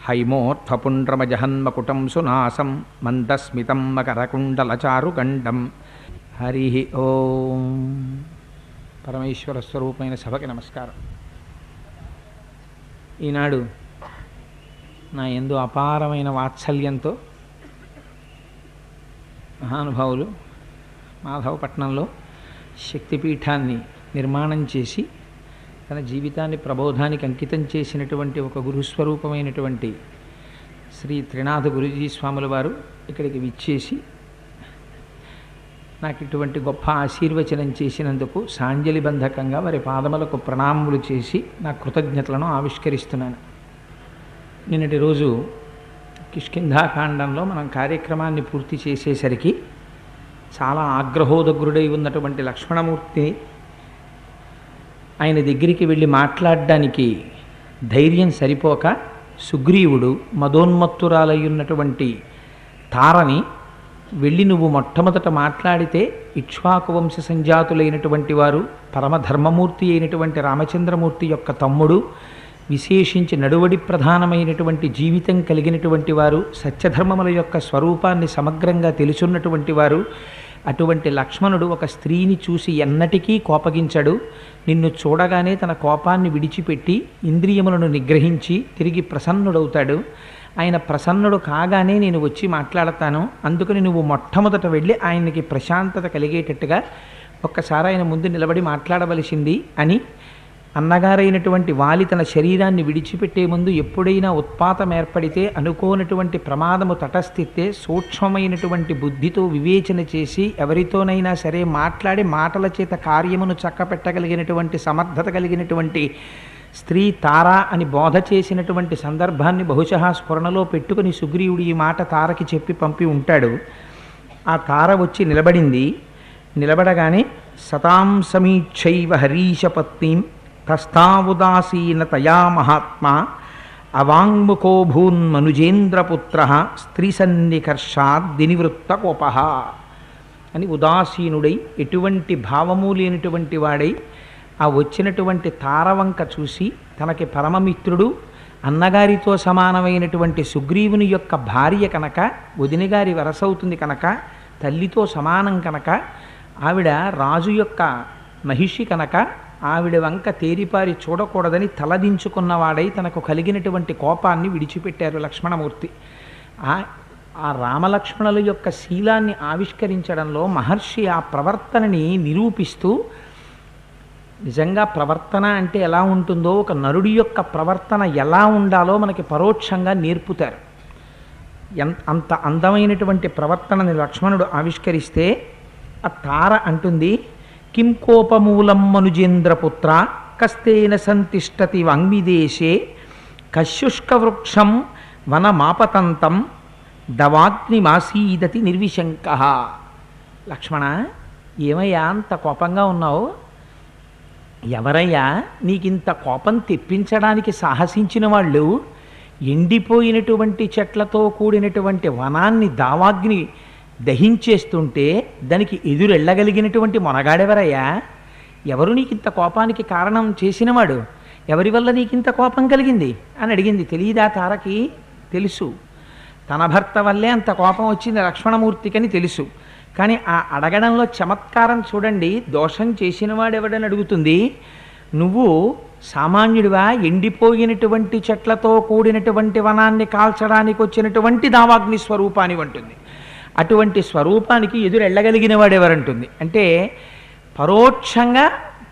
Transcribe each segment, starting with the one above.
హైమోత్థపుండ్రమజహన్మకుటం సునాసం మందస్మితం మకరకుండలచారుగండం. హరి ఓం. పరమేశ్వర స్వరూపమైన సభకి నమస్కారం. ఈనాడు నా యందు అపారమైన వాత్సల్యంతో మహానుభావులు మాధవపట్నంలో శక్తిపీఠాన్ని నిర్మాణం చేసి తన జీవితాన్ని ప్రబోధానికి అంకితం చేసినటువంటి ఒక గురుస్వరూపమైనటువంటి శ్రీ త్రినాథ గురూజీ స్వాముల వారు ఇక్కడికి విచ్చేసి నాకు ఇటువంటి గొప్ప ఆశీర్వచనం చేసినందుకు సాంజలిబంధకంగా వారి పాదములకు ప్రణామములు చేసి నా కృతజ్ఞతలను ఆవిష్కరిస్తున్నాను. నిన్నటి రోజు కిష్కింధాకాండంలో మనం కార్యక్రమాన్ని పూర్తి చేసేసరికి చాలా ఆగ్రహోదగ్రుడై ఉన్నటువంటి లక్ష్మణమూర్తి ఆయన దగ్గరికి వెళ్ళి మాట్లాడడానికి ధైర్యం సరిపోక సుగ్రీవుడు మదోన్మత్తురాలయ్యున్నటువంటి తారని వెళ్ళి నువ్వు మొట్టమొదట మాట్లాడితే ఇక్ష్వాకు వంశ సంజాతులైనటువంటి వారు పరమధర్మమూర్తి అయినటువంటి రామచంద్రమూర్తి యొక్క తమ్ముడు, విశేషించి నడువడి ప్రధానమైనటువంటి జీవితం కలిగినటువంటి వారు, సత్యధర్మముల యొక్క స్వరూపాన్ని సమగ్రంగా తెలుసున్నటువంటి వారు, అటువంటి లక్ష్మణుడు ఒక స్త్రీని చూసి ఎన్నటికీ కోపగించడు. నిన్ను చూడగానే తన కోపాన్ని విడిచిపెట్టి ఇంద్రియములను నిగ్రహించి తిరిగి ప్రసన్నుడవుతాడు. ఆయన ప్రసన్నుడు కాగానే నేను వచ్చి మాట్లాడతాను, అందుకని నువ్వు మొట్టమొదట వెళ్ళి ఆయనకి ప్రశాంతత కలిగేటట్టుగా ఒక్కసారి ఆయన ముందు నిలబడి మాట్లాడవలసింది అని అన్నగారైనటువంటి వాలి తన శరీరాన్ని విడిచిపెట్టే ముందు ఎప్పుడైనా ఉత్పాతం ఏర్పడితే, అనుకోనటువంటి ప్రమాదము తటస్థిస్తే సూక్ష్మమైనటువంటి బుద్ధితో వివేచన చేసి ఎవరితోనైనా సరే మాట్లాడి మాటల చేత కార్యమును చక్కపెట్టగలిగినటువంటి సమర్థత కలిగినటువంటి స్త్రీ తారా అని బోధ చేసినటువంటి సందర్భాన్ని బహుశా స్ఫురణలో పెట్టుకుని సుగ్రీవుడు ఈ మాట తారకి చెప్పి పంపి ఉంటాడు. ఆ తార వచ్చి నిలబడింది. నిలబడగానే సతాం సమీక్షైవ హరీశపత్నీం తస్థావుదాసీనతయా మహాత్మా అవాంగ్ముఖో భూన్మనుజేంద్రపుత్ర స్త్రీసన్నికర్షాద్ దినివృత్త కోపః అని ఉదాసీనుడై ఎటువంటి భావము లేనటువంటి వాడై ఆ వచ్చినటువంటి తారవంక చూసి తనకి పరమమిత్రుడు అన్నగారితో సమానమైనటువంటి సుగ్రీవుని యొక్క భార్య కనుక, వదినగారి వరసవుతుంది కనుక, తల్లితో సమానం కనుక, ఆవిడ రాజు యొక్క మహిషి కనుక ఆవిడ వంక తేరిపారి చూడకూడదని తలదించుకున్నవాడై తనకు కలిగినటువంటి కోపాన్ని విడిచిపెట్టారు లక్ష్మణమూర్తి. ఆ రామలక్ష్మణుల యొక్క శీలాన్ని ఆవిష్కరించడంలో మహర్షి ఆ ప్రవర్తనని నిరూపిస్తూ, నిజంగా ప్రవర్తన అంటే ఎలా ఉంటుందో, ఒక నరుడి యొక్క ప్రవర్తన ఎలా ఉండాలో మనకి పరోక్షంగా నేర్పుతారు. అంత అందమైనటువంటి ప్రవర్తనని లక్ష్మణుడు ఆవిష్కరిస్తే ఆ తార అంటుంది, కిం కోపమూలం మనుజేంద్రపుత్ర కస్తేన సంతిష్టతి వాంగ్విదేశే కశుష్కవృక్షం వనమాపతంతం దవాగ్నిమాసీదతి నిర్విశంక. లక్ష్మణ, ఏమయ్యా అంత కోపంగా ఉన్నావు? ఎవరయ్యా నీకింత కోపం తెప్పించడానికి సాహసించిన వాళ్ళు? ఎండిపోయినటువంటి చెట్లతో కూడినటువంటి వనాన్ని దావాగ్ని దహించేస్తుంటే దానికి ఎదురెళ్ళగలిగినటువంటి మొనగాడెవరయ్యా? ఎవరు నీకింత కోపానికి కారణం చేసినవాడు? ఎవరి వల్ల నీకింత కోపం కలిగింది అని అడిగింది. తెలియదా తారకి? తెలుసు. తన భర్త వల్లే అంత కోపం వచ్చింది లక్ష్మణమూర్తికని తెలుసు. కానీ ఆ అడగడంలో చమత్కారం చూడండి. దోషం చేసినవాడెవడని అడుగుతుంది. నువ్వు సామాన్యుడివా? ఎండిపోయినటువంటి చెట్లతో కూడినటువంటి వనాన్ని కాల్చడానికి వచ్చినటువంటి దావాగ్ని స్వరూపాన్ని అంటుంది. అటువంటి స్వరూపానికి ఎదురెళ్ళగలిగిన వాడెవరంటుంది అంటే పరోక్షంగా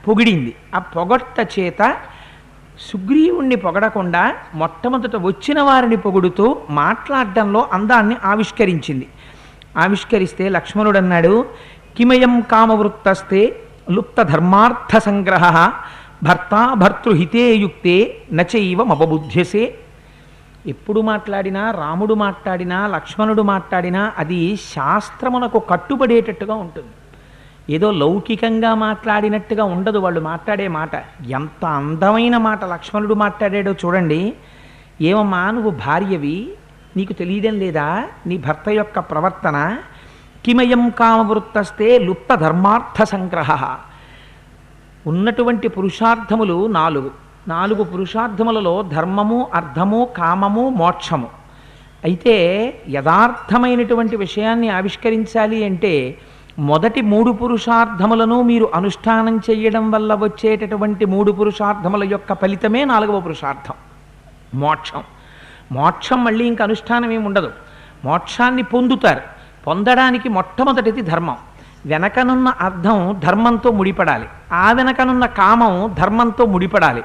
పొగిడింది. ఆ పొగడ్త చేత సుగ్రీవుణ్ణి పొగడకుండా మొట్టమొదట వచ్చిన వారిని పొగుడుతూ మాట్లాడడంలో అందాన్ని ఆవిష్కరించింది. ఆవిష్కరిస్తే లక్ష్మణుడు అన్నాడు, కిమయం కామవృత్తస్తే లుప్త ధర్మార్థ సంగ్రహ భర్త భర్తృహితే యుక్తే నచైవ మబబుధ్యసే. ఎప్పుడు మాట్లాడినా, రాముడు మాట్లాడినా, లక్ష్మణుడు మాట్లాడినా అది శాస్త్రమునకు కట్టుబడేటట్టుగా ఉంటుంది. ఏదో లౌకికంగా మాట్లాడినట్టుగా ఉండదు వాళ్ళు మాట్లాడే మాట. ఎంత అందమైన మాట లక్ష్మణుడు మాట్లాడాడో చూడండి. ఏమమ్మా, నువ్వు భార్యవి, నీకు తెలియడం లేదా నీ భర్త యొక్క ప్రవర్తన? కిమయం కామవృత్తస్తే లుప్త ధర్మార్థ సంగ్రహ. ఉన్నటువంటి పురుషార్థములు 4: 4 పురుషార్థములలో ధర్మము, అర్థము, కామము, మోక్షము. అయితే యథార్థమైనటువంటి విషయాన్ని ఆవిష్కరించాలి అంటే మొదటి 3 పురుషార్థములను మీరు అనుష్ఠానం చేయడం వల్ల వచ్చేటటువంటి 3 పురుషార్థముల యొక్క ఫలితమే 4వ పురుషార్థం మోక్షం. మోక్షం మళ్ళీ ఇంక అనుష్ఠానం ఏమి ఉండదు. మోక్షాన్ని పొందుతారు. పొందడానికి మొట్టమొదటిది ధర్మం. వెనకనున్న అర్థం ధర్మంతో ముడిపడాలి, ఆ వెనకనున్న కామం ధర్మంతో ముడిపడాలి.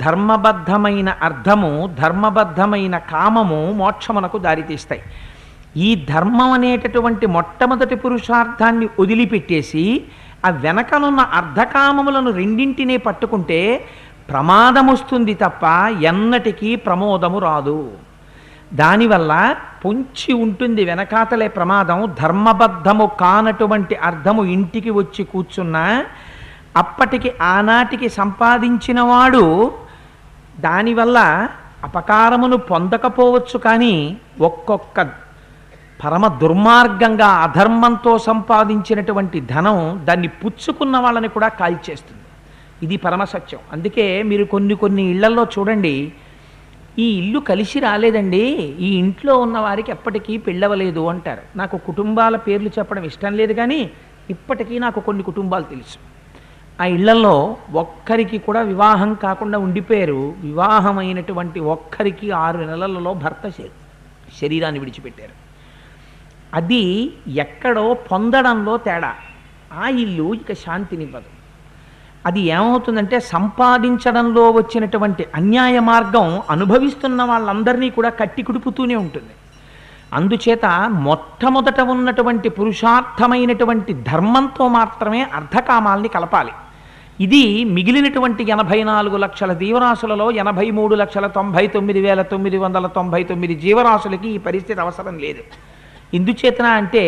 ధర్మబద్ధమైన అర్థము, ధర్మబద్ధమైన కామము మోక్షమునకు దారితీస్తాయి. ఈ ధర్మం అనేటటువంటి మొట్టమొదటి పురుషార్థాన్ని వదిలిపెట్టేసి ఆ వెనకనున్న అర్ధకామములను రెండింటినే పట్టుకుంటే ప్రమాదం వస్తుంది తప్ప ఎన్నటికీ ప్రమోదము రాదు. దానివల్ల పొంచి ఉంటుంది వెనకాతలే ప్రమాదం. ధర్మబద్ధము కానటువంటి అర్థము ఇంటికి వచ్చి కూర్చున్నా అప్పటికి ఆనాటికి సంపాదించినవాడు దానివల్ల అపకారమును పొందకపోవచ్చు, కానీ ఒక్కొక్క పరమ దుర్మార్గంగా అధర్మంతో సంపాదించినటువంటి ధనం దాన్ని పుచ్చుకున్న వాళ్ళని కూడా కాల్చేస్తుంది. ఇది పరమసత్యం. అందుకే మీరు కొన్ని ఇళ్లల్లో చూడండి, ఈ ఇల్లు కలిసి రాలేదండి, ఈ ఇంట్లో ఉన్న వారికి ఎప్పటికీ పెళ్ళవలేదు అంటారు. నాకు కుటుంబాల పేర్లు చెప్పడం ఇష్టం లేదు, కానీ ఇప్పటికీ నాకు కొన్ని కుటుంబాలు తెలుసు. ఆ ఇళ్లలో ఒక్కరికి కూడా వివాహం కాకుండా ఉండిపోయారు. వివాహమైనటువంటి ఒక్కరికి 6 నెలలలో భర్త శరీరాన్ని విడిచిపెట్టారు. అది ఎక్కడో పొందడంలో తేడా. ఆ ఇల్లు ఇక శాంతినివ్వదు. అది ఏమవుతుందంటే సంపాదించడంలో వచ్చినటువంటి అన్యాయ మార్గం అనుభవిస్తున్న వాళ్ళందరినీ కూడా కట్టి కుడుపుతూనే ఉంటుంది. అందుచేత మొట్టమొదట ఉన్నటువంటి పురుషార్థమైనటువంటి ధర్మంతో మాత్రమే అర్ధకామాల్ని కలపాలి. ఇది మిగిలినటువంటి 84 లక్షల జీవరాశులలో 83,99,999 జీవరాశులకి ఈ పరిస్థితి అవసరం లేదు. ఎందుచేతన అంటే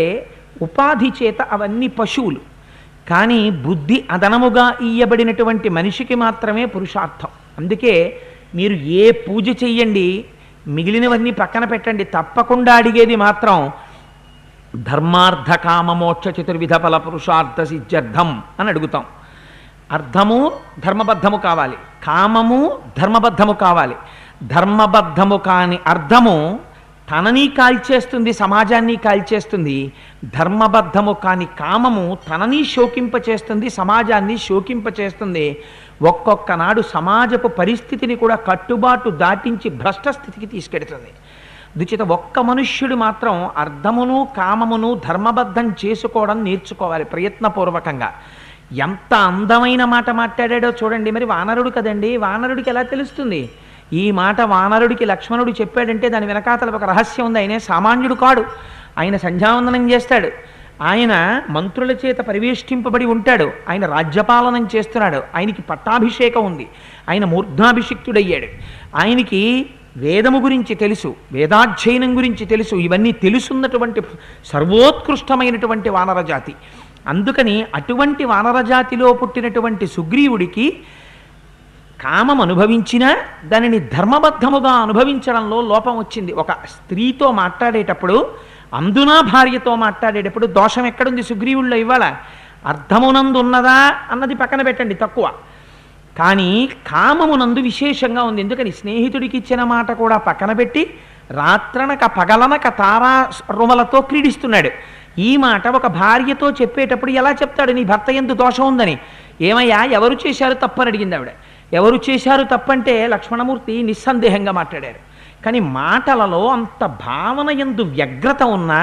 ఉపాధి చేత అవన్నీ పశువులు, కానీ బుద్ధి అదనముగా ఇయ్యబడినటువంటి మనిషికి మాత్రమే పురుషార్థం. అందుకే మీరు ఏ పూజ చెయ్యండి, మిగిలినవన్నీ పక్కన పెట్టండి, తప్పకుండా అడిగేది మాత్రం ధర్మార్థ కామ మోక్ష చతుర్విధ ఫల పురుషార్థ సిద్ధ్యర్థం అని అడుగుతాం. అర్థము ధర్మబద్ధము కావాలి, కామము ధర్మబద్ధము కావాలి. ధర్మబద్ధము కాని అర్థము తనని కాల్చేస్తుంది, సమాజాన్ని కాల్చేస్తుంది. ధర్మబద్ధము కాని కామము తనని శోకింపచేస్తుంది, సమాజాన్ని శోకింపచేస్తుంది. ఒక్కొక్క నాడు సమాజపు పరిస్థితిని కూడా కట్టుబాటు దాటించి భ్రష్ట స్థితికి తీసుకెడుతుంది. అందుచేత ఒక్క మనుష్యుడు మాత్రం అర్థమును కామమును ధర్మబద్ధం చేసుకోవడం నేర్చుకోవాలి ప్రయత్నపూర్వకంగా. ఎంత అందమైన మాట మాట్లాడాడో చూడండి. మరి వానరుడు కదండి, వానరుడికి ఎలా తెలుస్తుంది? ఈ మాట వానరుడికి లక్ష్మణుడు చెప్పాడంటే దాని వెనకాతల ఒక రహస్యం ఉంది. ఆయనే సామాన్యుడు కాడు. ఆయన సంధ్యావందనం చేస్తాడు, ఆయన మంత్రుల చేత పరివేష్టింపబడి ఉంటాడు, ఆయన రాజ్యపాలనం చేస్తున్నాడు, ఆయనకి పట్టాభిషేకం ఉంది, ఆయన మూర్ధాభిషిక్తుడయ్యాడు, ఆయనకి వేదము గురించి తెలుసు, వేదాధ్యయనం గురించి తెలుసు. ఇవన్నీ తెలుసున్నటువంటి సర్వోత్కృష్టమైనటువంటి వానరజాతి. అందుకని అటువంటి వానరజాతిలో పుట్టినటువంటి సుగ్రీవుడికి కామం అనుభవించినా దానిని ధర్మబద్ధముగా అనుభవించడంలో లోపం వచ్చింది. ఒక స్త్రీతో మాట్లాడేటప్పుడు, అందునా భార్యతో మాట్లాడేటప్పుడు దోషం ఎక్కడుంది సుగ్రీవుల్లో? ఇవాళ అర్థమునందు ఉన్నదా అన్నది పక్కన పెట్టండి, తక్కువ. కానీ కామమునందు విశేషంగా ఉంది. ఎందుకని స్నేహితుడికి ఇచ్చిన మాట కూడా పక్కన పెట్టి రాత్రనక పగలనక తారా రుమలతో క్రీడిస్తున్నాడు. ఈ మాట ఒక భార్యతో చెప్పేటప్పుడు ఎలా చెప్తాడు? నీ భర్త యందు దోషం ఉందని. ఏమయ్యా ఎవరు చేశారు తప్పని అడిగింది ఆవిడ. ఎవరు చేశారు తప్పంటే లక్ష్మణమూర్తి నిస్సందేహంగా మాట్లాడారు. కానీ మాటలలో అంత భావన యందు వ్యగ్రత ఉన్నా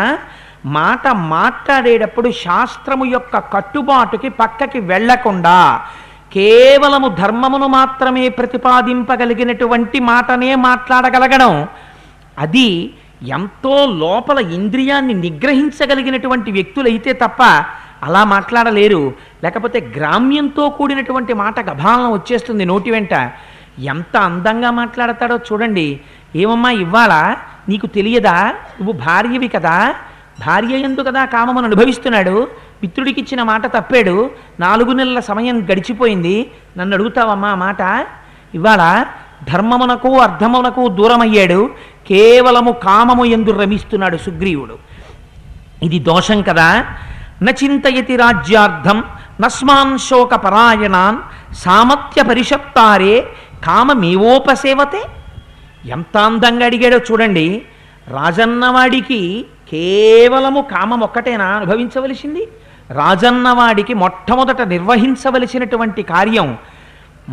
మాట మాట్లాడేటప్పుడు శాస్త్రము యొక్క కట్టుబాటుకి పక్కకి వెళ్లకుండా కేవలము ధర్మమును మాత్రమే ప్రతిపాదింపగలిగినటువంటి మాటనే మాట్లాడగలగడం, అది ఎంతో లోపల ఇంద్రియాన్ని నిగ్రహించగలిగినటువంటి వ్యక్తులైతే తప్ప అలా మాట్లాడలేరు. లేకపోతే గ్రామ్యంతో కూడినటువంటి మాట గభాలన వచ్చేస్తుంది నోటి వెంట. ఎంత అందంగా మాట్లాడతాడో చూడండి. ఏమమ్మా ఇవ్వాలా నీకు తెలియదా? నువ్వు భార్యవి కదా, భార్య యందు కదా కామమును అనుభవిస్తున్నాడు. మిత్రుడికి ఇచ్చిన మాట తప్పాడు, 4 నెలల సమయం గడిచిపోయింది, నన్ను అడుగుతావమ్మా ఆ మాట? ఇవాళ ధర్మమునకు అర్థమునకు దూరమయ్యాడు, కేవలము కామము యందు రమిస్తున్నాడు సుగ్రీవుడు. ఇది దోషం కదా. నచింతయతి రాజ్యార్థం నస్మాన్ శోక పరాయణాన్ సామత్య పరిషత్తారే కామమేవోపసేవతే. ఎంత అందంగా అడిగాడో చూడండి. రాజన్నవాడికి కేవలము కామం ఒక్కటేనా అనుభవించవలసింది? రాజన్నవాడికి మొట్టమొదట నిర్వహించవలసినటువంటి కార్యం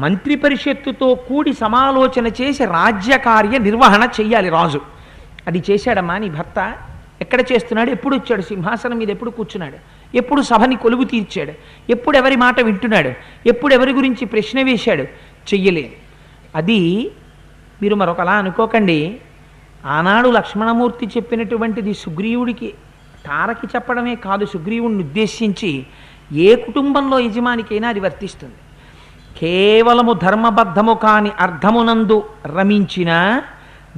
మంత్రి పరిషత్తుతో కూడి సమాలోచన చేసి రాజ్యకార్య నిర్వహణ చెయ్యాలి రాజు. అది చేశాడమ్మా నీ భర్త? ఎక్కడ చేస్తున్నాడు? ఎప్పుడు వచ్చాడు సింహాసనం మీద? ఎప్పుడు కూర్చున్నాడు? ఎప్పుడు సభని కొలువు తీర్చాడు? ఎప్పుడు ఎవరి మాట వింటున్నాడు? ఎప్పుడు ఎవరి గురించి ప్రశ్న వేశాడు? చెయ్యలేదు. అది మీరు మరొకలా అనుకోకండి. ఆనాడు లక్ష్మణమూర్తి చెప్పినటువంటిది సుగ్రీవుడికి, తారకి చెప్పడమే కాదు, సుగ్రీవుడిని ఉద్దేశించి ఏ కుటుంబంలో యజమానికైనా అది వర్తిస్తుంది. కేవలము ధర్మబద్ధము కాని అర్థమునందు రమించిన,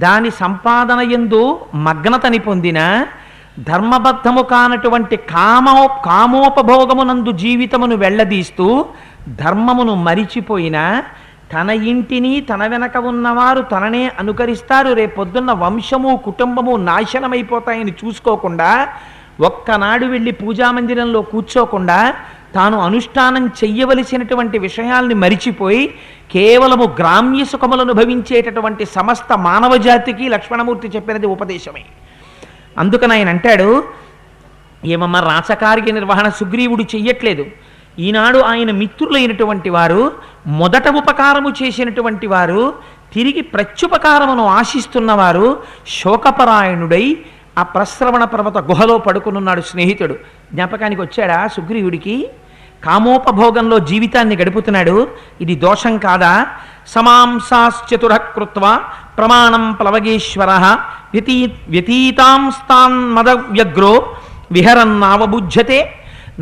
దాని సంపాదన యందు మగ్నతని పొందిన, ధర్మబద్ధము కానటువంటి కామోపభోగమునందు జీవితమును వెళ్ళదీస్తూ ధర్మమును మరిచిపోయిన, తన ఇంటిని తన వెనక ఉన్నవారు తననే అనుకరిస్తారు, రేపొద్దున్న వంశము కుటుంబము నాశనమైపోతాయని చూసుకోకుండా, ఒక్కనాడు వెళ్ళి పూజామందిరంలో కూర్చోకుండా తాను అనుష్ఠానం చెయ్యవలసినటువంటి విషయాల్ని మరిచిపోయి కేవలము గ్రామ్య సుఖములను అనుభవించేటటువంటి సమస్త మానవ జాతికి లక్ష్మణమూర్తి చెప్పినది ఉపదేశమే. అందుకని ఆయన అంటాడు, ఏమమ్మా రాచకార్య నిర్వహణ సుగ్రీవుడు చెయ్యట్లేదు. ఈనాడు ఆయన మిత్రులైనటువంటి వారు, మొదట ఉపకారము చేసినటువంటి వారు, తిరిగి ప్రత్యుపకారమును ఆశిస్తున్నవారు, శోకపరాయణుడై ఆ ప్రశ్రవణ పర్వత గుహలో పడుకునున్నాడు స్నేహితుడు. జ్ఞాపకానికి వచ్చాడా సుగ్రీవుడికి? కామోపభోగంలో జీవితాన్ని గడుపుతున్నాడు. ఇది దోషం కాదా? సమాంసాశ్చతుర కృత్వ ప్రమాణం ప్లవగేశ్వర వ్యతీతాంస్తాన్మదవ్యగ్రో విహరన్నావబుధ్యతే.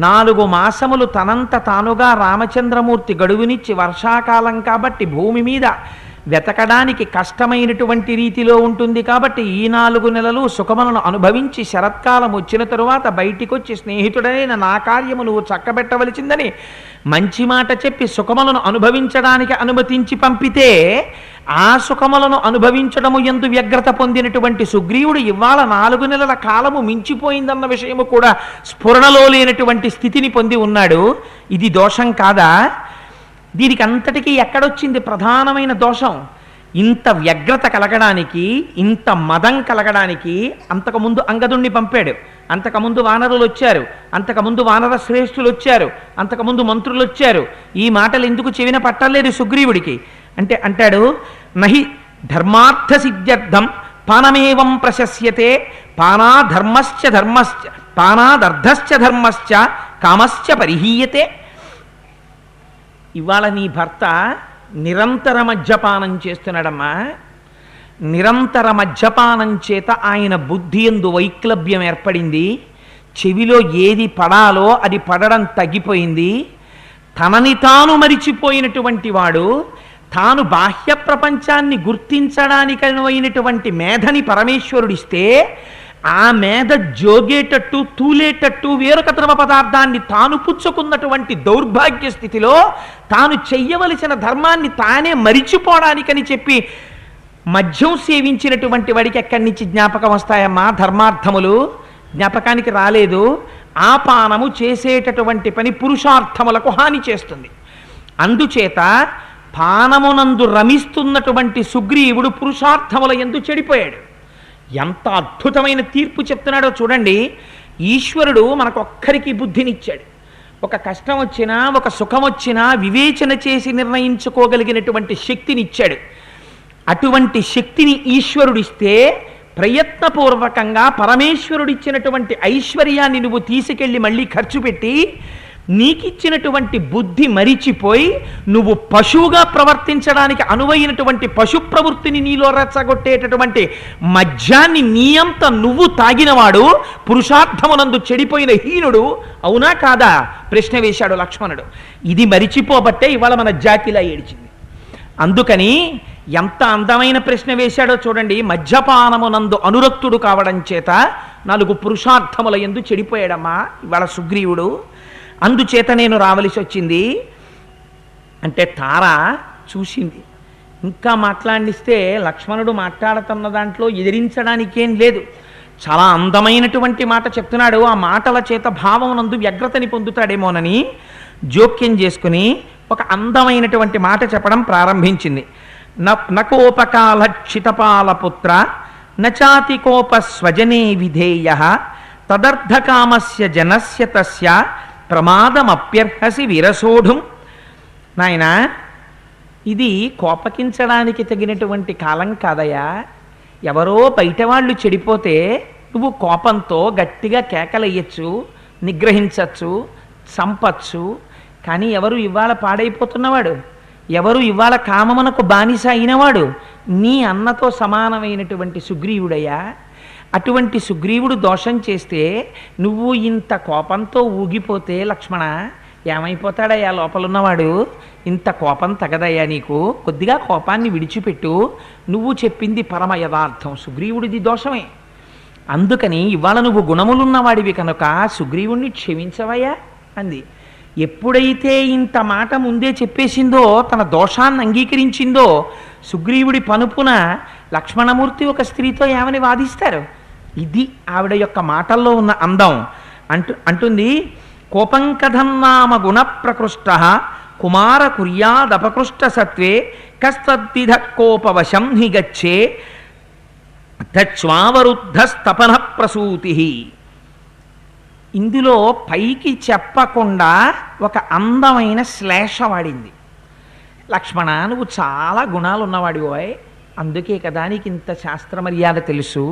4 మాసములు తనంత తానుగా రామచంద్రమూర్తి గడువునిచ్చి, వర్షాకాలం కాబట్టి భూమి మీద వెతకడానికి కష్టమైనటువంటి రీతిలో ఉంటుంది కాబట్టి ఈ 4 నెలలు సుఖములను అనుభవించి శరత్కాలం వచ్చిన తరువాత బయటికొచ్చి స్నేహితుడైన నా కార్యము నువ్వు చక్కబెట్టవలసిందని మంచి మాట చెప్పి సుఖములను అనుభవించడానికి అనుమతించి పంపితే, ఆ సుఖములను అనుభవించడము యందు వ్యగ్రత పొందినటువంటి సుగ్రీవుడు ఇవాళ 4 నెలల కాలము మించిపోయిందన్న విషయము కూడా స్ఫురణలో లేనటువంటి స్థితిని పొంది ఉన్నాడు. ఇది దోషం కాదా? దీనికి అంతటికీ ఎక్కడొచ్చింది ప్రధానమైన దోషం? ఇంత వ్యగ్రత కలగడానికి, ఇంత మదం కలగడానికి అంతకుముందు అంగదుణ్ణి పంపాడు, అంతకుముందు వానరులు వచ్చారు, అంతకుముందు వానర శ్రేష్ఠులు వచ్చారు, అంతకుముందు మంత్రులు వచ్చారు. ఈ మాటలు ఎందుకు చెవిన పట్టలేదు సుగ్రీవుడికి అంటే, అంటాడు నహి ధర్మార్థ సిద్ధ్యర్థం పానమేవం ప్రశస్యతే పానాదర్ధశ్చ ధర్మశ్చ కామశ్చ పరిహీయతే. ఇవాళ నీ భర్త నిరంతర మద్యపానం చేస్తున్నాడమ్మా. నిరంతర మద్యపానం చేత ఆయన బుద్ధి యందు వైక్లభ్యం ఏర్పడింది. చెవిలో ఏది పడాలో అది పడడం తగ్గిపోయింది. తనని తాను మరిచిపోయినటువంటి వాడు, తాను బాహ్య ప్రపంచాన్ని గుర్తించడానికి అనువైనటువంటి మేధని పరమేశ్వరుడిస్తే, ఆ మేధ జోగేటట్టు తూలేటట్టు వేరొక ద్రవ పదార్థాన్ని తాను పుచ్చుకున్నటువంటి దౌర్భాగ్య స్థితిలో తాను చెయ్యవలసిన ధర్మాన్ని తానే మరిచిపోవడానికని చెప్పి మద్యం సేవించినటువంటి వాడికి ఎక్కడి నుంచి జ్ఞాపకం వస్తాయమ్మా ధర్మార్థములు? జ్ఞాపకానికి రాలేదు. ఆ పానము చేసేటటువంటి పని పురుషార్థములకు హాని చేస్తుంది. అందుచేత పానమునందు రమిస్తున్నటువంటి సుగ్రీవుడు పురుషార్థముల యందు చెడిపోయాడు. ఎంత అద్భుతమైన తీర్పు చెప్తున్నాడో చూడండి. ఈశ్వరుడు మనకొక్కరికి బుద్ధినిచ్చాడు. ఒక కష్టం వచ్చినా, ఒక సుఖం వచ్చినా వివేచన చేసి నిర్ణయించుకోగలిగినటువంటి శక్తినిచ్చాడు. అటువంటి శక్తిని ఈశ్వరుడిస్తే ప్రయత్నపూర్వకంగా పరమేశ్వరుడిచ్చినటువంటి ఐశ్వర్యాన్ని నువ్వు తీసుకెళ్ళి మళ్ళీ ఖర్చు పెట్టి నీకిచ్చినటువంటి బుద్ధి మరిచిపోయి నువ్వు పశువుగా ప్రవర్తించడానికి అనువైనటువంటి పశు ప్రవృత్తిని నీలో రెచ్చగొట్టేటటువంటి మద్యాన్ని నీ అంత నువ్వు తాగినవాడు పురుషార్థమునందు చెడిపోయిన హీనుడు అవునా కాదా ప్రశ్న వేశాడు లక్ష్మణుడు. ఇది మరిచిపోబట్టే ఇవాళ మన జాతిలా ఏడిచింది. అందుకని ఎంత అందమైన ప్రశ్న వేశాడో చూడండి. మద్యపానమునందు అనురక్తుడు కావడం చేత 4 పురుషార్థముల యందు చెడిపోయాడమ్మా ఇవాళ సుగ్రీవుడు. అందుచేత నేను రావలసి వచ్చింది అంటే తార చూసింది. ఇంకా మాట్లాడిస్తే లక్ష్మణుడు మాట్లాడుతున్న దాంట్లో ఎదిరించడానికేం లేదు. చాలా అందమైనటువంటి మాట చెప్తున్నాడు. ఆ మాటల చేత భావమునందు వ్యగ్రతని పొందుతాడేమోనని జోక్యం చేసుకుని ఒక అందమైనటువంటి మాట చెప్పడం ప్రారంభించింది. నకోపకాలక్షితపాలపుత్ర నచాతి కోప స్వజనే విధేయ తదర్థకామస్య జనస్య తస్య ప్రమాదమప్యర్హసి విరసోఢుం. నాయన, ఇది కోపకించడానికి తగినటువంటి కాలం కాదయా. ఎవరో బయట వాళ్ళు చెడిపోతే నువ్వు కోపంతో గట్టిగా కేకలయ్యచ్చు, నిగ్రహించచ్చు, చంపచ్చు. కానీ ఎవరు ఇవాళ పాడైపోతున్నవాడు, ఎవరు ఇవాళ కామమునకు బానిస అయినవాడు నీ అన్నతో సమానమైనటువంటి సుగ్రీవుడయ్యా. అటువంటి సుగ్రీవుడు దోషం చేస్తే నువ్వు ఇంత కోపంతో ఊగిపోతే లక్ష్మణ ఏమైపోతాడయ్యా లోపలున్నవాడు? ఇంత కోపం తగదయ్యా నీకు, కొద్దిగా కోపాన్ని విడిచిపెట్టు. నువ్వు చెప్పింది పరమ యథార్థం, సుగ్రీవుడిది దోషమే. అందుకని ఇవాళ నువ్వు గుణములున్నవాడివి కనుక సుగ్రీవుణ్ణి క్షమించవయ్యా అంది. ఎప్పుడైతే ఇంత మాట ముందే చెప్పేసిందో, తన దోషాన్ని అంగీకరించిందో, సుగ్రీవుడి పనుపున లక్ష్మణమూర్తి ఒక స్త్రీతో ఏమని వాదిస్తారు? ఇది ఆవిడ యొక్క మాటల్లో ఉన్న అందం. అంటుంది కోపం కథన్నామ గుణ ప్రకృష్ట కుమార కుర్యాదపకృష్ట సత్వే కస్తద్విధ కోపవశం హి గచ్చే తచ్వావరుద్ధస్తపన ప్రసూతి. ఇందులో పైకి చెప్పకుండా ఒక అందమైన శ్లేష వాడింది. లక్ష్మణ, నువ్వు చాలా గుణాలు ఉన్నవాడివోయ్, అందుకే కదా నీకు ఇంత శాస్త్ర మర్యాద తెలుసు.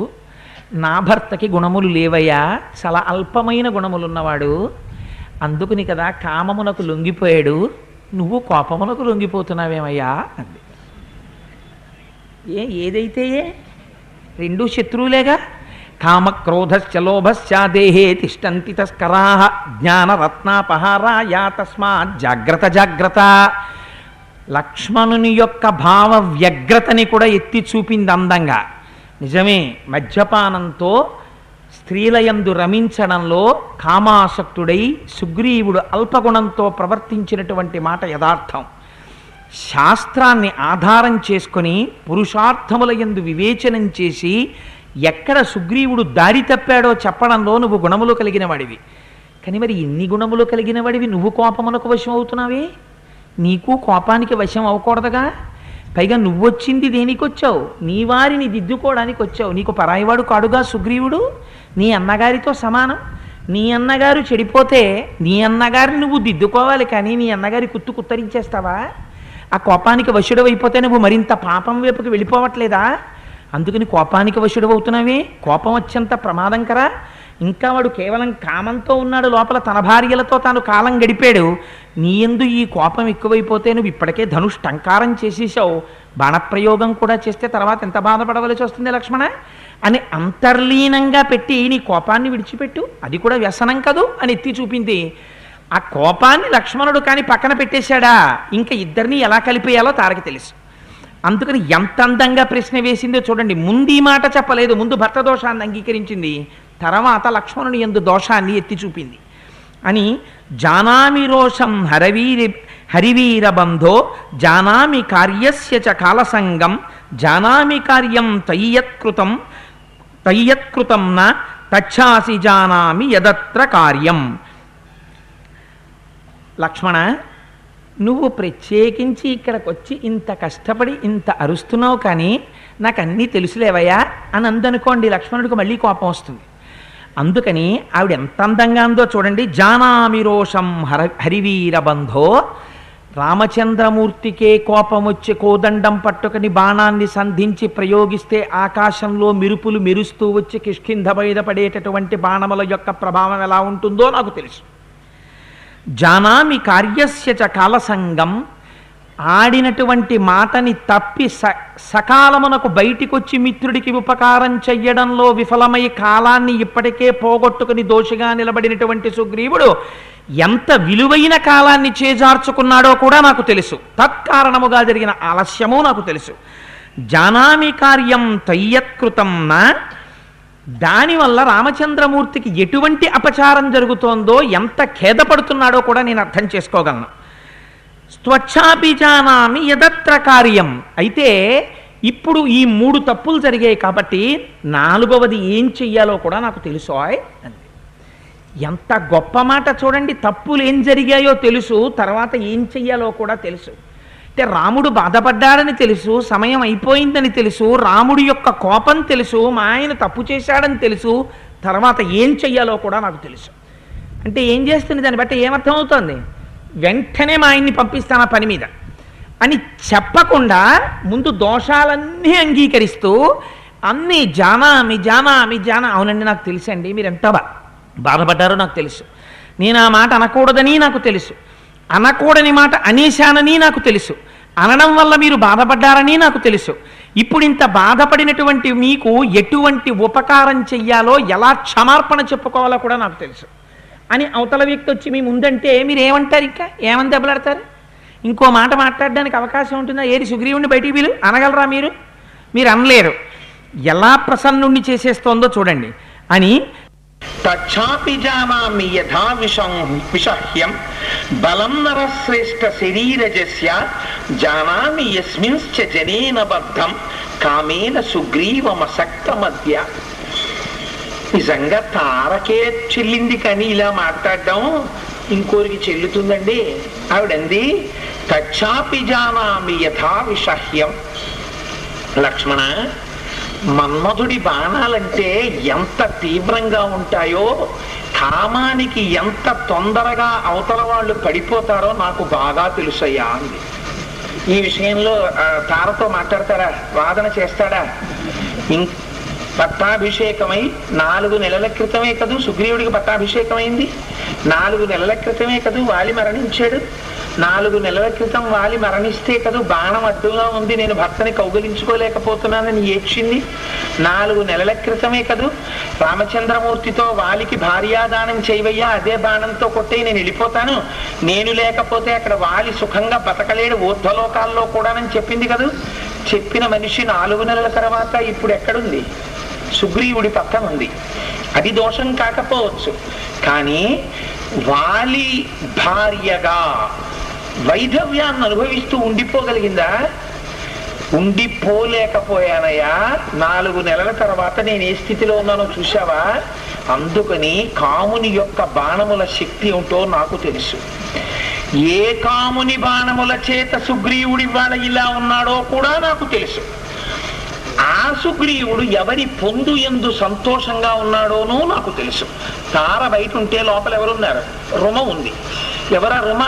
నా భర్తకి గుణములు లేవయ్యా, చాలా అల్పమైన గుణములున్నవాడు. అందుకుని కదా కామమునకు లొంగిపోయాడు, నువ్వు కోపమునకు లొంగిపోతున్నావేమయ్యా అంది. ఏదైతే రెండూ శత్రువులేగా. కామక్రోధశ్చ లోభశ్చ దేహే తిష్టంతి తస్కరా జ్ఞానరత్నాపహారాయ తస్మాత్ జాగ్రత్త జాగ్రత్త. లక్ష్మణుని యొక్క భావ వ్యగ్రతని కూడా ఎత్తి చూపింది అందంగా. నిజమే, మద్యపానంతో స్త్రీలయందు రమించడంలో కామాసక్తుడై సుగ్రీవుడు అల్పగుణంతో ప్రవర్తించినటువంటి మాట యథార్థం. శాస్త్రాన్ని ఆధారం చేసుకొని పురుషార్థములయందు వివేచనం చేసి ఎక్కడ సుగ్రీవుడు దారి తప్పాడో చెప్పడంలో నువ్వు గుణములు కలిగిన వాడివి. కానీ మరి ఇన్ని గుణములు కలిగిన వాడివి నువ్వు కోపమునకు వశం అవుతున్నావే? నీకు కోపానికి వశం అవ్వకూడదుగా. పైగా నువ్వొచ్చింది దేనికి వచ్చావు? నీ వారిని దిద్దుకోవడానికి వచ్చావు. నీకు పరాయివాడు కాడుగా సుగ్రీవుడు, నీ అన్నగారితో సమానం. నీ అన్నగారు చెడిపోతే నీ అన్నగారిని నువ్వు దిద్దుకోవాలి, కానీ నీ అన్నగారి కుత్తు కుత్తరించేస్తావా? ఆ కోపానికి వశుడవైపోతే నువ్వు మరింత పాపం వైపుకి వెళ్ళిపోవట్లేదా? అందుకని కోపానికి వశుడవుతున్నావే. కోపం వచ్చేంత ప్రమాదంకరా. ఇంకా వాడు కేవలం కామంతో ఉన్నాడు, లోపల తన భార్యలతో తాను కాలం గడిపాడు. నీ యందు ఈ కోపం ఎక్కువైపోతే నువ్వు ఇప్పటికే ధనుష్టంకారం చేసేసావు, బాణప్రయోగం కూడా చేస్తే తర్వాత ఎంత బాధపడవలసి వస్తుంది లక్ష్మణ అని అంతర్లీనంగా పెట్టి నీ కోపాన్ని విడిచిపెట్టు, అది కూడా వ్యసనం కదూ అని ఎత్తి చూపింది. ఆ కోపాన్ని లక్ష్మణుడు కానీ పక్కన పెట్టేశాడా, ఇంకా ఇద్దరిని ఎలా కలిపేయాలో తారకి తెలుసు. అందుకని ఎంత అందంగా ప్రశ్న వేసిందో చూడండి. ముందు ఈ మాట చెప్పలేదు, ముందు భర్త దోషాన్ని అంగీకరించింది, తర్వాత లక్ష్మణుని యందు దోషాన్ని ఎత్తి చూపింది. అని జానామి రోషం హరివీరబంధో జానామి కార్యస్య చ కాలసంగం జానామి కార్యం తయ్యత్కృతం న తచ్ఛాసి జానామి యదత్ర కార్యం. లక్ష్మణ, నువ్వు ప్రత్యేకించి ఇక్కడికి వచ్చి ఇంత కష్టపడి ఇంత అరుస్తున్నావు, కానీ నాకు అన్నీ తెలుసులేవయ్యా అని అందనుకోండి, లక్ష్మణుడికి మళ్ళీ కోపం వస్తుంది. అందుకని ఆవిడ ఎంత అందంగా ఉందో చూడండి. జానామి రోషం హరివీరబంధో. రామచంద్రమూర్తికే కోపం వచ్చి కోదండం పట్టుకుని బాణాన్ని సంధించి ప్రయోగిస్తే ఆకాశంలో మెరుపులు మెరుస్తూ వచ్చి కిష్కింధ మీద పడేటటువంటి బాణముల యొక్క ప్రభావం ఎలా ఉంటుందో నాకు తెలుసు. జానామి కార్యస్య చ కాలసంగం. ఆడినటువంటి మాటని తప్పి సకాలమునకు బయటికొచ్చి మిత్రుడికి ఉపకారం చెయ్యడంలో విఫలమై కాలాన్ని ఇప్పటికే పోగొట్టుకుని దోషిగా నిలబడినటువంటి సుగ్రీవుడు ఎంత విలువైన కాలాన్ని చేజార్చుకున్నాడో కూడా నాకు తెలుసు. తత్కారణముగా జరిగిన ఆలస్యము నాకు తెలుసు. జానామి కార్యం తయ్యత్కృతం నా. దానివల్ల రామచంద్రమూర్తికి ఎటువంటి అపచారం జరుగుతోందో, ఎంత ఖేదపడుతున్నాడో కూడా నేను అర్థం చేసుకోగలను. స్వచ్ఛాపి జానామి యదత్ర కార్యం. అయితే ఇప్పుడు ఈ 3 తప్పులు జరిగాయి కాబట్టి 4వది ఏం చెయ్యాలో కూడా నాకు తెలుసు అంది. ఎంత గొప్ప మాట చూడండి. తప్పులు ఏం జరిగాయో తెలుసు, తర్వాత ఏం చెయ్యాలో కూడా తెలుసు. అంటే రాముడు బాధపడ్డాడని తెలుసు, సమయం అయిపోయిందని తెలుసు, రాముడి యొక్క కోపం తెలుసు, మా ఆయన తప్పు చేశాడని తెలుసు, తర్వాత ఏం చెయ్యాలో కూడా నాకు తెలుసు. అంటే ఏం చేస్తుంది దాన్ని బట్టి ఏమర్థం అవుతుంది? వెంటనే మా ఆయన్ని పంపిస్తాను ఆ పని మీద అని చెప్పకుండా ముందు దోషాలన్నీ అంగీకరిస్తూ అన్నీ జానామి జానామి జానా, అవునండి నాకు తెలుసండి మీరు ఎంత బాధపడ్డారో నాకు తెలుసు, నేను ఆ మాట అనకూడదని నాకు తెలుసు, అనకూడని మాట అనేశానని నాకు తెలుసు, అనడం వల్ల మీరు బాధపడ్డారని నాకు తెలుసు, ఇప్పుడు ఇంత బాధపడినటువంటి మీకు ఎటువంటి ఉపకారం చెయ్యాలో, ఎలా క్షమార్పణ చెప్పుకోవాలో కూడా నాకు తెలుసు అని అవతల వ్యక్తి వచ్చి మీ ముందంటే మీరు ఏమంటారు? ఇంకా ఏమని దెబ్బలాడతారు? ఇంకో మాట మాట్లాడడానికి అవకాశం ఉంటుందా? ఏది సుగ్రీవుని బయటికి వీలు అనగలరా? మీరు అనలేరు. ఎలా ప్రసన్నుణ్ణి చేసేస్తోందో చూడండి అని తచ్చాపి జానామి యథా విషహ్యం బలం నరశ్రేష్ఠ శరీరజస్య జానామి యస్మింశ్చ జనేన బద్ధం కామేన సుగ్రీవమసక్త మధ్య. నిజంగా తారకే చెల్లింది కానీ ఇలా మాట్లాడడం ఇంకోరికి చెల్లుతుందండి. ఆవిడంది తచ్చాపి జానామి యథా విషహ్యం. లక్ష్మణ, మన్మధుడి బాణాలంటే ఎంత తీవ్రంగా ఉంటాయో, కామానికి ఎంత తొందరగా అవతల వాళ్ళు పడిపోతారో నాకు బాగా తెలుసయ్యా అంది. ఈ విషయంలో తారతో మాట్లాడతాడా? వాదన చేస్తాడా? పట్టాభిషేకమై 4 నెలల క్రితమే కదూ సుగ్రీవుడికి పట్టాభిషేకమైంది. 4 నెలల క్రితమే కదూ వాలి మరణించాడు. 4 నెలల క్రితం వాలి మరణిస్తే కదూ బాణం అడ్డుగా ఉంది, నేను భర్తని కౌగలించుకోలేకపోతున్నానని ఏడ్చింది. 4 నెలల క్రితమే కదూ రామచంద్రమూర్తితో వాలికి భార్యాదానం చేయవయ్యా, అదే బాణంతో కొట్టే నేను వెళ్ళిపోతాను, నేను లేకపోతే అక్కడ వాలి సుఖంగా బతకలేడు ఊర్ధ్వలోకాల్లో కూడానని చెప్పింది కదూ. చెప్పిన మనిషి 4 నెలల తర్వాత ఇప్పుడు ఎక్కడుంది? సుగ్రీవుడి పక్కన ఉంది. అది దోషం కాకపోవచ్చు, కానీ వాలి భార్యగా వైధవ్యాన్ని అనుభవిస్తూ ఉండిపోగలిగిందా? ఉండిపోలేకపోయానయ్యా. 4 నెలల తర్వాత నేను ఏ స్థితిలో ఉన్నానో చూశావా? అందుకని కాముని యొక్క బాణముల శక్తి ఏమిటో నాకు తెలుసు. ఏ కాముని బాణముల చేత సుగ్రీవుడి వాళ్ళ ఇలా ఉన్నాడో కూడా నాకు తెలుసు. ఆ సుగ్రీవుడు ఎవరి పొందు ఎందు సంతోషంగా ఉన్నాడోనూ నాకు తెలుసు. తార బయట ఉంటే లోపల ఎవరున్నారు? రుమ ఉంది. ఎవరా రుమ?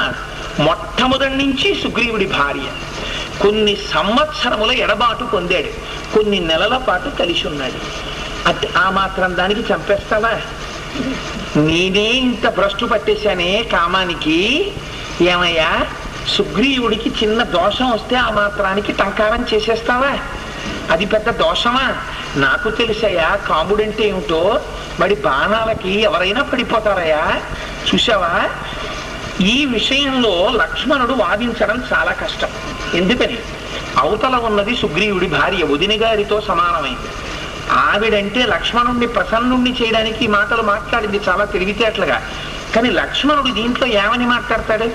మొట్టమొదటి నుంచి సుగ్రీవుడి భార్య. కొన్ని సంవత్సరముల ఎడబాటు పొందాడు, కొన్ని నెలల పాటు కలిసి ఉన్నాడు. ఆ మాత్రం దానికి చంపేస్తావా? నేనే ఇంత భ్రష్టు పట్టేశానే కామానికి. ఏమయ్యా, సుగ్రీవుడికి చిన్న దోషం వస్తే ఆ మాత్రానికి టంకారం చేసేస్తావా? అది పెద్ద దోషమా? నాకు తెలుసయ్యా కాముడంటే ఏమిటో. మరి బాణాలకి ఎవరైనా పడిపోతారయ్యా. చూసావా? ఈ విషయంలో లక్ష్మణుడు వాదించడం చాలా కష్టం. ఎందుకని? అవతల ఉన్నది సుగ్రీవుడి భార్య, వదిన గారితో సమానమైంది. ఆవిడంటే లక్ష్మణుడిని ప్రసన్నుణ్ణి చేయడానికి ఈ మాటలు మాట్లాడింది చాలా తెలివితేటలుగా. కానీ లక్ష్మణుడు దీంట్లో ఏమని మాట్లాడతాడు?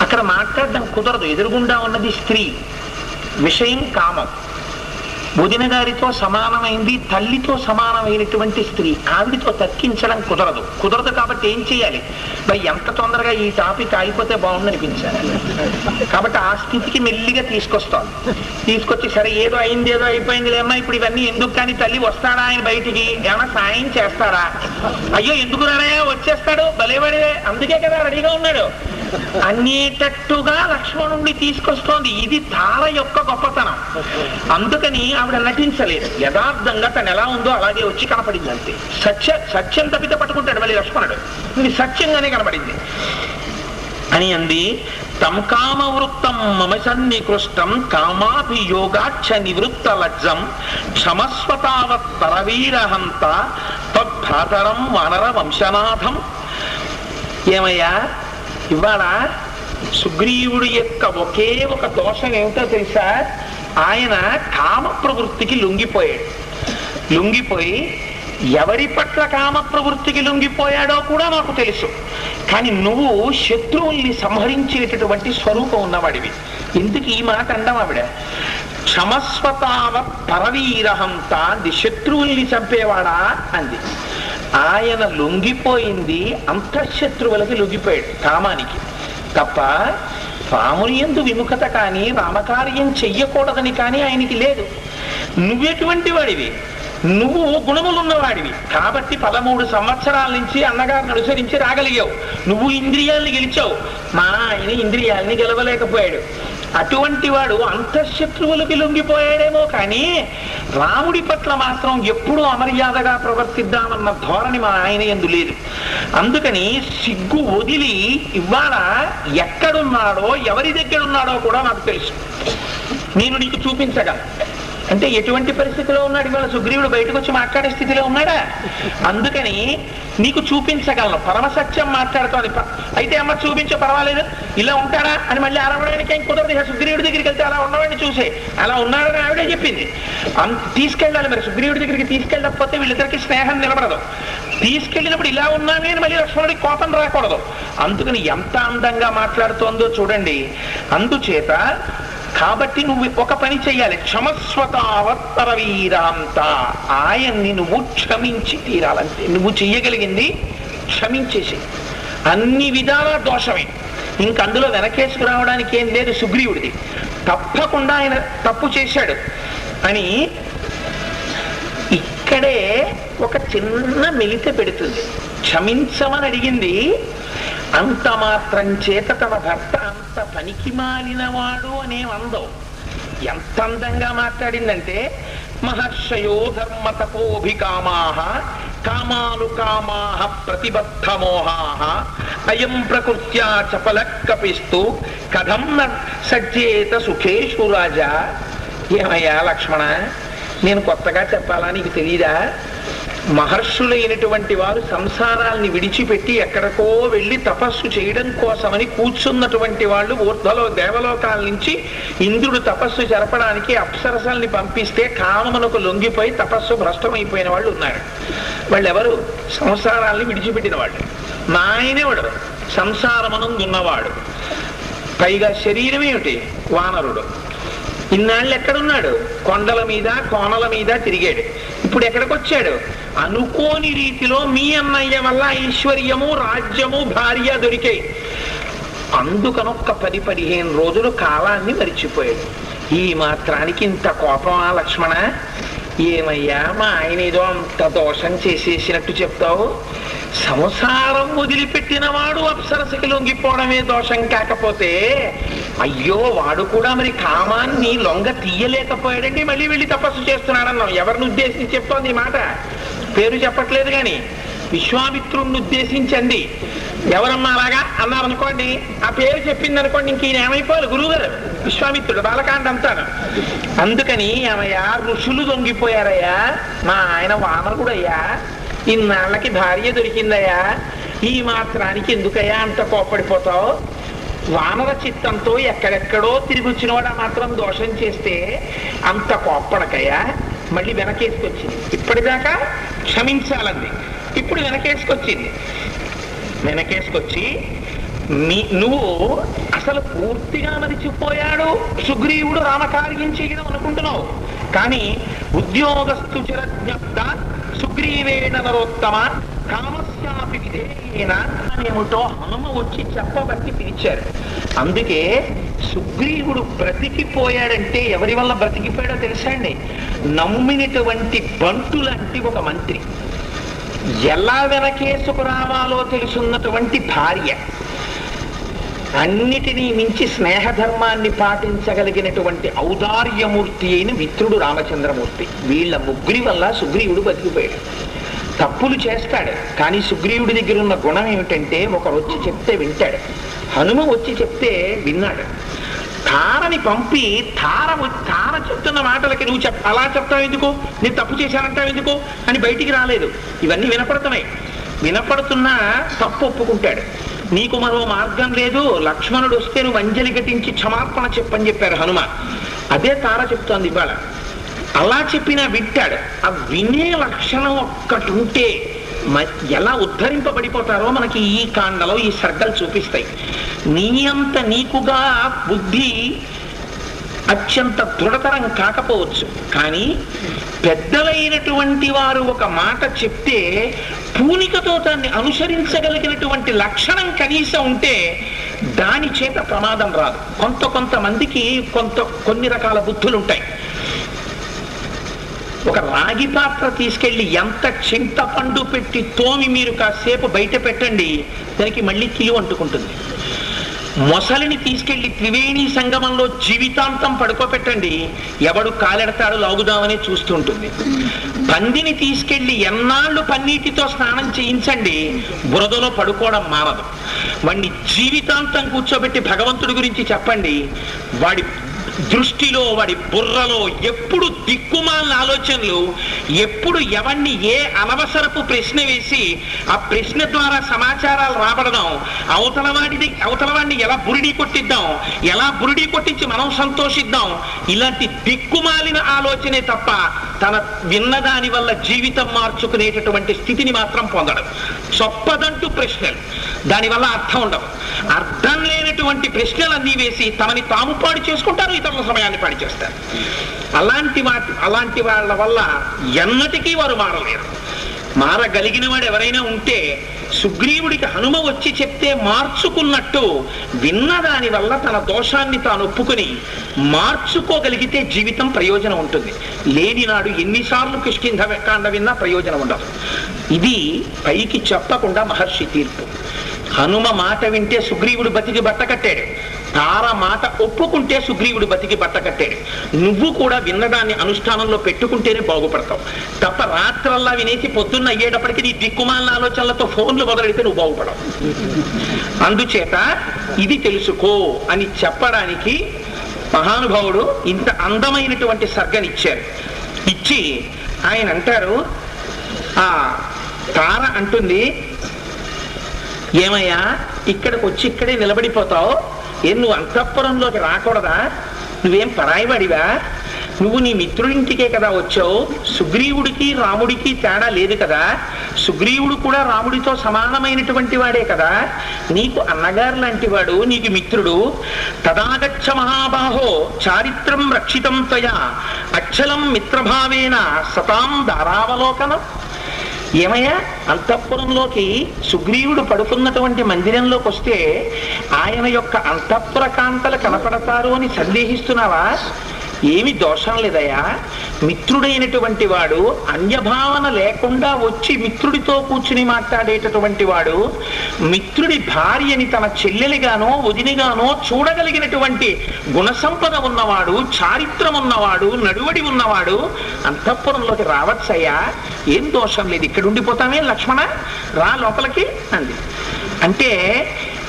అక్కడ మాట్లాడడం కుదరదు. ఎదురుగుండా ఉన్నది స్త్రీ, విషయం కామం. వదిన గారితో సమానమైంది, తల్లితో సమానమైనటువంటి స్త్రీ, ఆవిడితో తక్కించడం కుదరదు కాబట్టి ఏం చేయాలి? మరి ఎంత తొందరగా ఈ టాపిక్ అయిపోతే బాగుందనిపించాలి. కాబట్టి ఆ స్థితికి మెల్లిగా తీసుకొచ్చి సరే ఏదో అయింది, ఏదో అయిపోయిందిలేమ్మా, ఇప్పుడు ఇవన్నీ ఎందుకు? కానీ తల్లి వస్తాడా ఆయన బయటికి? ఏమైనా సాయం చేస్తారా? అయ్యో ఎందుకు రానయ్యా, వచ్చేస్తాడు భలేవాడే, అందుకే కదా రెడీగా ఉన్నాడు అనేటట్టుగా లక్ష్మణుడిని తీసుకొస్తోంది. ఇది తార యొక్క గొప్పతనం. అందుకని ఆవిడ నటించలేదు. యథార్థంగా తను ఎలా ఉందో అలాగే వచ్చి కనపడింది అంతే. సత్యం తప్పితే పట్టుకుంటాడు మళ్ళీ లక్ష్మణుడు. ఇది సత్యంగానే కనపడింది అని అంది. తం కామవృత్తం మమ సన్నికృష్టం కామాభియోగాచ్చ నివృత్త లజ్జం క్షమస్వతావత్ పరవీరహంత తద్భ్రాతరం వానర వంశనాథం. ఏమయ్యా, ఇవాళ సుగ్రీవుడి యొక్క ఒకే ఒక దోషం ఏమిటో తెలుసా? ఆయన కామ ప్రవృత్తికి లొంగిపోయి ఎవరి పట్ల కామ ప్రవృత్తికి లొంగిపోయాడో కూడా నాకు తెలుసు. కానీ నువ్వు శత్రువుల్ని సంహరించేటటువంటి స్వరూపం ఉన్నవాడివి. ఎందుకు ఈ మాట అండం? ఆవిడ క్షమస్వతావ పరవీరహంత అంది. శత్రువుల్ని చంపేవాడా అంది. ఆయన లొంగిపోయింది అంతఃశత్రువులకి లొంగిపోయాడు, కామానికి తప్ప రాముని యందు విముఖత కానీ రామకార్యం చెయ్యకూడదని కానీ ఆయనకి లేదు. నువ్వెటువంటి వాడివి? నువ్వు గుణములున్నవాడివి కాబట్టి 13 సంవత్సరాల నుంచి అన్నగారిని అనుసరించి రాగలిగావు. నువ్వు ఇంద్రియాల్ని గెలిచావు, మా ఆయన ఇంద్రియాల్ని గెలవలేకపోయాడు. అటువంటి వాడు అంతఃశత్రువులకి లొంగిపోయాడేమో కానీ రాముడి పట్ల మాత్రం ఎప్పుడూ అమర్యాదగా ప్రవర్తిద్దామన్న ధోరణి మా ఆయన యందు లేదు. అందుకని సిగ్గు వదిలి ఇవాళ ఎక్కడున్నాడో ఎవరి దగ్గర ఉన్నాడో కూడా నాకు తెలుసు. నేను నీకు చూపించగలను. అంటే ఎటువంటి పరిస్థితిలో ఉన్నాడు ఇవాళ సుగ్రీవుడు? బయటకు వచ్చి మాట్లాడే స్థితిలో ఉన్నాడా? అందుకని నీకు చూపించగలను. పరమసత్యం మాట్లాడుతోంది. అయితే అమ్మ చూపించో, పర్వాలేదు, ఇలా ఉంటాడా అని మళ్ళీ అరవడానికి ఏం కుదరదు. ఇక సుగ్రీవుడి దగ్గరికి వెళ్తే అలా ఉన్నవాడిని చూసే అలా ఉన్నాడని ఆవిడే చెప్పింది. తీసుకెళ్ళాలి. మరి సుగ్రీవుడి దగ్గరికి తీసుకెళ్ళకపోతే వీళ్ళిద్దరికి స్నేహం నిలబడదు. తీసుకెళ్ళినప్పుడు ఇలా ఉన్నామే అని మళ్ళీ లక్ష్మణుడికి కోపం రాకూడదు. అందుకని ఎంత అందంగా మాట్లాడుతోందో చూడండి. అందుచేత కాబట్టి నువ్వు ఒక పని చెయ్యాలి. క్షమస్వతావత్తర వీరాంత, ఆయన్ని నువ్వు క్షమించి తీరాలంటే. నువ్వు చెయ్యగలిగింది క్షమించేసి. అన్ని విధాల దోషమే, ఇంక అందులో వెనకేసుకు రావడానికి ఏం లేదు సుగ్రీవుడిది. తప్పకుండా ఆయన తప్పు చేశాడు అని ఇక్కడే ఒక చిన్న మెలిత పెడుతుంది. క్షమించమని అడిగింది, అంత మాత్రం చేత తన భర్త అంత పనికి మాలినవాడు అనేవందో. ఎంత అందంగా మాట్లాడిందంటే, మహర్షయో ధర్మ తపోభికామాః కామాను కామాః ప్రతిబద్ధ మోహాః అయం ప్రకృత్యా చపలః కపిస్తు కథం న సజ్జేత సుఖేషు రాజా. ఏమయ్యా లక్ష్మణ, నేను కొత్తగా చెప్పాలా, నీకు తెలీదా? మహర్షులైనటువంటి వారు సంసారాల్ని విడిచిపెట్టి ఎక్కడికో వెళ్ళి తపస్సు చేయడం కోసమని కూర్చున్నటువంటి వాళ్ళు ఊర్ధ్వలో దేవలోకాల నుంచి ఇంద్రుడు తపస్సు జరపడానికి అప్సరసల్ని పంపిస్తే కామమునకు లొంగిపోయి తపస్సు భ్రష్టమైపోయిన వాళ్ళు ఉన్నారు. వాళ్ళెవరు? సంసారాల్ని విడిచిపెట్టిన వాళ్ళు. మా ఆయనేవాడు సంసారమనందున్నవాడు, పైగా శరీరం ఏమిటి? వానరుడు. ఇన్నాళ్ళు ఎక్కడున్నాడు? కొండల మీద కోనల మీద తిరిగాడు. ఇప్పుడు ఎక్కడికి వచ్చాడు? అనుకోని రీతిలో మీ అన్నయ్య వల్ల ఐశ్వర్యము రాజ్యము భార్య దొరికాయి. అందుకనొక్క 10-15 రోజులు కాలాన్ని మరిచిపోయాడు. ఈ మాత్రానికి ఇంత కోపమా లక్ష్మణ? ఏమయ్యా మా ఆయన ఏదో అంత దోషం చేసేసినట్టు చెప్తావు? సంసారం వదిలిపెట్టిన వాడు అప్సరసకి లొంగిపోవడమే దోషం కాకపోతే, అయ్యో వాడు కూడా మరి కామాన్ని లొంగ తీయలేకపోయాడండి, మళ్ళీ వెళ్ళి తపస్సు చేస్తున్నాడన్నాం. ఎవరిని ఉద్దేశించి చెప్తోంది ఈ మాట? పేరు చెప్పట్లేదు కానీ విశ్వామిత్రుడిని ఉద్దేశించండి. ఎవరమ్మా అలాగా అన్నారనుకోండి, ఆ పేరు చెప్పింది అనుకోండి, ఇంక ఈయన ఏమైపోవాలి? గురువు గారు విశ్వామిత్రుడు, బాలకాండ అంతాను. అందుకని ఏమయ్యా ఋషులు దొంగిపోయారయ్యా, మా ఆయన వానరుడయ్యా, ఇన్నాళ్ళకి భార్య దొరికిందయ్యా, ఈ మాత్రానికి ఎందుకయ్యా అంత కోప్పడిపోతావు? వానర చిత్తంతో ఎక్కడెక్కడో తిరిగి వచ్చిన వాడు మాత్రం దోషం చేస్తే అంత కోప్పడకయ్యా. మళ్ళీ వెనకేసుకొచ్చింది. ఇప్పటిదాకా క్షమించాలంది, ఇప్పుడు వెనకేసుకొచ్చింది. వెనకేసుకొచ్చి నువ్వు అసలు పూర్తిగా మరిచిపోయాడు సుగ్రీవుడు రామకార్యం చేయడం అనుకుంటున్నావు. కానీ ఉద్యోగస్తు చిరజ్ఞప్త సుగ్రీవేణ నరోత్తమ కామస్యాపి విధేయేన ఏమిటో హనుమ వచ్చి చెప్పబట్టి పిలిచారు. అందుకే సుగ్రీవుడు బ్రతికిపోయాడంటే ఎవరి వల్ల బ్రతికిపోయాడో తెలుసా అండి? నమ్మినటువంటి బంటు లాంటి ఒక మంత్రి, ఎలా వెనకేసుకు రావాలో తెలుసున్నటువంటి భార్య, అన్నిటినీ మించి స్నేహధర్మాన్ని పాటించగలిగినటువంటి ఔదార్యమూర్తి అయిన మిత్రుడు రామచంద్రమూర్తి. వీళ్ళ ముగ్గురి వల్ల సుగ్రీవుడు బతికిపోయాడు. తప్పులు చేస్తాడు కానీ సుగ్రీవుడి దగ్గర ఉన్న గుణం ఏమిటంటే, ఒకరు వచ్చి చెప్తే వింటాడు. హనుమ వచ్చి చెప్తే విన్నాడు. తారని పంపి తార చెప్తున్న మాటలకి నువ్వు అలా చెప్తావు ఎందుకు, నేను తప్పు చేశానంటావు ఎందుకు అని బయటికి రాలేదు. ఇవన్నీ వినపడుతున్నాయి. వినపడుతున్నా తప్పు ఒప్పుకుంటాడు. నీకు మరో మార్గం లేదు, లక్ష్మణుడు వస్తే నువ్వు అంజలి ఘటించి క్షమాపణ చెప్పని చెప్పారు హనుమ. అదే తార చెప్తోంది ఇవాళ. అలా చెప్పినా వింటాడు. ఆ వినే లక్షణం ఒక్కటి ఉంటే ఎలా ఉద్ధరింపబడిపోతారో మనకి ఈ కాండలో ఈ సర్గలు చూపిస్తాయి. నీ అంత నీకుగా బుద్ధి అత్యంత దృఢతరం కాకపోవచ్చు, కానీ పెద్దలైనటువంటి వారు ఒక మాట చెప్తే పూనికతో దాన్ని అనుసరించగలిగినటువంటి లక్షణం కనీసం ఉంటే దాని చేత ప్రమాదం రాదు. కొంతమందికి కొన్ని రకాల బుద్ధులు ఉంటాయి. ఒక రాగి పాత్ర తీసుకెళ్లి ఎంత చింతపండు పెట్టి తోమి మీరు కాసేపు బయట పెట్టండి, దానికి మళ్ళీ కిలు అంటుకుంటుంది. మొసలిని తీసుకెళ్లి త్రివేణి సంగమంలో జీవితాంతం పడుకోబెట్టండి, ఎవడు కాలెడతాడు లాగుదామని చూస్తూ ఉంటుంది. పందిని తీసుకెళ్లి ఎన్నాళ్ళు పన్నీటితో స్నానం చేయించండి, బురదలో పడుకోవడం మానదు. వాడిని జీవితాంతం కూర్చోబెట్టి భగవంతుడి గురించి చెప్పండి, వాడి దృష్టిలో వాడి బుర్రలో ఎప్పుడు దిక్కుమాలిన ఆలోచనలు, ఎప్పుడు ఎవరిని ఏ అనవసరపు ప్రశ్న వేసి ఆ ప్రశ్న ద్వారా సమాచారాలు రాబడదాం, అవతలవాడిని ఎలా బురిడి కొట్టిద్దాం, ఎలా బురిడి కొట్టించి మనం సంతోషిద్దాం, ఇలాంటి దిక్కుమాలిన ఆలోచనే తప్ప తన విన్నదాని వల్ల జీవితం మార్చుకునేటటువంటి స్థితిని మాత్రం పొందడం. చొప్పదంటూ ప్రశ్నలు, దానివల్ల అర్థం ఉండదు. అర్థం లేనటువంటి ప్రశ్నలన్నీ వేసి తమని తాము పాడు చేసుకుంటారు, ఇతరుల సమయాన్ని పాడు చేస్తారు. అలాంటి వాళ్ళ వల్ల ఎన్నటికీ వారు మారలేరు. మారగలిగిన వాడు ఎవరైనా ఉంటే సుగ్రీవుడికి హనుమ వచ్చి చెప్తే మార్చుకున్నట్టు విన్నదాని వల్ల తన దోషాన్ని తాను ఒప్పుకొని మార్చుకోగలిగితే జీవితం ప్రయోజనం ఉంటుంది. లేనినాడు ఎన్నిసార్లు కిష్కింధకాండ విన్నా ప్రయోజనం ఉండదు. ఇది పైకి చెప్పకుండా మహర్షి తీర్పు. హనుమ మాట వింటే సుగ్రీవుడు బతికి బట్ట కట్టాడు, తార మాట ఒప్పుకుంటే సుగ్రీవుడు బతికి బట్ట కట్టాడు. నువ్వు కూడా విన్నదాన్ని అనుష్ఠానంలో పెట్టుకుంటేనే బాగుపడతావు తప్ప రాత్రల్లా వినేసి పొద్దున్న అయ్యేటప్పటికి నీ దిక్కుమాలిన ఆలోచనలతో ఫోన్లు మొదలెడితే నువ్వు బాగుపడవు. అందుచేత ఇది తెలుసుకో అని చెప్పడానికి మహానుభావుడు ఇంత అందమైనటువంటి సర్గనిచ్చారు. ఇచ్చి ఆయన అంటారు, ఆ తార అంటుంది, ఏమయ్యా ఇక్కడికి వచ్చి ఇక్కడే నిలబడిపోతావు, నువ్వు అంతఃపురంలోకి రాకూడదా? నువ్వేం పరాయివాడివా? నువ్వు నీ మిత్రుడింటికే కదా వచ్చావు, సుగ్రీవుడికి రాముడికి తేడా లేదు కదా, సుగ్రీవుడు కూడా రాముడితో సమానమైనటువంటి వాడే కదా, నీకు అన్నగారు లాంటి వాడు, నీకు మిత్రుడు. తదాగచ్చ మహాబాహో చారిత్రం రక్షితం త్వయా అక్షలం మిత్రభావేన సతాం దారావలోకనం. ఏమయ్యా అంతఃపురంలోకి సుగ్రీవుడు పడుకున్నటువంటి మందిరంలోకి వస్తే ఆయన యొక్క అంతఃపుర కాంతలు కనపడతారు అని సందేహిస్తున్నావా? ఏమి దోషం లేదయ్యా. మిత్రుడైనటువంటి వాడు అన్యభావన లేకుండా వచ్చి మిత్రుడితో కూర్చుని మాట్లాడేటటువంటి వాడు, మిత్రుడి భార్యని తన చెల్లెలిగానో వదినిగానో చూడగలిగినటువంటి గుణసంపద ఉన్నవాడు, చారిత్రం ఉన్నవాడు, నడువడి ఉన్నవాడు అంతఃపురంలోకి రావచ్చయ్యా, ఏం దోషం లేదు, ఇక్కడ ఉండిపోతామే లక్ష్మణ, రా లోపలికి అంది. అంటే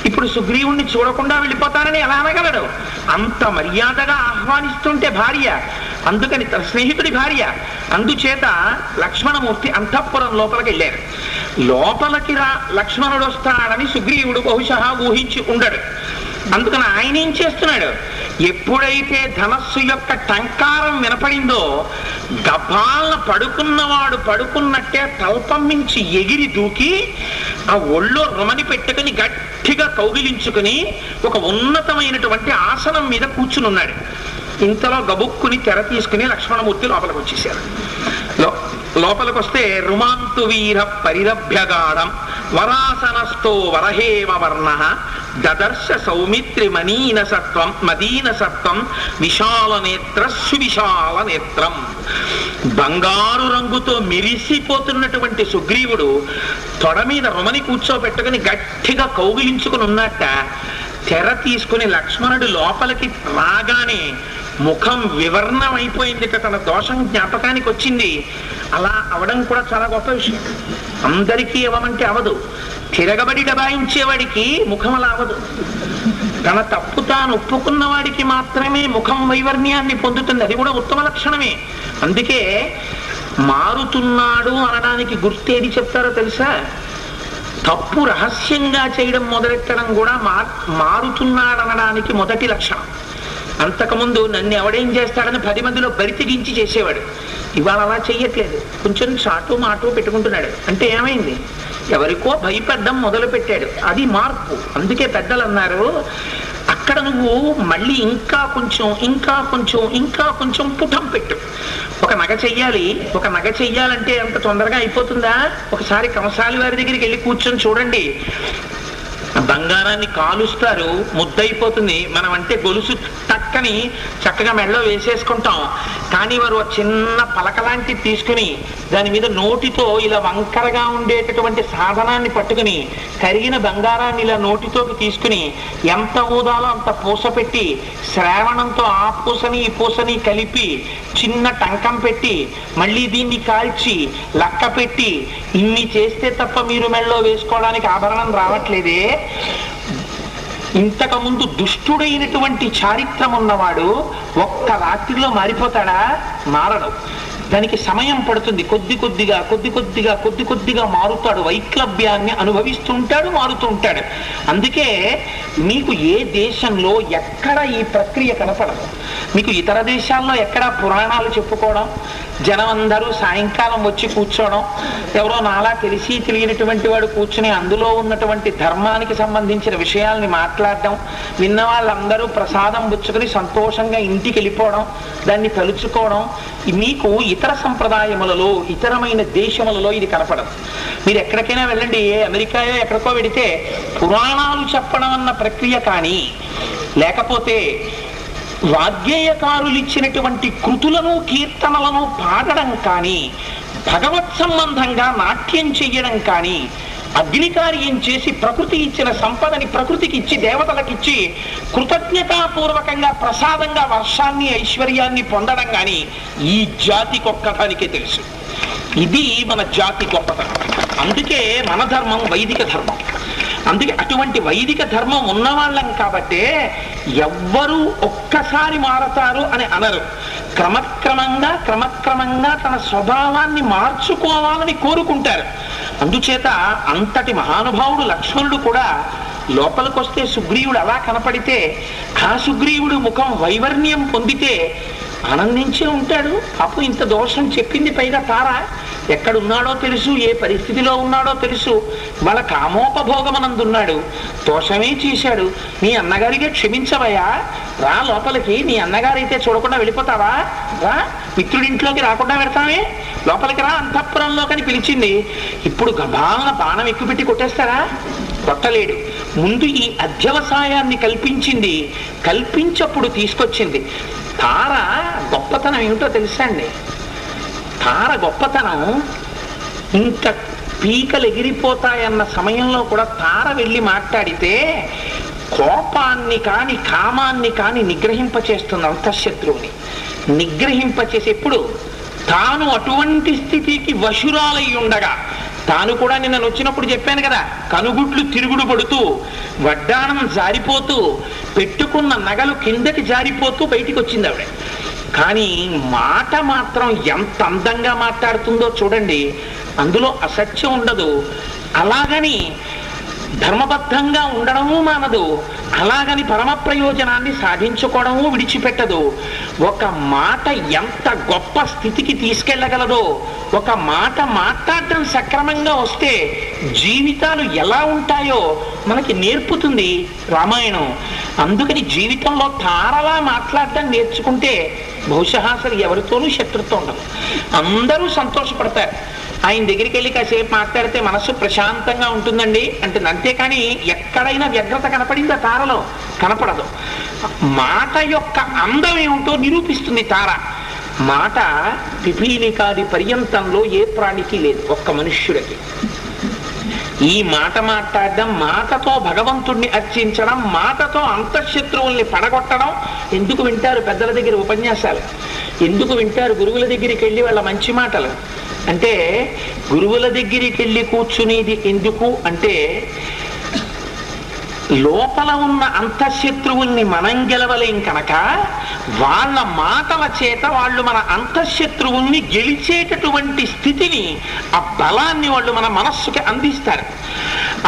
ఇప్పుడు సుగ్రీవుణ్ణి చూడకుండా వెళ్ళిపోతానని ఎలా అనగలడు? అంత మర్యాదగా ఆహ్వానిస్తుంటే భార్య, అందుకని తన స్నేహితుడి భార్య. అందుచేత లక్ష్మణమూర్తి అంతఃపురం లోపలికి వెళ్ళారు. లోపలికి లక్ష్మణుడు వస్తాడని సుగ్రీవుడు బహుశా ఊహించి ఉండడు. అందుకని ఆయన ఏం చేస్తున్నాడు, ఎప్పుడైతే ధనస్సు యొక్క టంకారం వినపడిందో గభాలన పడుకున్నవాడు పడుకున్నట్టే తల్పం మించి ఎగిరి దూకి ఆ ఒళ్ళో రుమని పెట్టుకుని గట్టిగా కౌగిలించుకుని ఒక ఉన్నతమైనటువంటి ఆసనం మీద కూర్చుని ఉన్నాడు. ఇంతలో గబుక్కుని తెర తీసుకుని లక్ష్మణమూర్తి లోపలికి వచ్చేసారు. లోపలికి వస్తే రుమాంతు వీర పరిరభ్యగాఢం వరాసనస్థో వరహేమ వర్ణ దదర్శ సౌమిత్రి మదీన సత్వం విశాల నేత్ర సువిశాల నేత్రం. బంగారు రంగుతో మెరిసిపోతున్నటువంటి సుగ్రీవుడు తొడ మీద రుమని కూర్చోబెట్టుకుని గట్టిగా కౌగిలించుకుని ఉన్నట్ట. తెర తీసుకుని లక్ష్మణుడు లోపలికి రాగానే ముఖం వివర్ణం అయిపోయింది, తన దోషం జ్ఞాపకానికి వచ్చింది. అలా అవడం కూడా చాలా గొప్ప విషయం. అందరికీ ఇవ్వమంటే అవదు, తిరగబడి డబాయించేవాడికి ముఖం అలా అవదు. తన తప్పు తాను ఒప్పుకున్న వాడికి మాత్రమే ముఖం వైవర్ణ్యాన్ని పొందుతుంది, అది కూడా ఉత్తమ లక్షణమే. అందుకే మారుతున్నాడు అనడానికి గుర్తేది చెప్తారో తెలుసా? తప్పు రహస్యంగా చేయడం మొదలెట్టడం కూడా మారుతున్నాడనడానికి మొదటి లక్షణం. అంతకుముందు నన్ను ఎవడేం చేస్తాడని 10 మందిలో బరితెగించి చేసేవాడు. ఇవాళ అలా చెయ్యట్లేదు, కొంచెం చాటు మాటు పెట్టుకుంటున్నాడు. అంటే ఏమైంది, ఎవరికో భయపడ్డం మొదలు పెట్టాడు, అది మార్పు. అందుకే పెద్దలు అన్నారు, అక్కడ నువ్వు మళ్ళీ ఇంకా కొంచెం పుటం పెట్టు. ఒక నగ చెయ్యాలంటే అంత తొందరగా అయిపోతుందా? ఒకసారి కంసాలి వారి దగ్గరికి వెళ్ళి కూర్చొని చూడండి. బంగారాన్ని కాలుస్తారు, ముద్దయిపోతుంది. మనం అంటే గొలుసు టక్కని చక్కగా మెడలో వేసేసుకుంటాం. కానీ వారు చిన్న పలక లాంటిది తీసుకుని దాని మీద నోటితో ఇలా వంకరగా ఉండేటటువంటి సాధనాన్ని పట్టుకుని కరిగిన బంగారాన్ని ఇలా నోటితోకి తీసుకుని ఎంత ఊదాలో అంత పూస పెట్టి శ్రావణంతో ఆ పూసని ఈ పూసని కలిపి చిన్న టంకం పెట్టి మళ్ళీ దీన్ని కాల్చి లక్క పెట్టి ఇన్ని చేస్తే తప్ప మీరు మెడలో వేసుకోవడానికి ఆభరణం రావట్లేదే. ఇంతకుముందు దుష్టుడైనటువంటి చారిత్రం ఉన్నవాడు ఒక్క రాత్రిలో మారిపోతాడా? మారడు. దానికి సమయం పడుతుంది. కొద్ది కొద్దిగా మారుతాడు. వైక్లభ్యాన్ని అనుభవిస్తూ ఉంటాడు, మారుతూ ఉంటాడు. అందుకే మీకు ఏ దేశంలో ఎక్కడ ఈ ప్రక్రియ కనపడదు. మీకు ఇతర దేశాల్లో ఎక్కడ పురాణాలు చెప్పుకోవడం, జనం అందరూ సాయంకాలం వచ్చి కూర్చోవడం, ఎవరో నాలా తెలియనటువంటి వాడు కూర్చుని అందులో ఉన్నటువంటి ధర్మానికి సంబంధించిన విషయాల్ని మాట్లాడడం, విన్న వాళ్ళందరూ ప్రసాదం పుచ్చుకొని సంతోషంగా ఇంటికి వెళ్ళిపోవడం, దాన్ని తలుచుకోవడం, మీకు ఇతర సంప్రదాయములలో ఇతరమైన దేశములలో ఇది కనపడదు. మీరు ఎక్కడికైనా వెళ్ళండి, ఏ అమెరికాయో ఎక్కడికో వెడితే పురాణాలు చెప్పడం అన్న ప్రక్రియ కానీ, లేకపోతే వాగ్గేయకారులు ఇచ్చినటువంటి కృతులను కీర్తనలను పాడడం కానీ, భగవత్ సంబంధంగా నాట్యం చెయ్యడం కానీ, అగ్నికార్యం చేసి ప్రకృతి ఇచ్చిన సంపదని ప్రకృతికి ఇచ్చి దేవతలకిచ్చి కృతజ్ఞతాపూర్వకంగా ప్రసాదంగా వర్షాన్ని ఐశ్వర్యాన్ని పొందడం కానీ ఈ జాతికి ఒక్కటానికే తెలుసు. ఇది మన జాతి గొప్పతనం. అందుకే మన ధర్మం వైదిక ధర్మం. అందుకే అటువంటి వైదిక ధర్మం ఉన్నవాళ్ళం కాబట్టే ఎవ్వరూ ఒక్కసారి మారతారు అని అనరు. క్రమక్రమంగా తన స్వభావాన్ని మార్చుకోవాలని కోరుకుంటారు. అందుచేత అంతటి మహానుభావుడు లక్ష్మణుడు కూడా లోపలికొస్తే సుగ్రీవుడు అలా కనపడితే ఆ సుగ్రీవుడు ముఖం వైవర్ణ్యం పొందితే ఆనందించే ఉంటాడు. అప్పుడు ఇంత దోషం చెప్పింది పైగా తార ఎక్కడున్నాడో తెలుసు, ఏ పరిస్థితిలో ఉన్నాడో తెలుసు. వాళ్ళ కామోపభోగమనందున్నాడు, దోషమే చేశాడు. నీ అన్నగారికే క్షమించవయ్యా, రా లోపలికి. నీ అన్నగారైతే చూడకుండా వెళ్ళిపోతావా? రా, మిత్రుడింట్లోకి రాకుండా పెడతామే, లోపలికి రా అంతఃపురంలోకని పిలిచింది. ఇప్పుడు గభాలన బాణం ఎక్కుపెట్టి కొట్టేస్తారా? కొట్టలేడు. ముందు ఈ అధ్యవసాయాన్ని కల్పించింది, కల్పించప్పుడు తీసుకొచ్చింది. తార గొప్పతనం ఏమిటో తెలుసా అండి? తార గొప్పతనం ఇంత పీకలు ఎగిరిపోతాయన్న సమయంలో కూడా తార వెళ్ళి మాట్లాడితే కోపాన్ని కాని కామాన్ని కాని నిగ్రహింపచేస్తుంది. అంతఃశత్రువుని నిగ్రహింపచేసి ఎప్పుడు తాను అటువంటి స్థితికి వశురాలై ఉండగా, తాను కూడా నిన్న వచ్చినప్పుడు చెప్పాను కదా, కనుగుట్లు తిరుగుడు పడుతూ, వడ్డాణం జారిపోతూ, పెట్టుకున్న నగలు కిందకి జారిపోతూ బయటికి వచ్చింది ఆవిడ. కానీ మాట మాత్రం ఎంత అందంగా మాట్లాడుతుందో చూడండి. అందులో అసత్యం ఉండదు. అలాగని ధర్మబద్ధంగా ఉండడము మానదు, అలాగని పరమ ప్రయోజనాన్ని సాధించుకోవడము విడిచిపెట్టదు. ఒక మాట ఎంత గొప్ప స్థితికి తీసుకెళ్ళగలదో, ఒక మాట మాట్లాడటం సక్రమంగా వస్తే జీవితాలు ఎలా ఉంటాయో మనకి నేర్పుతుంది రామాయణం. అందుకని జీవితంలో తారలా మాట్లాడటం నేర్చుకుంటే బహుశా అసలు ఎవరితోనూ శత్రుత్వం ఉండదు, అందరూ సంతోషపడతారు. ఆయన దగ్గరికి వెళ్ళి కాసేపు మాట్లాడితే మనస్సు ప్రశాంతంగా ఉంటుందండి అంటే, అంతేకాని ఎక్కడైనా వ్యగ్రత కనపడిందా? తారలో కనపడదు. మాట యొక్క అందం ఏమిటో నిరూపిస్తుంది తార. మాట పిపీలికాది పర్యంతంలో ఏ ప్రాణికి లేదు, ఒక్క మనుష్యుడికి. ఈ మాట మాట్లాడడం, మాటతో భగవంతుణ్ణి అర్చించడం, మాటతో అంతఃశత్రువుల్ని పడగొట్టడం. ఎందుకు వింటారు పెద్దల దగ్గర ఉపన్యాసాలు? ఎందుకు వింటారు గురువుల దగ్గరికి వెళ్ళి వాళ్ళ మంచి మాటలు? అంటే గురువుల దగ్గరికి వెళ్ళి కూర్చునేది ఎందుకు అంటే, లోపల ఉన్న అంతఃశత్రువుల్ని మనం గెలవలేం కనుక వాళ్ళ మాటల చేత వాళ్ళు మన అంతఃశత్రువుల్ని గెలిచేటటువంటి స్థితిని, ఆ బలాన్ని వాళ్ళు మన మనస్సుకి అందిస్తారు.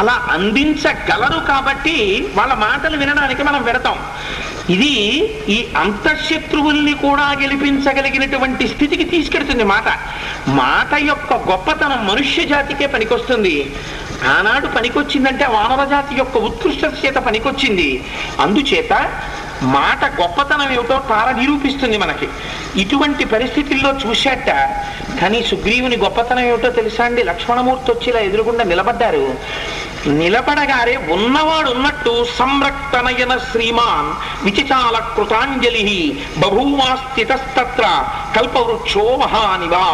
అలా అందించగలరు కాబట్టి వాళ్ళ మాటలు వినడానికి మనం వెడతాం. ఇది ఈ అంతఃశత్రువుల్ని కూడా గెలిపించగలిగినటువంటి స్థితికి తీసుకెడుతుంది మాట. మాట యొక్క గొప్పతనం మనుష్య జాతికే పనికొస్తుంది. ఆనాడు పనికొచ్చిందంటే వానర జాతి యొక్క ఉత్కృష్ట చేత పనికొచ్చింది. అందుచేత మాట గొప్పతనం ఏమిటో తార నిరూపిస్తుంది మనకి. ఇటువంటి పరిస్థితుల్లో చూశాట. కానీ సుగ్రీవుని గొప్పతనం ఏమిటో తెలుసా అండి? లక్ష్మణమూర్తి వచ్చి ఇలా ఎదురుగుండా నిలబడ్డారు. నిలబడగారే ఉన్నవాడు ఉన్నట్టు సంరక్తనయన శ్రీమాన్ విచిచాల కృతాంజలి బభూవాస్థితస్తత్ర కల్పవృక్షో మహానివా.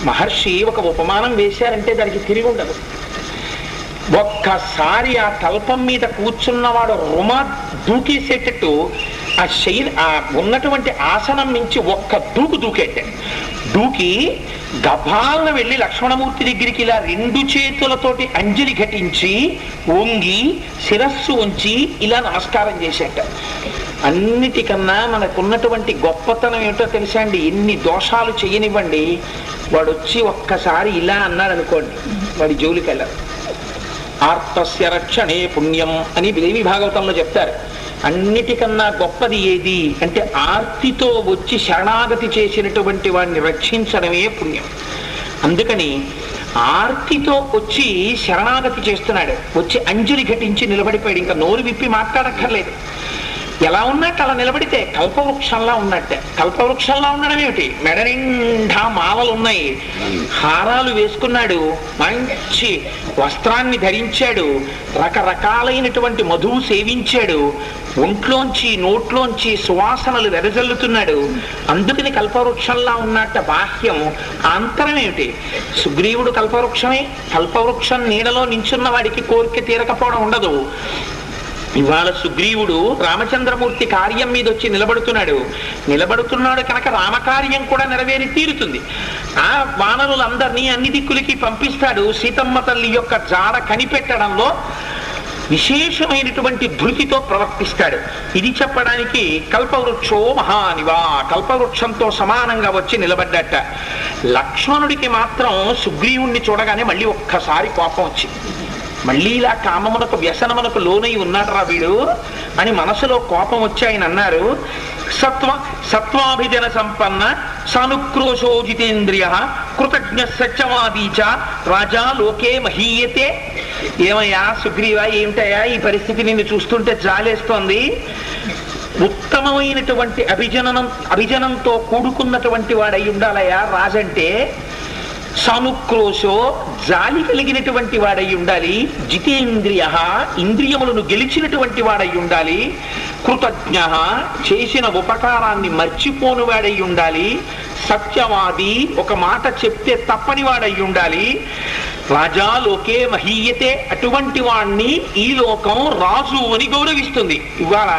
మహర్షి ఒక ఉపమానం వేశారంటే దానికి తిరిగి ఉండదు. ఒక్కసారి ఆ కల్పం మీద కూర్చున్నవాడు రుమ దూకేసేటట్టు ఆ ఉన్నటువంటి ఆసనం నుంచి ఒక్క దూకేట. దూకి గభాలను వెళ్ళి లక్ష్మణమూర్తి దగ్గరికి ఇలా 2 చేతులతోటి అంజలి ఘటించి వంగి శిరస్సు ఉంచి ఇలా నమస్కారం చేసేట. అన్నిటికన్నా మనకున్నటువంటి గొప్పతనం ఏమిటో తెలుసా అండి? ఎన్ని దోషాలు చేయనివ్వండి, వాడు వచ్చి ఒక్కసారి ఇలా అన్నాడు అనుకోండి, వాడి జోలికి వెళ్ళరు. ఆర్తస్య రక్షణే పుణ్యం అని దేవి భాగవతంలో చెప్తారు. అన్నిటికన్నా గొప్పది ఏది అంటే ఆర్తితో వచ్చి శరణాగతి చేసినటువంటి వాడిని రక్షించడమే పుణ్యం. అందుకని ఆర్తితో వచ్చి శరణాగతి చేస్తున్నాడు, వచ్చి అంజలి ఘటించి నిలబడిపోయాడు. ఇంకా నోరు విప్పి మాట్లాడక్కర్లేదు. ఎలా ఉన్నట్టు అలా నిలబడితే కల్పవృక్షంలా ఉన్నట్టే. కల్పవృక్షంలా ఉండడం ఏమిటి? మెడ నిండా మాలలు ఉన్నాయి, హారాలు వేసుకున్నాడు, మంచి వస్త్రాన్ని ధరించాడు, రకరకాలైనటువంటి మధువు సేవించాడు, ఒంట్లోంచి నోట్లోంచి సువాసనలు వెదజల్లుతున్నాడు. అందుకని కల్పవృక్షంలా ఉన్నట్ట బాహ్యం. ఆంతరం ఏమిటి? సుగ్రీవుడు కల్పవృక్షమే. కల్పవృక్షం నీడలో నించున్న వాడికి కోరిక తీరకపోవడం ఉండదు. ఇవాళ సుగ్రీవుడు రామచంద్రమూర్తి కార్యం మీద వచ్చి నిలబడుతున్నాడు కనుక రామకార్యం కూడా నెరవేరి తీరుతుంది. ఆ వానరులందరినీ అన్ని దిక్కులకి పంపిస్తాడు. సీతమ్మ తల్లి యొక్క జాడ కనిపెట్టడంలో విశేషమైనటువంటి ధృతితో ప్రవర్తిస్తాడు. ఇది చెప్పడానికి కల్పవృక్షో మహానివా, కల్పవృక్షంతో సమానంగా వచ్చి నిలబడ్డట. లక్ష్మణుడికి మాత్రం సుగ్రీవుణ్ణి చూడగానే మళ్ళీ ఒక్కసారి కోపం వచ్చింది. మళ్ళీ ఇలా కామమునకు వ్యసనమునకు లోనై ఉన్నాడరా వీడు అని మనసులో కోపం వచ్చి ఆయన అన్నారు, సత్వాభిజన సంపన్న సానుక్రోశో జితేంద్రియ కృతజ్ఞ సత్యవాదీ చ రాజా లోకే మహీయతే. ఏమయ్యా సుగ్రీవా, ఏమిటయ్యా ఈ పరిస్థితి నిన్ను చూస్తుంటే జాలేస్తోంది. ఉత్తమమైనటువంటి అభిజనంతో కూడుకున్నటువంటి వాడై ఉండాలయ్యా రాజంటే. సానుక్రోశో జాలి కలిగినటువంటి వాడై ఉండాలి. జితేంద్రియ ఇంద్రియములను గెలిచినటువంటి వాడై ఉండాలి. కృతజ్ఞ చేసిన ఉపకారాన్ని మర్చిపోను వాడై ఉండాలి. సత్యవాది ఒక మాట చెప్తే తప్పని వాడై ఉండాలి. రాజా లోకే మహీయతే, అటువంటి వాణ్ణి ఈ లోకం రాజు అని గౌరవిస్తుంది. ఇవాళ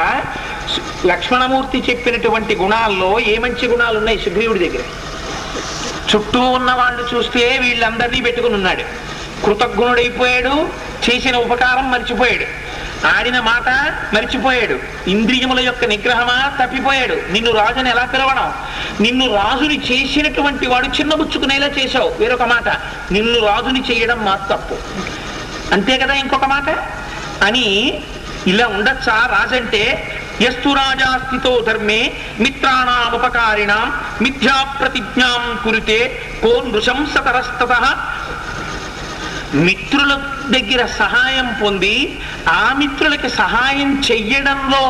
లక్ష్మణమూర్తి చెప్పినటువంటి గుణాల్లో ఏ మంచి గుణాలు ఉన్నాయి సుగ్రీవుడి దగ్గర? చుట్టూ ఉన్న వాళ్ళు చూస్తే వీళ్ళందరినీ పెట్టుకుని ఉన్నాడు. కృతజ్ఞుడైపోయాడు, చేసిన ఉపకారం మర్చిపోయాడు, ఆడిన మాట మర్చిపోయాడు, ఇంద్రియముల యొక్క నిగ్రహమా తప్పిపోయాడు. నిన్ను రాజుని ఎలా పిలవడం? నిన్ను రాజుని చేసినటువంటి వాడు చిన్నబుచ్చుకునేలా చేశావు, వేరొక మాట. నిన్ను రాజుని చేయడం మా తప్పు, అంతే కదా ఇంకొక మాట అని. ఇలా ఉండొచ్చా రాజంటే? యస్తు రాజా స్థితో ధర్మే మిత్రాణాముపకారిణాం మిథ్యా ప్రతిజ్ఞాం కురితే కో నృశంసతరస్తతః. మిత్రుల దగ్గర సహాయం పొంది ఆ మిత్రులకి సహాయం చెయ్యడంలో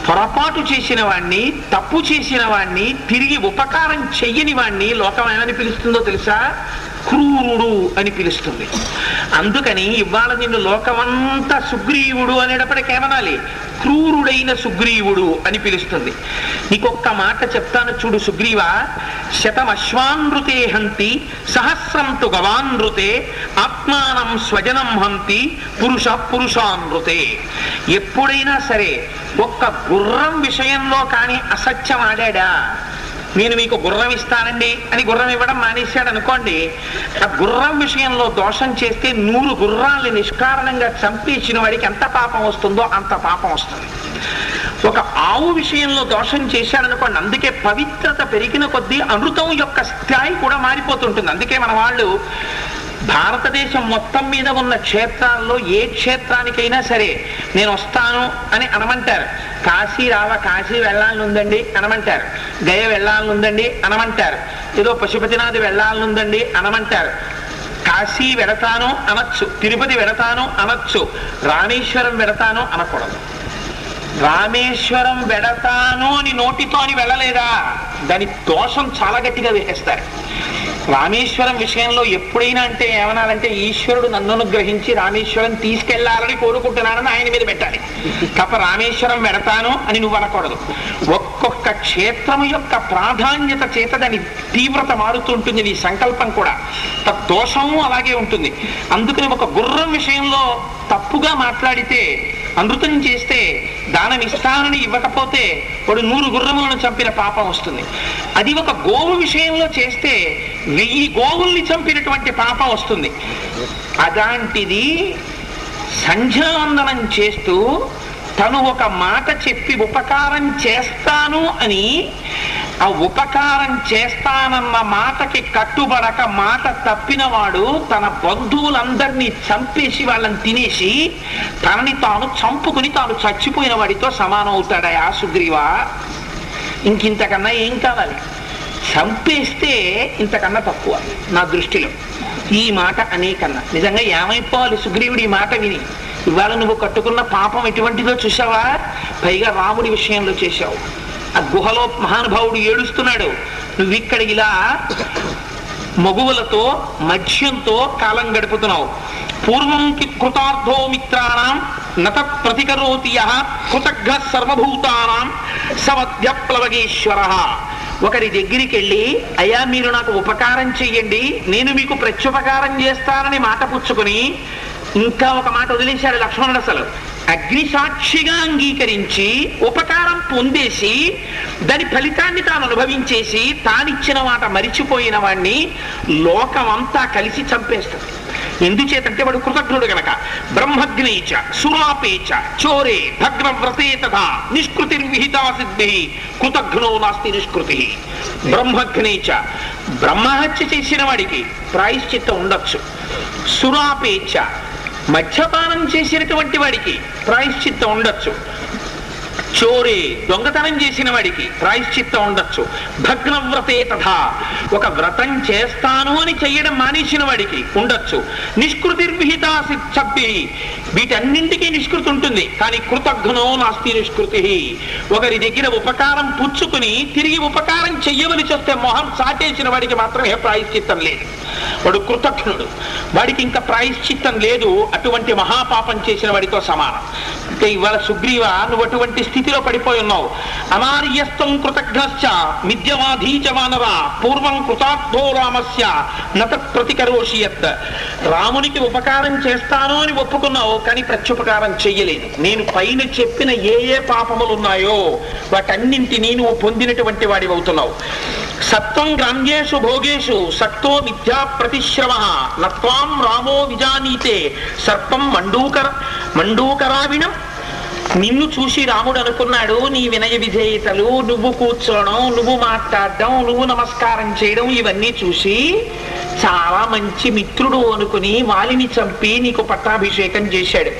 పొరపాటు చేసిన వాణ్ణి, తప్పు చేసిన వాణ్ణి, తిరిగి ఉపకారం చెయ్యని వాణ్ణి లోకం ఏమని పిలుస్తుందో తెలుసా? క్రూరుడు అని పిలుస్తుంది. అందుకని ఇవాళ నిన్ను లోకమంతా సుగ్రీవుడు అనేటప్పటికేమనాలి? క్రూరుడైన సుగ్రీవుడు అని పిలుస్తుంది. నీకొక్క మాట చెప్తాను చూడు సుగ్రీవ. శతమశ్వానృతే హంతి సహస్రంతు గవానృతే ఆత్మానం స్వజనం హంతి పురుషానృతే. ఎప్పుడైనా సరే ఒక్క గుర్రం విషయంలో కానీ అసత్యం ఆడాడా? నేను మీకు గుర్రం ఇస్తానండి అని గుర్రం ఇవ్వడం మానేశాడు అనుకోండి, ఆ గుర్రం విషయంలో దోషం చేస్తే 100 గుర్రాల్ని నిష్కారణంగా చంపేసిన వాడికి ఎంత పాపం వస్తుందో అంత పాపం వస్తుంది. ఒక ఆవు విషయంలో దోషం చేశాడనుకోండి, అందుకే పవిత్రత పెరిగిన కొద్దీ అమృతం యొక్క స్థాయి కూడా మారిపోతుంటుంది. అందుకే మన వాళ్ళు భారతదేశం మొత్తం మీద ఉన్న క్షేత్రాల్లో ఏ క్షేత్రానికైనా సరే నేను వస్తాను అని అనమంటారు. కాశీ కాశీ వెళ్ళాలనుందండి అనమంటారు, గయ వెళ్ళాలనుందండి అనమంటారు, ఏదో పశుపతినాథ్ వెళ్ళాలనుందండి అనమంటారు. కాశీ వెడతాను అనొచ్చు, తిరుపతి వెడతాను అనొచ్చు, రామేశ్వరం వెడతాను అనకూడదు. రామేశ్వరం వెడతాను అని నోటితో అని వెళ్ళలేదా, దాని దోషం చాలా గట్టిగా వేసేస్తారు. రామేశ్వరం విషయంలో ఎప్పుడైనా అంటే ఏమనాలంటే ఈశ్వరుడు నన్ను అనుగ్రహించి రామేశ్వరం తీసుకెళ్లాలని కోరుకుంటున్నానని ఆయన మీద పెట్టాలి తప్ప రామేశ్వరం పెడతాను అని నువ్వు అనకూడదు. ఒక్కొక్క క్షేత్రము యొక్క ప్రాధాన్యత చేత దాని తీవ్రత మారుతుంటుంది, నీ సంకల్పం కూడా దోషము అలాగే ఉంటుంది. అందుకని ఒక గుర్రం విషయంలో తప్పుగా మాట్లాడితే, అమృతం చేస్తే, దానం ఇస్తానని ఇవ్వకపోతే వాడు 100 గుర్రములను చంపిన పాపం వస్తుంది. అది ఒక గోవు విషయంలో చేస్తే 1000 గోవుల్ని చంపినటువంటి పాపం వస్తుంది. అలాంటిది సంధ్యావందనం చేస్తూ తను ఒక మాట చెప్పి ఉపకారం చేస్తాను అని, ఆ ఉపకారం చేస్తానన్న మాటకి కట్టుబడక మాట తప్పినవాడు తన బంధువులందరినీ చంపేసి వాళ్ళని తినేసి తనని తాను చంపుకుని తాను చచ్చిపోయిన వాడితో సమానం అవుతాడా సుగ్రీవా? ఇంకింతకన్నా ఏం కావాలి? చంపేస్తే ఇంతకన్నా తక్కువ నా దృష్టిలో. ఈ మాట అనేకన్నా నిజంగా ఏమైపోవాలి సుగ్రీవుడు ఈ మాట విని? ఇవాళ నువ్వు కట్టుకున్న పాపం ఎటువంటిదో చూసావా? పైగా రాముడి విషయంలో చేశావు. ఆ గుహలో మహానుభావుడు ఏడుస్తున్నాడు, నువ్వు ఇక్కడ ఇలా మగువులతో మద్యంతో కాలం గడుపుతున్నావు. పూర్వం కృతార్థో మిత్రాణం నత ప్రతికరోతి యః కృతజ్ఞ సర్వభూతానాం సవద్య ప్లవగేశ్వర. ఒకరి దగ్గరికి వెళ్ళి, అయ్యా మీరు నాకు ఉపకారం చెయ్యండి, నేను మీకు ప్రత్యుపకారం చేస్తానని మాట పుచ్చుకొని ఇంకా ఒక మాట వదిలేశాడు లక్ష్మణుడు. అసలు అగ్నిసాక్షిగా అంగీకరించి ఉపకారం పొందేసి దాని ఫలితాన్ని తాను అనుభవించేసి తానిచ్చిన మాట మరిచిపోయిన వాడిని లోకమంతా కలిసి చంపేస్తుంది. ఎందుచేతంటే వాడు కృతజ్ఞుడు గనక. బ్రహ్మగ్నేచ సురాపేచ చోరే భగ్నవ్రతే తథా నిష్కృతిర్విహితా సిద్ధి కృతజ్ఞో నాస్తి నిష్కృతి. బ్రహ్మగ్నేచ బ్రహ్మహత్య చేసిన వాడికి ప్రాయశ్చిత్తం ఉండొచ్చు. సురాపేచ మద్యపానం చేసినటువంటి వాడికి ప్రాయశ్చిత్తం ఉండొచ్చు. చోరే దొంగతనం చేసిన వాడికి ప్రాయశ్చిత్తం ఉండొచ్చు. భగ్నవ్రతే తథా ఒక వ్రతం చేస్తాను అని చెయ్యడం మానేసిన వాడికి ఉండొచ్చు. నిష్కృతిర్విహితా సిద్ధి వీటన్నింటికీ నిష్కృతి ఉంటుంది, కానీ కృతజ్ఞో నాస్తి నిష్కృతి. ఒకరి దగ్గర ఉపకారం పుచ్చుకుని తిరిగి ఉపకారం చెయ్యవలసి వస్తే మొహం సాటేసిన వాడికి మాత్రమే ప్రాయశ్చిత్తం లేదు, వాడు కృతజ్ఞుడు, వాడికి ఇంకా ప్రాయశ్చిత్తం లేదు. అటువంటి మహాపాపం చేసిన వాడితో సమానం. అంటే ఇవాళ సుగ్రీవ నువ్వు అటువంటి స్థితిలో పడిపోయి ఉన్నావు. అనార్యస్తం కృతజ్ఞశ్చ మిథ్యవాధీచ వానర పూర్వం కృతార్థో రామస్య నత ప్రతికరోషియత్. రామునికి ఉపకారం చేస్తాను అని ఒప్పుకున్నావు, కానీ ప్రత్యుపకారం చెయ్యలేదు. నేను పైన చెప్పిన ఏ ఏ పాపములు ఉన్నాయో వాటన్నింటినీ నువ్వు పొందినటువంటి వాడివి అవుతున్నావు. సత్వం గ్రామ్యేషు భోగేషు సక్తో మిథ్యా ప్రతిశ్రమ నత్వాం రామో విజానీతే సర్పం మండూకరావిణం. నిన్ను చూసి రాముడు అనుకున్నాడు నీ వినయ విధేయతలు, నువ్వు కూర్చోవడం, నువ్వు మాట్లాడడం, నువ్వు నమస్కారం చేయడం ఇవన్నీ చూసి చాలా మంచి మిత్రుడు అనుకుని వాలిని చంపి నీకు పట్టాభిషేకం చేశాడు.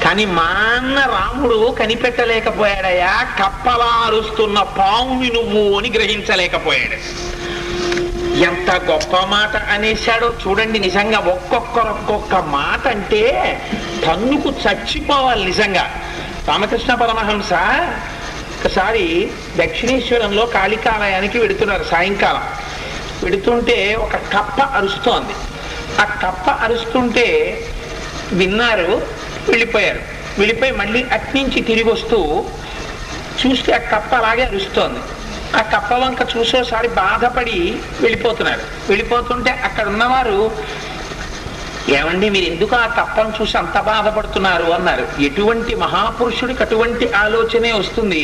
కానీ మా అన్న రాముడు కనిపెట్టలేకపోయాడయా, కప్పలా అరుస్తున్న పావుని నువ్వు అని గ్రహించలేకపోయాడు. ఎంత గొప్ప మాట అనేశాడో చూడండి. నిజంగా ఒక్కొక్క మాట అంటే తన్నుకు చచ్చిపోవాలి నిజంగా. రామకృష్ణ పరమహంస ఒకసారి దక్షిణేశ్వరంలో కాళికాలయానికి వెడుతున్నారు. సాయంకాలం వెడుతుంటే ఒక కప్ప అరుస్తోంది. ఆ కప్ప అరుస్తుంటే విన్నారు, వెళ్ళిపోయారు. వెళ్ళిపోయి మళ్ళీ అట్నుంచి తిరిగి వస్తూ చూస్తే ఆ కప్ప అలాగే అరుస్తోంది. ఆ కప్ప వంక చూసేసారి బాధపడి వెళ్ళిపోతున్నారు. వెళ్ళిపోతుంటే అక్కడ ఉన్నవారు, ఏమండి మీరు ఎందుకు ఆ కప్పను చూసి అంత బాధపడుతున్నారు అన్నారు. ఎటువంటి మహాపురుషుడికి అటువంటి ఆలోచనే వస్తుంది.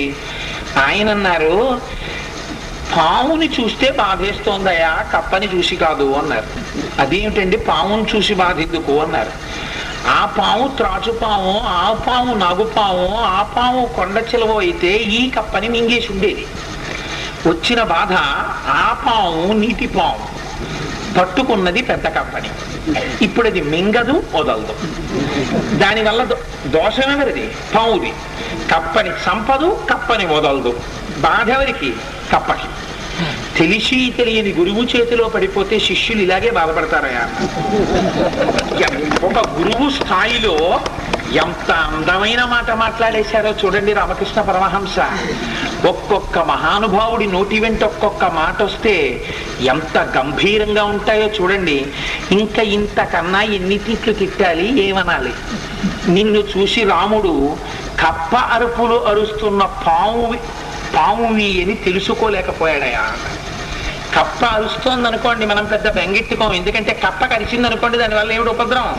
ఆయన అన్నారు, పావుని చూస్తే బాధేస్తోందయా, కప్పని చూసి కాదు అన్నారు. అదేమిటండి పావుని చూసి బాధ ఎందుకు అన్నారు. ఆ పాము త్రాచుపాము, ఆ పాము నాగుపాము, ఆ పాము కొండ చిలవ అయితే ఈ కప్పని మింగేసి ఉండేది. వచ్చిన బాధ ఆ పాము నీటి పాము పట్టుకున్నది పెద్ద కప్పని, ఇప్పుడు అది మింగదు వదలదు. దానివల్ల దోషం ఎవరిది? పావుది. కప్పని సంపదు, కప్పని వదలదు. బాధ ఎవరికి? కప్పకి. తెలిసి తెలియని గురువు చేతిలో పడిపోతే శిష్యులు ఇలాగే బాధపడతారయా. ఒక గురువు స్థాయిలో ఎంత అందమైన మాట మాట్లాడేశారో చూడండి రామకృష్ణ పరమహంస. ఒక్కొక్క మహానుభావుడి నోటి వెంట ఒక్కొక్క మాట వస్తే ఎంత గంభీరంగా ఉంటాయో చూడండి. ఇంకా ఇంతకన్నా ఎన్ని తిట్లు తిట్టాలి, ఏమనాలి? నిన్ను చూసి రాముడు కప్ప అరుపులు అరుస్తున్న పామువి అని తెలుసుకోలేకపోయాడయా. కప్ప అరుస్తోంది అనుకోండి, మనం పెద్ద బెంగెట్టుకోం. ఎందుకంటే కప్ప కరిచింది అనుకోండి, దానివల్ల ఏమిటి ఉపద్రవం?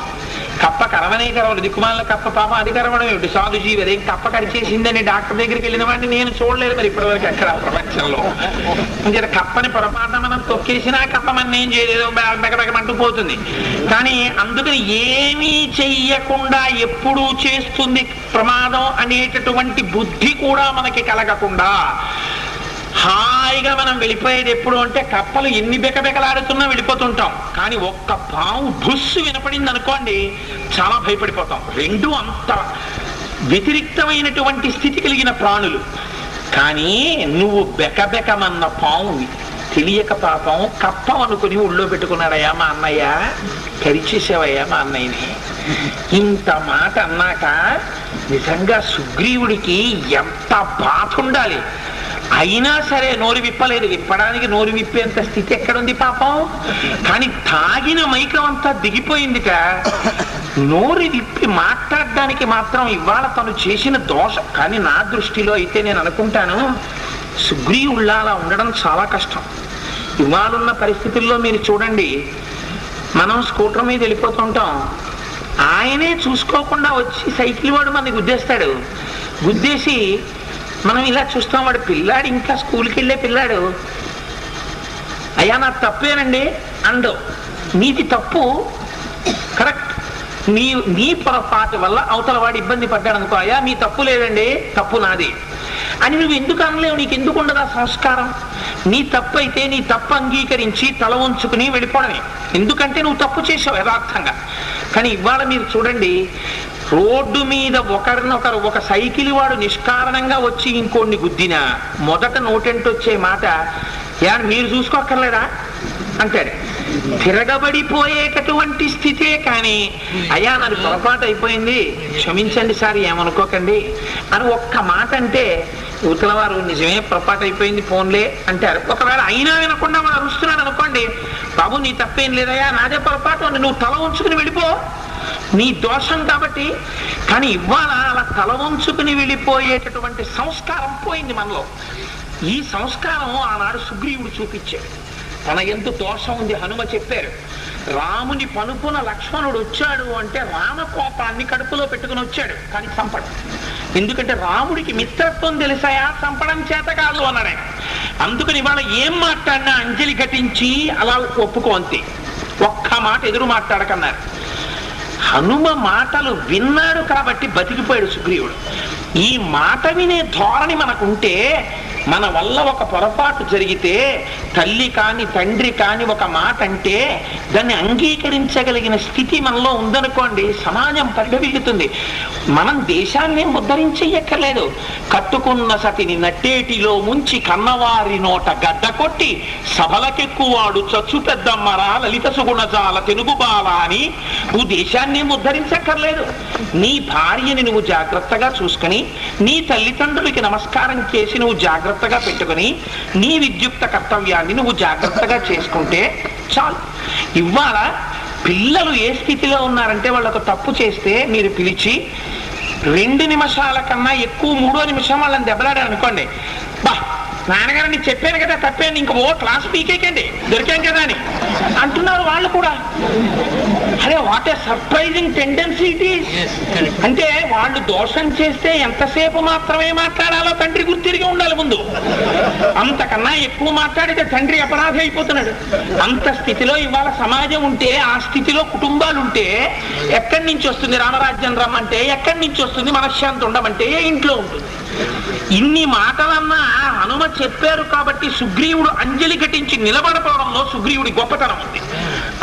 కప్ప కరవనే కరవడు, దిక్కుమాల కప్ప పాప అది కరవడం ఏమిటి? సాధు జీవి అదేం కప్ప కరిచేసిందని డాక్టర్ దగ్గరికి వెళ్ళిన వాడిని నేను చూడలేదు మరి ఇప్పటివరకు ఎక్కడ ప్రపంచంలో. అంటే కప్పని పొరపాటున మనం తొక్కేసినా కప్ప మన ఏం చేయలేదు, బెగబెగమంటూ పోతుంది. కానీ అందుకని ఏమీ చెయ్యకుండా ఎప్పుడూ చేస్తుంది ప్రమాదం అనేటటువంటి బుద్ధి కూడా మనకి కలగకుండా హాయిగా మనం వెళ్ళిపోయేది ఎప్పుడు అంటే, కప్పలు ఎన్ని బెకబెకలాడుతున్నా వెళ్ళిపోతుంటాం. కానీ ఒక్క పాము బుస్సు వినపడింది అనుకోండి, చాలా భయపడిపోతాం. రెండు అంత వ్యతిరిక్తమైనటువంటి స్థితి కలిగిన ప్రాణులు. కానీ నువ్వు బెకబెకమన్న పామువి తెలియక పాపం కప్పం అనుకుని ఊళ్ళో పెట్టుకున్నాడయ్యా మా అన్నయ్య, కరిచేసావయ్యా మా అన్నయ్యని. ఇంత మాట అన్నాక నిజంగా సుగ్రీవుడికి ఎంత బాధ ఉండాలి. అయినా సరే నోరు విప్పలేదు. విప్పడానికి నోరు విప్పేంత స్థితి ఎక్కడుంది పాపం? కానీ తాగిన మైకం అంతా దిగిపోయిందిట. నోరు విప్పి మాట్లాడడానికి మాత్రం ఇవాళ తను చేసిన దోషం. కానీ నా దృష్టిలో అయితే నేను అనుకుంటాను, సుగ్రీవుళ్ళ అలా ఉండడం చాలా కష్టం. ఇవాళున్న పరిస్థితుల్లో మీరు చూడండి, మనం స్కూటర్ మీద వెళ్ళిపోతుంటాం, ఆయనే చూసుకోకుండా వచ్చి సైకిల్ వాడు మనకి గుద్దేస్తాడు. గుద్దేసి మనం ఇలా చూస్తాం, వాడు పిల్లాడు, ఇంకా స్కూల్కి వెళ్ళే పిల్లాడు, అయ్యా నా తప్పేనండి అండు. నీది తప్పు కరెక్ట్, నీ పొరపాటు వల్ల అవతల వాడు ఇబ్బంది పడ్డాడు అనుకో, అయ్యా మీ తప్పు లేదండి, తప్పు నాది అని నువ్వు ఎందుకు అనలేవు? నీకు ఎందుకు ఉండదా సంస్కారం? నీ తప్పు అయితే నీ తప్పు అంగీకరించి తల ఉంచుకుని వెళ్ళిపోవడమే. ఎందుకంటే నువ్వు తప్పు చేసావు యథార్థంగా. కానీ ఇవాళ మీరు చూడండి, రోడ్డు మీద ఒకరినొకరు, ఒక సైకిల్ వాడు నిష్కారణంగా వచ్చి ఇంకోడిని గుద్దినా మొదట నోటెంటొచ్చే మాట, మీరు చూసుకోక్కర్లేదా అంటాడు. తిరగబడిపోయేటటువంటి స్థితే. కానీ అయ్యా నాకు పొరపాటు అయిపోయింది, క్షమించండి సార్, ఏమనుకోకండి అని ఒక్క మాట అంటే యువతల వారు నిజమే పొరపాటు అయిపోయింది ఫోన్లే అంటారు. ఒకవేళ అయినా వినకుండా మనం అరుస్తున్నాడు అనుకోండి, బాబు నీ తప్పేం లేదయ్యా, నాదే పొరపాటు అని నువ్వు తల ఉంచుకుని వెళ్ళిపో, నీ దోషం కాబట్టి. కానీ ఇవాళ అలా తల ఉంచుకుని వెళ్ళిపోయేటటువంటి సంస్కారం పోయింది మనలో. ఈ సంస్కారం ఆనాడు సుగ్రీవుడు చూపించాడు. తన ఎంత దోషం ఉంది హనుమ చెప్పారు. రాముని పనుపున లక్ష్మణుడు వచ్చాడు అంటే రామకోపాన్ని కడుపులో పెట్టుకుని వచ్చాడు, కానీ చంపడు. ఎందుకంటే రాముడికి మిత్రత్వం తెలిసాయా, చంపడం చేత కాదు అన్నాడు ఆయన. అందుకని ఇవాళ ఏం మాట్లాడినా అంజలి ఘటించి అలా ఒప్పుకో అంతే, ఒక్క మాట ఎదురు మాట్లాడకన్నారు. హనుమ మాటలు విన్నాడు కాబట్టి బతికిపోయాడు సుగ్రీవుడు. ఈ మాట వినే ధోరణి మనకుంటే, మన వల్ల ఒక పొరపాటు జరిగితే తల్లి కాని తండ్రి కాని ఒక మాట అంటే దాన్ని అంగీకరించగలిగిన స్థితి మనలో ఉందనుకోండి, సమాజం పరిఢవిల్లుతుంది. మనం దేశాన్ని ఉద్ధరించేయక్కర్లేదు. కట్టుకున్న సతిని నట్టేటిలో ముంచి కన్నవారి నోట గడ్డ కొట్టి సభలకెక్కువాడు చచ్చు పెద్దమ్మరా లలిత సుగుణజాల తెలుగు బాల అని నువ్వు దేశాన్ని ఉద్ధరించక్కర్లేదు. నీ భార్యని నువ్వు జాగ్రత్తగా చూసుకుని, నీ తల్లిదండ్రులకి నమస్కారం చేసి నువ్వు జాగ్రత్తగా పెట్టుకుని, నీ విద్యుక్త కర్తవ్యాన్ని నువ్వు జాగ్రత్తగా చేసుకుంటే చాలు. ఇవాళ పిల్లలు ఏ స్థితిలో ఉన్నారంటే, వాళ్ళకు తప్పు చేస్తే మీరు పిలిచి 2 నిమిషాల కన్నా ఎక్కువ 3వ నిమిషం వాళ్ళని దెబ్బలాడారు అనుకోండి, బా నాన్నగారు నీకు చెప్పాను కదా తప్పేండి, ఇంక క్లాస్ పీకేకండి దొరికాం కదా అని అంటున్నారు వాళ్ళు కూడా. అరే what a surprising tendency it is. అంటే వాళ్ళు దోషం చేస్తే ఎంతసేపు మాత్రమే మాట్లాడాలో తండ్రి గుర్తిరిగి ఉండాలి ముందు. అంతకన్నా ఎక్కువ మాట్లాడితే తండ్రి అపరాధి అయిపోతున్నాడు. అంత స్థితిలో ఇవాళ సమాజం ఉంటే, ఆ స్థితిలో కుటుంబాలు ఉంటే ఎక్కడి నుంచి వస్తుంది రామరాజ్యం రమ్మంటే, ఎక్కడి నుంచి వస్తుంది మనశ్శాంతి ఉండమంటే? ఇంట్లో ఉంటుంది. ఇన్ని మాటలన్నా హనుమ చెప్పారు కాబట్టి సుగ్రీవుడు అంజలి ఘటించి నిలబడపోవడంలో సుగ్రీవుడి గొప్పతనం ఉంది.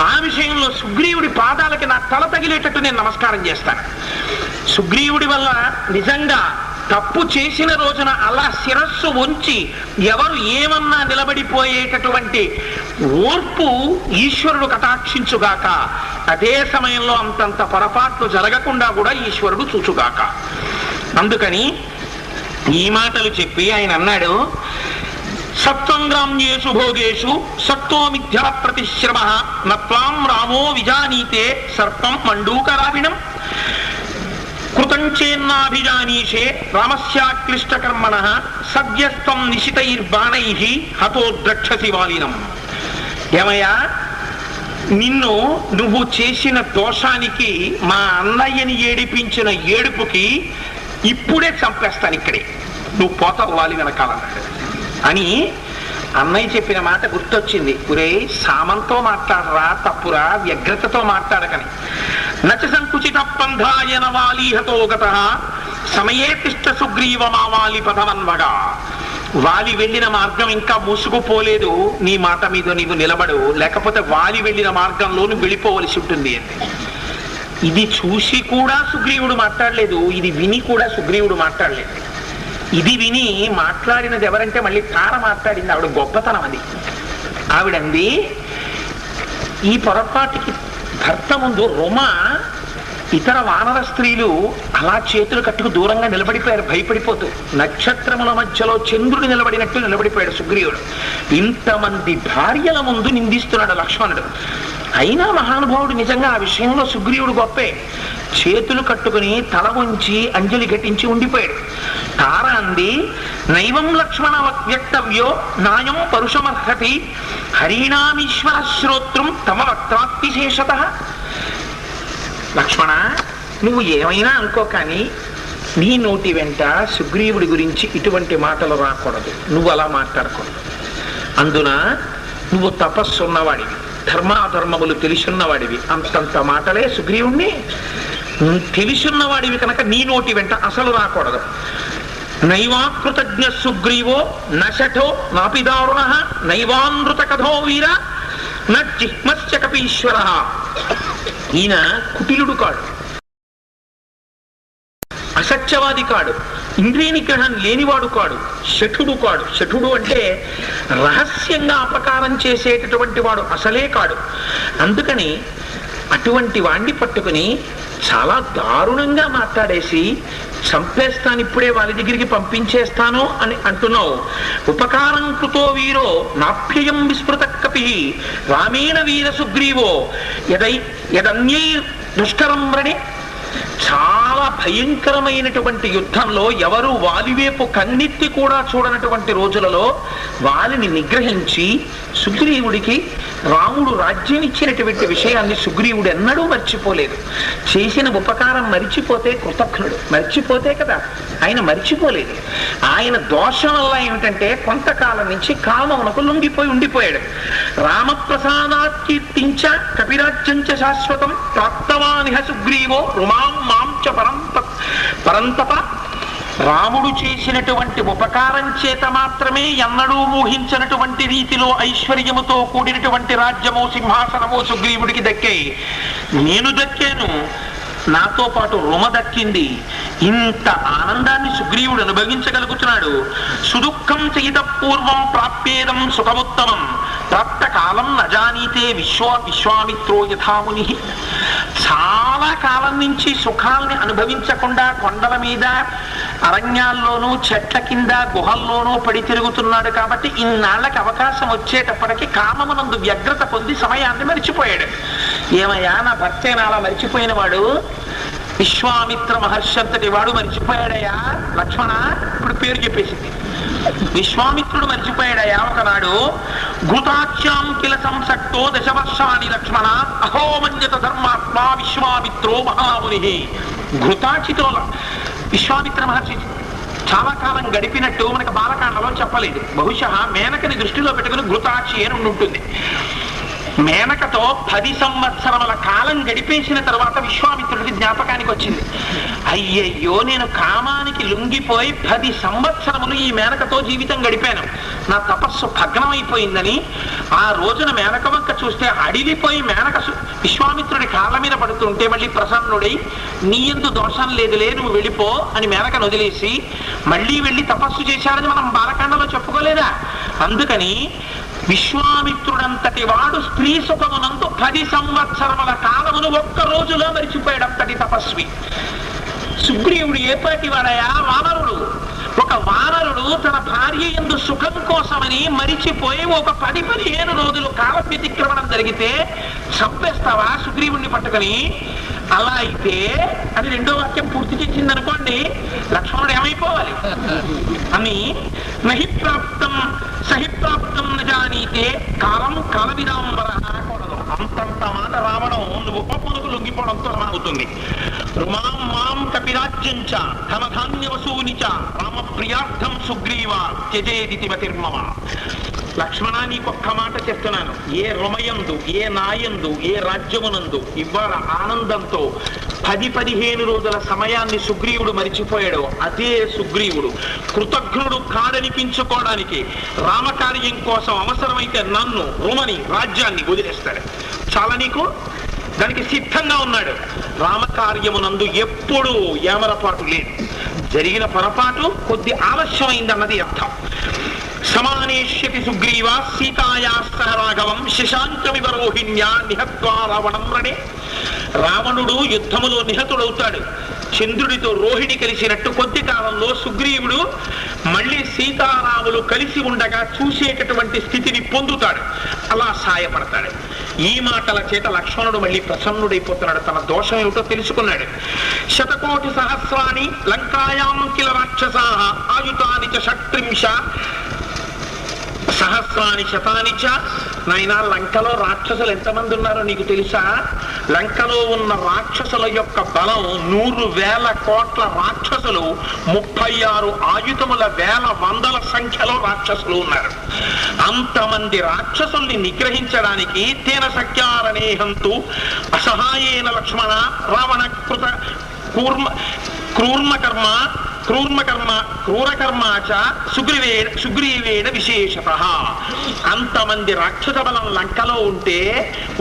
ఆ విషయంలో సుగ్రీవుడి పాదాలకి నా తల తగిలేటట్టు నేను నమస్కారం చేస్తాను. సుగ్రీవుడి వల్ల నిజంగా తప్పు చేసిన రోజున అలా శిరస్సు ఉంచి ఎవరు ఏమన్నా నిలబడిపోయేటటువంటి ఓర్పు ఈశ్వరుడు కటాక్షించుగాక, అదే సమయంలో అంతంత పొరపాట్లు జరగకుండా కూడా ఈశ్వరుడు చూచుగాక. అందుకని ఈ మాటలు చెప్పి ఆయన అన్నాడు, సత్వం గ్రామ్యేషు భోగేషు సత్వో మిథ్యా ప్రతిశ్రమ నత్వాం రామో విజానీతే సర్పం మండూకరావిణం కృతం చేన్నాభిజానీషే రామస్యాక్లిష్టకర్మణ సద్యస్తం నిశితైర్బాణై హతో ద్రక్షసి వాలినం. ఏమయ్యా, నువ్వు చేసిన దోషానికి మా అన్నయ్యని ఏడిపించిన ఏడుపుకి ఇప్పుడే చంపేస్తాను, ఇక్కడే నువ్వు పోతావు వాలి వెనకాలన్నాడు అని అన్నయ్య చెప్పిన మాట గుర్తొచ్చింది. ఒరే, సామంతో మాట్లాడరా, తప్పురా, వ్యగ్రతతో మాట్లాడకని. నచ సంకుచిత పంధాయన వాలీహతో గత సమయే తిష్ట సుగ్రీవ మా వాలి పదవన్వగా. వాలి వెళ్ళిన మార్గం ఇంకా మూసుకుపోలేదు, నీ మాట మీద నీవు నిలబడు, లేకపోతే వాలి వెళ్ళిన మార్గంలో నువ్వు వెళ్ళిపోవలసి ఉంటుంది అంటే. ఇది చూసి కూడా సుగ్రీవుడు మాట్లాడలేదు, ఇది విని కూడా సుగ్రీవుడు మాట్లాడలేదు. ఇది విని మాట్లాడినది ఎవరంటే మళ్ళీ తార మాట్లాడింది. ఆవిడ గొప్పతనం అది. ఆవిడంది, ఈ పొరపాటికి భర్త ముందు రుమ ఇతర వానర స్త్రీలు అలా చేతులు కట్టుకు దూరంగా నిలబడిపోయారు భయపడిపోతూ. నక్షత్రముల మధ్యలో చంద్రుడు నిలబడినట్టు నిలబడిపోయాడు సుగ్రీవుడు. ఇంతమంది భార్యల ముందు నిందిస్తున్నాడు లక్ష్మణుడు. అయినా మహానుభావుడు నిజంగా ఆ విషయంలో సుగ్రీవుడు గొప్పే. చేతులు కట్టుకుని తల ఉంచి అంజలి ఘటించి ఉండిపోయాడు. తార అంది, నైవం లక్ష్మణ వ్యక్తవ్యో నాయం పరుషమర్హతి హరిణామీశ్వర శ్రోత్రం తమ వక్త్రాతిశేషత. లక్ష్మణ, నువ్వు ఏమైనా అనుకో, కానీ నీ నోటి వెంట సుగ్రీవుడి గురించి ఇటువంటి మాటలు రాకూడదు, నువ్వు అలా మాట్లాడకూడదు. అందున నువ్వు తపస్సున్నవాడివి, ధర్మాధర్మములు తెలిసున్నవాడివి, అంతంత మాటలే సుగ్రీవుణ్ణి తెలిసున్నవాడివి కనుక నీ నోటి వెంట అసలు రాకూడదు. నైవాకృతజ్ఞ సుగ్రీవో నశఠో నాపిదారుణ నైవానృత కథో వీర నజిహ్మస్య కపీశ్వర. ఈయన కుటిలుడు కాడు, అసత్యవాది కాడు, ఇంద్రియ నిగ్రహం లేనివాడు కాడు, శఠుడు కాడు. శఠుడు అంటే రహస్యంగా అపకారం చేసేటటువంటి వాడు అసలే కాడు. అందుకని అటువంటి వాణ్ణి పట్టుకుని చాలా దారుణంగా మాట్లాడేసి చంపేస్తాను, ఇప్పుడే వాళ్ళ దగ్గరికి పంపించేస్తాను అని అంటున్నావు. ఉపకారం కృతో వీరో నాప్యయం విస్మృత కపి రామేణ వీర సుగ్రీవో యదన్యై దుష్కరం వ్రణి. చాలా భయంకరమైనటువంటి యుద్ధంలో ఎవరు వాలివేపు కన్నెత్తి కూడా చూడనటువంటి రోజులలో వాలిని నిగ్రహించి సుగ్రీవుడికి రాముడు రాజ్యం ఇచ్చినటువంటి విషయాన్ని సుగ్రీవుడు ఎన్నడూ మర్చిపోలేదు. చేసిన ఉపకారం మరిచిపోతే కృతజ్ఞుడు, మర్చిపోతే కదా, ఆయన మర్చిపోలేదు. ఆయన దోషం వల్ల ఏమిటంటే కొంతకాలం నుంచి కామమునకు లొంగిపోయి ఉండిపోయాడు. రామప్రసాదాకీర్తించ కపిరాజ్యంచ శాశ్వతం ప్రాప్తవానిహ సుగ్రీవో రుమాం మాం చ పరంతప. రాముడు చేసినటువంటి ఉపకారం చేత మాత్రమే ఎన్నడూ ఊహించినటువంటి రీతిలో ఐశ్వర్యముతో కూడినటువంటి రాజ్యము సింహాసనము సుగ్రీవుడికి దక్కాయి. నేను దక్కాను, నాతో పాటు రుమ దక్కింది. ఇంత ఆనందాన్ని సుగ్రీవుడు అనుభవించగలుగుతున్నాడు. సుదుఃఖం చేత పూర్వం ప్రాప్యేదం సుఖముత్తమం ప్రాప్త కాలం నజానీతే విశ్వామిత్రో యథాముని. చాలా కాలం నుంచి సుఖాల్ని అనుభవించకుండా కొండల మీద అరణ్యాల్లోనూ చెట్ల కింద గుహల్లోనూ పడి తిరుగుతున్నాడు కాబట్టి ఇన్నాళ్ళకి అవకాశం వచ్చేటప్పటికి కామమునందు వ్యగ్రత పొంది సమయాన్ని మరిచిపోయాడు. ఏమయ్యా, నా భర్తే అలా మరిచిపోయిన వాడు విశ్వామిత్ర మహర్షి అంతటి వాడు మరిచిపోయాడయ్యా లక్ష్మణ. ఇప్పుడు పేరు చెప్పేసింది. విశ్వామిత్రుడు మరిచిపోయాడయ్యా ఒకనాడు. ఘృతాచ్యాం కిల సంసక్తో దశవర్షాని లక్ష్మణ అహోమంజత ధర్మాత్మ విశ్వామిత్రో మహాముని. ఘృతాచితో విశ్వామిత్ర మహర్షి చాలా కాలం గడిపినట్టు మనకు బాలకాండలో చెప్పలేదు. బహుశా మేనకని దృష్టిలో పెట్టుకుని ఘృతాచి అని ఉంటుంది. మేనకతో 10 సంవత్సరముల కాలం గడిపేసిన తర్వాత విశ్వామిత్రుడికి జ్ఞాపకానికి వచ్చింది, అయ్యయ్యో నేను కామానికి లొంగిపోయి 10 సంవత్సరములు ఈ మేనకతో జీవితం గడిపాను, నా తపస్సు భగ్నమైపోయిందని. ఆ రోజున మేనక వంక చూస్తే అడిగిపోయి మేనక విశ్వామిత్రుడి కాళ్ళ మీద పడుతుంటే మళ్ళీ ప్రసన్నుడై నీ యందు దోషం లేదులే, నువ్వు వెళ్ళిపో అని మేనకను వదిలేసి మళ్ళీ వెళ్ళి తపస్సు చేశాడని మనం బాలకాండలో చెప్పుకోలేదా? అందుకని విశ్వామిత్రుడంతటి వాడు స్త్రీ సుఖమునందు 10 సంవత్సరముల కాలమును ఒక్క రోజులో మరిచిపోయాడంతటి తపస్వి. సుగ్రీవుడు ఏపాటి వాడయా? వానరుడు. ఒక వానరుడు తన భార్య యందు సుఖం కోసమని మరిచిపోయి ఒక 10-15 రోజులు కాల వ్యతిక్రమణం జరిగితే చంపేస్తావా సుగ్రీవుణ్ణి పట్టుకొని? అలా అయితే అది రెండో వాక్యం పూర్తి చేసింది అనుకోండి, లక్ష్మణుడు ఏమైపోవాలి అని నహి ప్రాప్తం సహి ప్రాప్తం నజానీతే కాలం కాలవిదాంబర అనకూడదు. అంతంత మాట రావడం నువ్వు ఉపమునకు లొంగిపోవడంతో అవుతుంది. రుమాం మాం కపిరాజ్యంచ ధనధాన్య వసూనిచ రామ ప్రియార్థం సుగ్రీవ త్యజేదితి మతిర్మమ. లక్ష్మణ, నీకొక్క మాట చెప్తున్నాను. ఏ రుమయందు, ఏ నాయందు, ఏ రాజ్యమునందు ఇవాళ ఆనందంతో 10-15 రోజుల సమయాన్ని సుగ్రీవుడు మరిచిపోయాడు, అదే సుగ్రీవుడు కృతజ్ఞుడు కాదనిపించుకోవడానికి రామకార్యం కోసం అవసరమైతే నన్ను, రుమని, రాజ్యాన్ని వదిలేస్తాడు. చాలా నీకు దానికి సిద్ధంగా ఉన్నాడు. రామకార్యమునందు ఎప్పుడూ ఏమరపాటు లేదు. జరిగిన పొరపాటు కొద్ది ఆలస్యమైందన్నది అర్థం. సమానేష్యతి సుగ్రీవ సీతాయా సహ రాఘవం శశాంకమివ రోహిణ్యా నిహత్వా రావణం రణే. రావణుడు యుద్ధములో నిహతుడవుతాడు. చంద్రుడితో రోహిణి కలిసినట్టు కొద్ది కాలంలో సుగ్రీవుడు మళ్ళీ సీతారాములు కలిసి ఉండగా చూసేటటువంటి స్థితిని పొందుతాడు. అలా సాయపడతాడు. ఈ మాటల చేత లక్ష్మణుడు మళ్ళీ ప్రసన్నుడైపోతున్నాడు. తన దోషం ఏమిటో తెలుసుకున్నాడు. 100,000,000 సహస్రాణి లంకాయాం కిల రాక్షసాః ఆయుతాని చ షట్త్రింశ సహస్రాని శతాని చ. నాయనా, లంకలో రాక్షసులు ఎంతమంది ఉన్నారో నీకు తెలుసా? లంకలో ఉన్న రాక్షసుల యొక్క బలం 100,000 కోట్ల రాక్షసులు, 36 ఆయుధముల వేల వందల సంఖ్యలో రాక్షసులు ఉన్నారు. అంతమంది రాక్షసుల్ని నిగ్రహించడానికి తేన సఖ్యారణేహంతు అసహాయేన లక్ష్మణ రావణ కృత క్రూరకర్మాచ సుగ్రీవేణ విశేషత. అంతమంది రాక్షస బలం లంకలో ఉంటే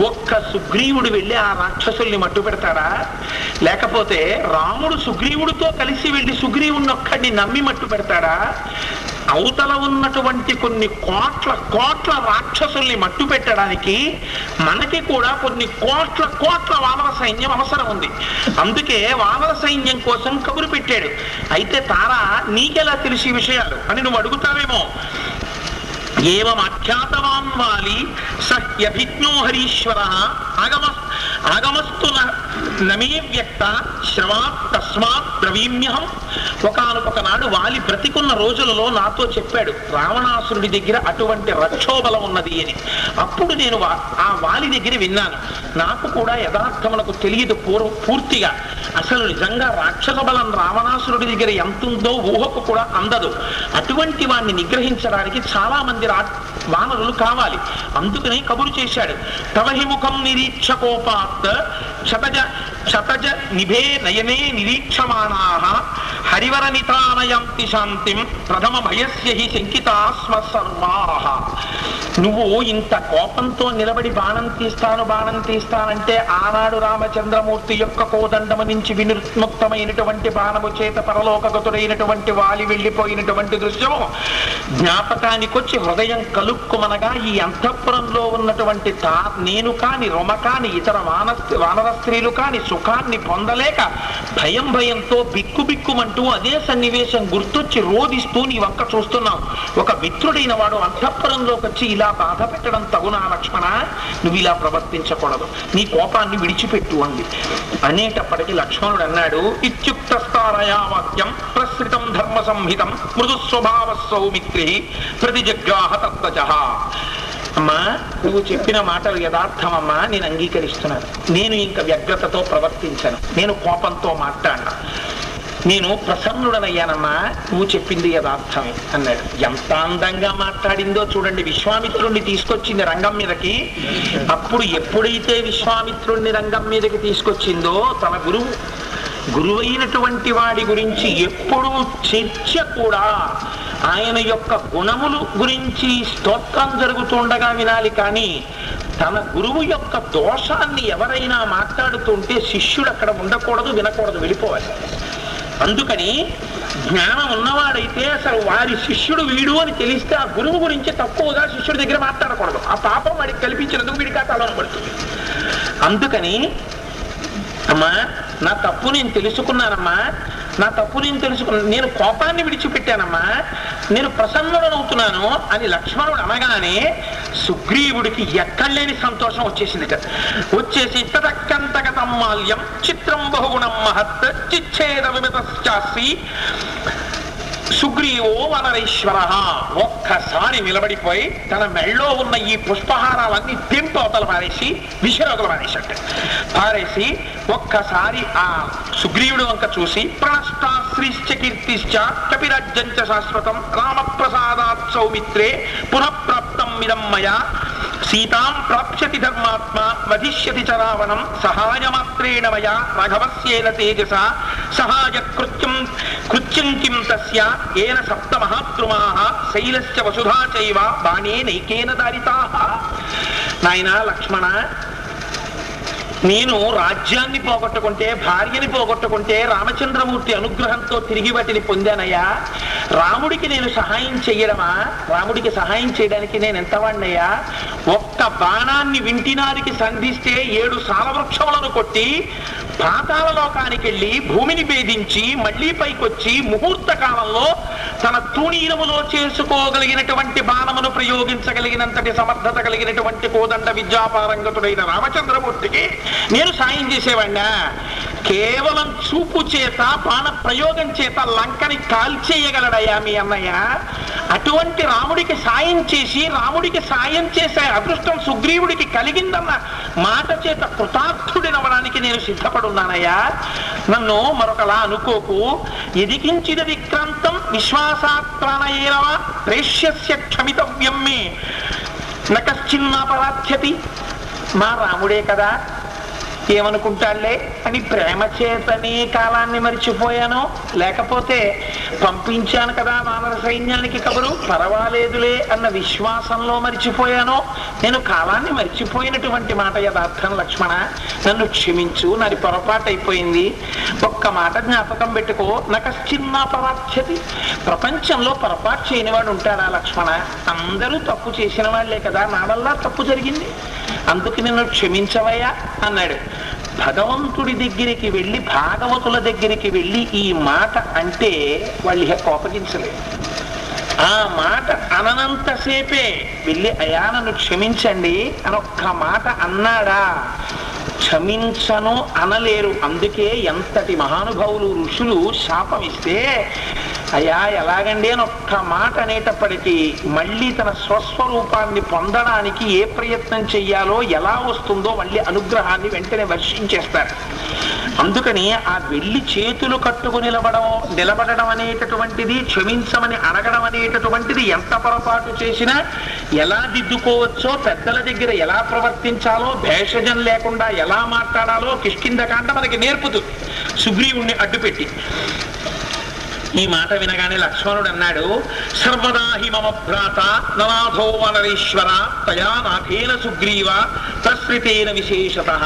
ఒక్క సుగ్రీవుడు వెళ్ళి ఆ రాక్షసుల్ని మట్టు పెడతాడా? లేకపోతే రాముడు సుగ్రీవుడితో కలిసి వెళ్ళి సుగ్రీవుడిని ఒక్కడిని నమ్మి మట్టు పెడతాడా? అవతల ఉన్నటువంటి కొన్ని కోట్ల రాక్షసుల్ని మట్టు పెట్టడానికి మనకి కూడా కొన్ని కోట్ల వానర సైన్యం అవసరం ఉంది. అందుకే వానర సైన్యం కోసం కబురు పెట్టాడు. అయితే తారా, నీకెలా తెలిసి విషయాలు అని నువ్వు అడుగుతావేమో. ఏవం అఖ్యాతవాన్ వాలి సహ్యభిజ్ఞో హరీశ్వర ఆగమస్తు నమే వ్యక్త శ్రవాత్ తస్మాత్ బ్రవీమ్యహం. ఒకానొక నాడు వాలి బ్రతికున్న రోజులలో నాతో చెప్పాడు, రావణాసురుడి దగ్గర అటువంటి రక్షోబలం ఉన్నది అని. అప్పుడు నేను ఆ వాలి దగ్గర విన్నాను. నాకు కూడా యథార్థమునకు తెలియదు పూర్తిగా. అసలు నిజంగా రాక్షస బలం రావణాసురుడి దగ్గర ఎంతుందో ఊహకు కూడా అందదు. అటువంటి వాణ్ణి నిగ్రహించడానికి చాలా మంది వానరులు కావాలి. అందుకని కబురు చేశాడు. తవహి ముఖం నిరీక్షకోపాత్ శతజ నిభే నయనే నిరీక్షమాణాః హరివర నితానయంతి శాంతిం ప్రథమ భయస్య హి శంకితా స్మ సర్వాః. నువ్వు ఇంత కోపంతో నిలబడి బాణం తీస్తానంటే ఆనాడు రామచంద్రమూర్తి యొక్క కోదండము నుంచి వినిర్ముక్తమైనటువంటి బాణము చేత పరలోకగతుడైనటువంటి వాలి వెళ్ళిపోయినటువంటి దృశ్యము జ్ఞాపకానికొచ్చి హృదయం కలుక్కుమనగా ఈ అంతఃపురంలో ఉన్నటువంటి నేను కాని రొమ కాని ఇతర వానర స్త్రీలు కాని సుఖాన్ని పొందలేక భయంతో బిక్కుమంటూ అదే సన్నివేశం గుర్తొచ్చి రోధిస్తూ నీ వంక చూస్తున్నావు. ఒక మిత్రుడైన వాడు అంతఃపురంలోకి వచ్చి ఇలా బాధ పెట్టడం తగునా లక్ష్మణ? నువ్వు ఇలా ప్రవర్తించకూడదు, నీ కోపాన్ని విడిచిపెట్టు అంది. అనేటప్పటికీ లక్ష్మణుడు అన్నాడు, ఇత్యుక్తస్తారయా వాక్యం ప్రసృతం ధర్మ సంహితం మృదు స్వభావ సౌమిత్రి ప్రతిజగ్రాహ తత్వజః. అమ్మా, నువ్వు చెప్పిన మాటలు యథార్థమమ్మా, నేను అంగీకరిస్తున్నాను. నేను ఇంకా వ్యగ్రతతో ప్రవర్తించను, నేను కోపంతో మాట్లాడను, నేను ప్రసన్నుడనయ్యానమ్మా, నువ్వు చెప్పింది యథార్థమే అన్నాడు. ఎంత అందంగా మాట్లాడిందో చూడండి. విశ్వామిత్రుణ్ణి తీసుకొచ్చింది రంగం మీదకి. అప్పుడు ఎప్పుడైతే విశ్వామిత్రుణ్ణి రంగం మీదకి తీసుకొచ్చిందో తన గురువైనటువంటి వాడి గురించి ఎప్పుడూ చర్చ కూడా ఆయన యొక్క గుణములు గురించి స్తోత్రం జరుగుతుండగా వినాలి. కానీ తన గురువు యొక్క దోషాన్ని ఎవరైనా మాట్లాడుతుంటే శిష్యుడు అక్కడ ఉండకూడదు, వినకూడదు, వెళ్ళిపోవాలి. అందుకని జ్ఞానం ఉన్నవాడైతే అసలు వారి శిష్యుడు వీడు అని తెలిస్తే ఆ గురువు గురించి తక్కువగా శిష్యుడి దగ్గర మాట్లాడకూడదు. ఆ పాపం వాడికి కల్పించినందుకు వీడికి ఆ తలను పడుతుంది. అందుకని అమ్మా నా తప్పు నేను తెలుసుకున్నానమ్మా, నా తప్పు నేను తెలుసుకున్నాను, నేను కోపాన్ని విడిచిపెట్టానమ్మా, నేను ప్రసన్నుడనవుతున్నాను అని లక్ష్మణుడు అనగానే సుగ్రీవుడికి ఎక్కడలేని సంతోషం వచ్చేసిందిట. వచ్చేసి తదక్కంతగతమ్మాల్యం చిత్రం బహుగుణం మహత్ చిచ్ఛేద విమితశ్చాసి సుగ్రీవో వనరేశ్వర. ఒక్కసారి నిలబడిపోయి తన మెళ్ళో ఉన్న ఈ పుష్పహారాలన్నీ తెంపు అవతల పారేసి విషరవతల పారేసి ఒక్కసారి ఆ సుగ్రీవుడు వంక చూసి ప్రణష్టాశ్రీశ్చ కీర్తిశ్చ కపిరాజ్యంచ శాశ్వతం రామప్రసాదాత్ సౌమిత్రే పునఃప్రాప్తం ఇదం మయా సీతాం ప్రాప్స్యతి ధర్మాత్మ వధిష్యతి చ రావణం సహాయమాత్రేణ మయా రాఘవస్యేన తేజస సహాయ కృత్యం కిం తస్య ఏన సప్త మహాద్రుమాః శైలశ్చ వసుధా చైవ బాణే నైకేన దారితాః. నాయనా లక్ష్మణ, నేను రాజ్యాన్ని పోగొట్టుకుంటే, భార్యని పోగొట్టుకుంటే రామచంద్రమూర్తి అనుగ్రహంతో తిరిగి వాటిని పొందానయ్యా. రాముడికి నేను సహాయం చెయ్యడమా? రాముడికి సహాయం చేయడానికి నేను ఎంతవాడినయ్యా? ఒక్క బాణాన్ని వింటినారికి సంధిస్తే 7 సాలవృక్షములను కొట్టి పాతాళ లోకానికి వెళ్ళి భూమిని భేదించి మళ్లీ పైకొచ్చి ముహూర్త కాలంలో తన తూణీరములో చేసుకోగలిగినటువంటి బాణమును ప్రయోగించగలిగినంతటి సమర్థత కలిగినటువంటి కోదండ విద్యాపారంగతుడైన రామచంద్రమూర్తికి నేను సాయం చేసేవాడినా? కేవలం చూపు చేత బాణ ప్రయోగం చేత లంకని కాల్చేయగలడయ్యా మీ అన్నయ్య. అటువంటి రాముడికి సాయం చేసి రాముడికి సాయం చేసే అదృష్టం సుగ్రీవుడికి కలిగిందన్న మాట చేత కృతార్థుడినవడానికి నేను సిద్ధపడున్నానయ్యా. నన్ను మరొకలా అనుకోకు. ఎదికించిన విక్రాంతం విశ్వాసాత్రాణయేనవ ప్రేష్యస్య క్షమితవ్యం మే నకశ్చిన్నాపరాధ్యతి. మా రాముడే కదా, ఏమనుకుంటాళ్లే అని ప్రేమ చేతనే కాలాన్ని మరిచిపోయాను, లేకపోతే పంపించాను కదా వానర సైన్యానికి కబురు, పర్వాలేదులే అన్న విశ్వాసంలో మరిచిపోయాను. నేను కాలాన్ని మరిచిపోయినటువంటి మాట యథార్థం లక్ష్మణ. నన్ను క్షమించు, నాది పొరపాటు అయిపోయింది. ఒక్క మాట జ్ఞాపకం పెట్టుకో, నకశ్చిన్నాపరాధ్యతి. ప్రపంచంలో పొరపాటు చేయనివాడు ఉంటాడా లక్ష్మణ? అందరూ తప్పు చేసిన వాళ్లే కదా, నా వల్ల తప్పు జరిగింది, అందుకు నిన్ను క్షమించవయ్యా అన్నాడు. భగవంతుడి దగ్గరికి వెళ్ళి, భాగవతుల దగ్గరికి వెళ్ళి ఈ మాట అంటే వాళ్ళు కోపగించలేదు. ఆ మాట అనంతసేపే వెళ్ళి అయ్యా నన్ను క్షమించండి అని ఒక్క మాట అన్నాడా? క్షమించను అనలేరు. అందుకే ఎంతటి మహానుభావులు ఋషులు శాపం ఇస్తే అయ్యా ఎలాగండి అని ఒక్క మాట అనేటప్పటికీ మళ్ళీ తన స్వస్వరూపాన్ని పొందడానికి ఏ ప్రయత్నం చెయ్యాలో, ఎలా వస్తుందో మళ్ళీ అనుగ్రహాన్ని వెంటనే వర్షించేస్తారు. అందుకని ఆ వెళ్ళి చేతులు కట్టుకు నిలబడడం అనేటటువంటిది, క్షమించమని అడగడం అనేటటువంటిది ఎంత పొరపాటు చేసినా ఎలా దిద్దుకోవచ్చో, పెద్దల దగ్గర ఎలా ప్రవర్తించాలో, భేషజం లేకుండా ఎలా మాట్లాడాలో కిష్కింధకాండ మనకి నేర్పుతుంది సుగ్రీవుణ్ణి అడ్డుపెట్టి. ఈ మాట వినగానే లక్ష్మణుడు అన్నాడు, సర్వదా హి మమ భ్రాత ననాథో వనరీశ్వర తయా నాథేన సుగ్రీవ ప్రసృతేన విశేషతః.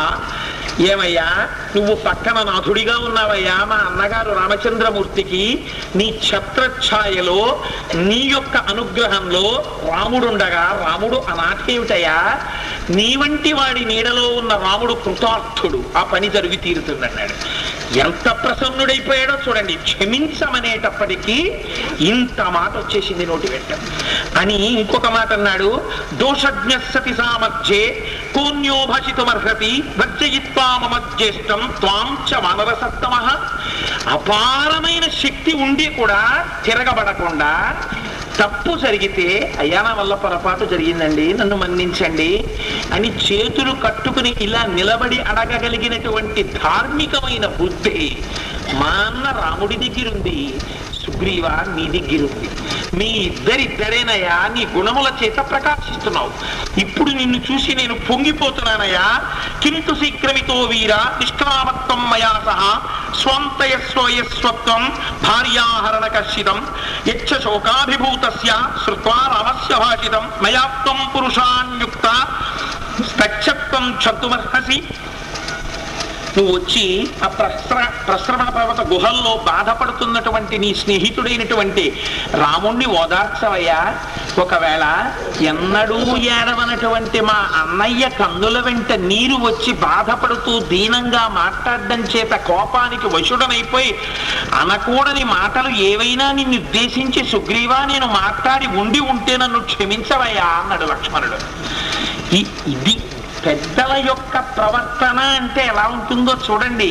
ఏమయ్యా నువ్వు పక్కన నాథుడిగా ఉన్నావయ్యా మా అన్నగారు రామచంద్రమూర్తికి. నీ ఛత్రఛాయలో నీ యొక్క అనుగ్రహంలో రాముడుండగా రాముడు అనాథేమిటయ్యా? నీ వంటి వాడి నీడలో ఉన్న రాముడు కృతార్థుడు, ఆ పని జరిగి తీరుతుందన్నాడు. ఎంత ప్రసన్నుడైపోయాడో చూడండి. క్షమించమనేటప్పటికీ ఇంత మాట వచ్చేసింది నోటి వెంట. అని ఇంకొక మాట అన్నాడు, దోషజ్ఞ సతి సామర్థ్యే కోన్యో భాషితుమర్హతి వర్జయిత్వా మమ జ్యేష్టం త్వాం చ వానరసత్తమః. అపారమైన శక్తి ఉండి కూడా తిరగబడకుండా తప్పు జరిగితే అయ్యా నా వల్ల పొరపాటు జరిగిందండి, నన్ను మన్నించండి అని చేతులు కట్టుకుని ఇలా నిలబడి అడగగలిగినటువంటి ధార్మికమైన బుద్ధి మా అన్న రాముడి దగ్గరుంది, సుగ్రీవ నీ దగ్గరుంది. మీ ఇద్దరిద్దరేనయ్యా నీ గుణముల చేత ప్రకాశిస్తున్నావు. ఇప్పుడు నిన్ను చూసి నేను పొంగిపోతున్నానయ్యా. కింతు శీఘ్రమితో వీర నిష్కామత్వం మయా సహా స్వంతయస్వయస్వత్వం భార్యాహరణ కర్షితం యచ్చ శోకాభిభూతస్య శ్రుత్వా రామస్య భాషితం మయాత్వం పురుషాన్యుక్త స్తచ్చత్వం క్షంతుమర్హసి. నువ్వు వచ్చి ఆ ప్రస్రవణ పర్వత గుహల్లో బాధపడుతున్నటువంటి నీ స్నేహితుడైనటువంటి రాముణ్ణి ఓదార్చవయ్యా. ఒకవేళ ఎన్నడూ ఏడవనటువంటి మా అన్నయ్య కన్నుల వెంట నీరు వచ్చి బాధపడుతూ దీనంగా మాట్లాడడం చేత కోపానికి వశుడనైపోయి అనకూడని మాటలు ఏవైనా నిన్ను ఉద్దేశించి సుగ్రీవా నేను మాట్లాడి ఉంటే నన్ను క్షమించవయ్యా అన్నాడు లక్ష్మణుడు. ఇది పెద్దల యొక్క ప్రవర్తన అంటే ఎలా ఉంటుందో చూడండి.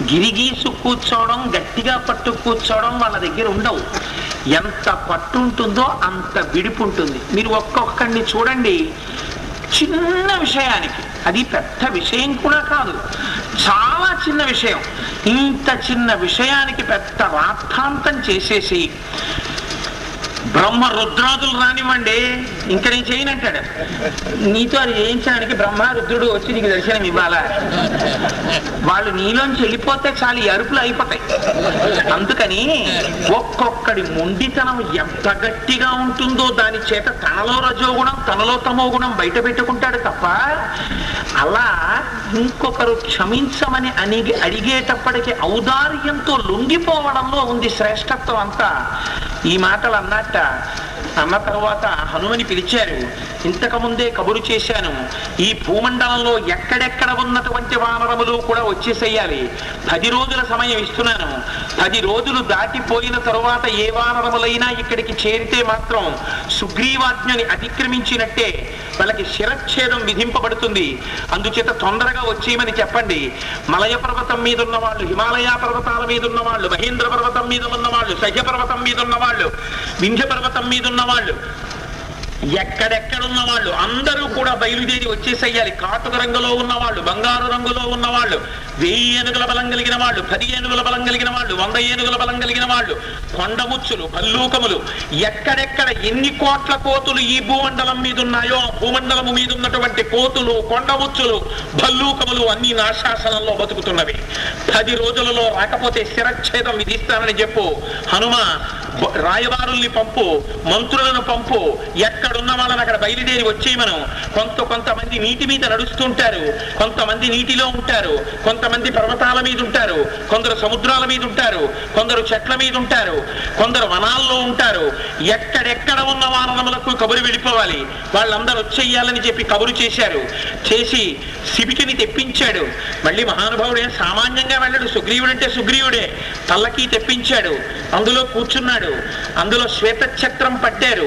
గిరిగీసు కూర్చోవడం, గట్టిగా పట్టు కూర్చోవడం వాళ్ళ దగ్గర ఉండవు. ఎంత పట్టు ఉంటుందో అంత విడిపు ఉంటుంది. మీరు ఒక్కొక్కడిని చూడండి, చిన్న విషయానికి, అది పెద్ద విషయం కూడా కాదు, చాలా చిన్న విషయం, ఇంత చిన్న విషయానికి పెద్ద రాద్ధాంతం చేసేసి బ్రహ్మ రుద్రాదులు రానివ్వండి ఇంకా నేను చేయనంటాడు. నీతో అది చేయించడానికి బ్రహ్మ రుద్రుడు వచ్చి నీకు దర్శనం ఇవ్వాలా? వాళ్ళు నీలోంచి వెళ్ళిపోతే చాలు ఈ అరుపులు అయిపోతాయి. అందుకని ఒక్కొక్కడి మొండితనం ఎంత గట్టిగా ఉంటుందో దాని చేత తనలో రజోగుణం తనలో తమో గుణం బయట పెట్టుకుంటాడు తప్ప అలా ఇంకొకరు క్షమించమని అడిగేటప్పటికి ఔదార్యంతో లొంగిపోవడంలో ఉంది శ్రేష్టత్వం అంతా. ఈ మాటలు అన్న తర్వాత హనుమని పిలిచారు. ఇంతకు ముందే కబురు చేశాను, ఈ భూమండలంలో ఎక్కడెక్కడ ఉన్నటువంటి వానరములు కూడా వచ్చేసేయాలి. 10 రోజుల సమయం ఇస్తున్నాను. 10 రోజులు దాటిపోయిన తరువాత ఏ వానరములైనా ఇక్కడికి చేరితే మాత్రం సుగ్రీవాజ్ఞని అతిక్రమించినట్టే, వాళ్ళకి శిరచ్ఛేదం విధింపబడుతుంది. అందుచేత తొందరగా వచ్చేయమని చెప్పండి. మలయ పర్వతం మీద ఉన్న వాళ్ళు, హిమాలయ పర్వతాల మీద ఉన్న వాళ్ళు, మహేంద్ర పర్వతం మీద ఉన్న వాళ్ళు, సహ్య పర్వతం మీద ఉన్న వాళ్ళు, వింధ్య పర్వతం మీద ఉన్న వాళ్ళు, ఎక్కడెక్కడున్న వాళ్ళు అందరూ కూడా బయలుదేరి వచ్చేసేయాలి. కాటుక రంగులో ఉన్నవాళ్ళు, బంగారు రంగులో ఉన్నవాళ్ళు, 1000 ఏనుగుల బలం కలిగిన వాళ్ళు, 10 ఏనుగుల బలం కలిగిన వాళ్ళు, 100 ఏనుగుల బలం కలిగిన వాళ్ళు, కొండముచ్చులు, భల్లూకములు, ఎక్కడెక్కడ ఎన్ని కోట్ల కోతులు ఈ భూమండలం మీద ఉన్నాయో ఆ భూమండలము మీద ఉన్నటువంటి కోతులు, కొండముచ్చులు, భల్లూకములు అన్ని నాశాసనంలో బతుకుతున్నవి. 10 రోజులలో రాకపోతే శిరచ్ఛేదం విధిస్తానని చెప్పు. హనుమ రాయవారుల్ని పంపు, మంత్రులను పంపు, ఎక్కడున్న వాళ్ళని అక్కడ బయలుదేరి వచ్చేయమను. కొంతమంది నీటి మీద నడుస్తుంటారు, కొంతమంది నీటిలో ఉంటారు, కొంతమంది పర్వతాల మీద ఉంటారు, కొందరు సముద్రాల మీద ఉంటారు, కొందరు చెట్ల మీద ఉంటారు, కొందరు వనాల్లో ఉంటారు. ఎక్కడెక్కడ ఉన్న వానరములకు కబురు వెళ్ళిపోవాలి. వాళ్ళందరూ వచ్చేయాలని చెప్పి కబురు చేశారు. చేసి శిబికిని తెప్పించాడు. మళ్ళీ మహానుభావుడే సామాన్యంగా వెళ్ళాడు. సుగ్రీవుడు అంటే సుగ్రీవుడే. పల్లకి తెప్పించాడు, అందులో కూర్చున్నాడు. అందులో శ్వేతఛత్రం పట్టారు,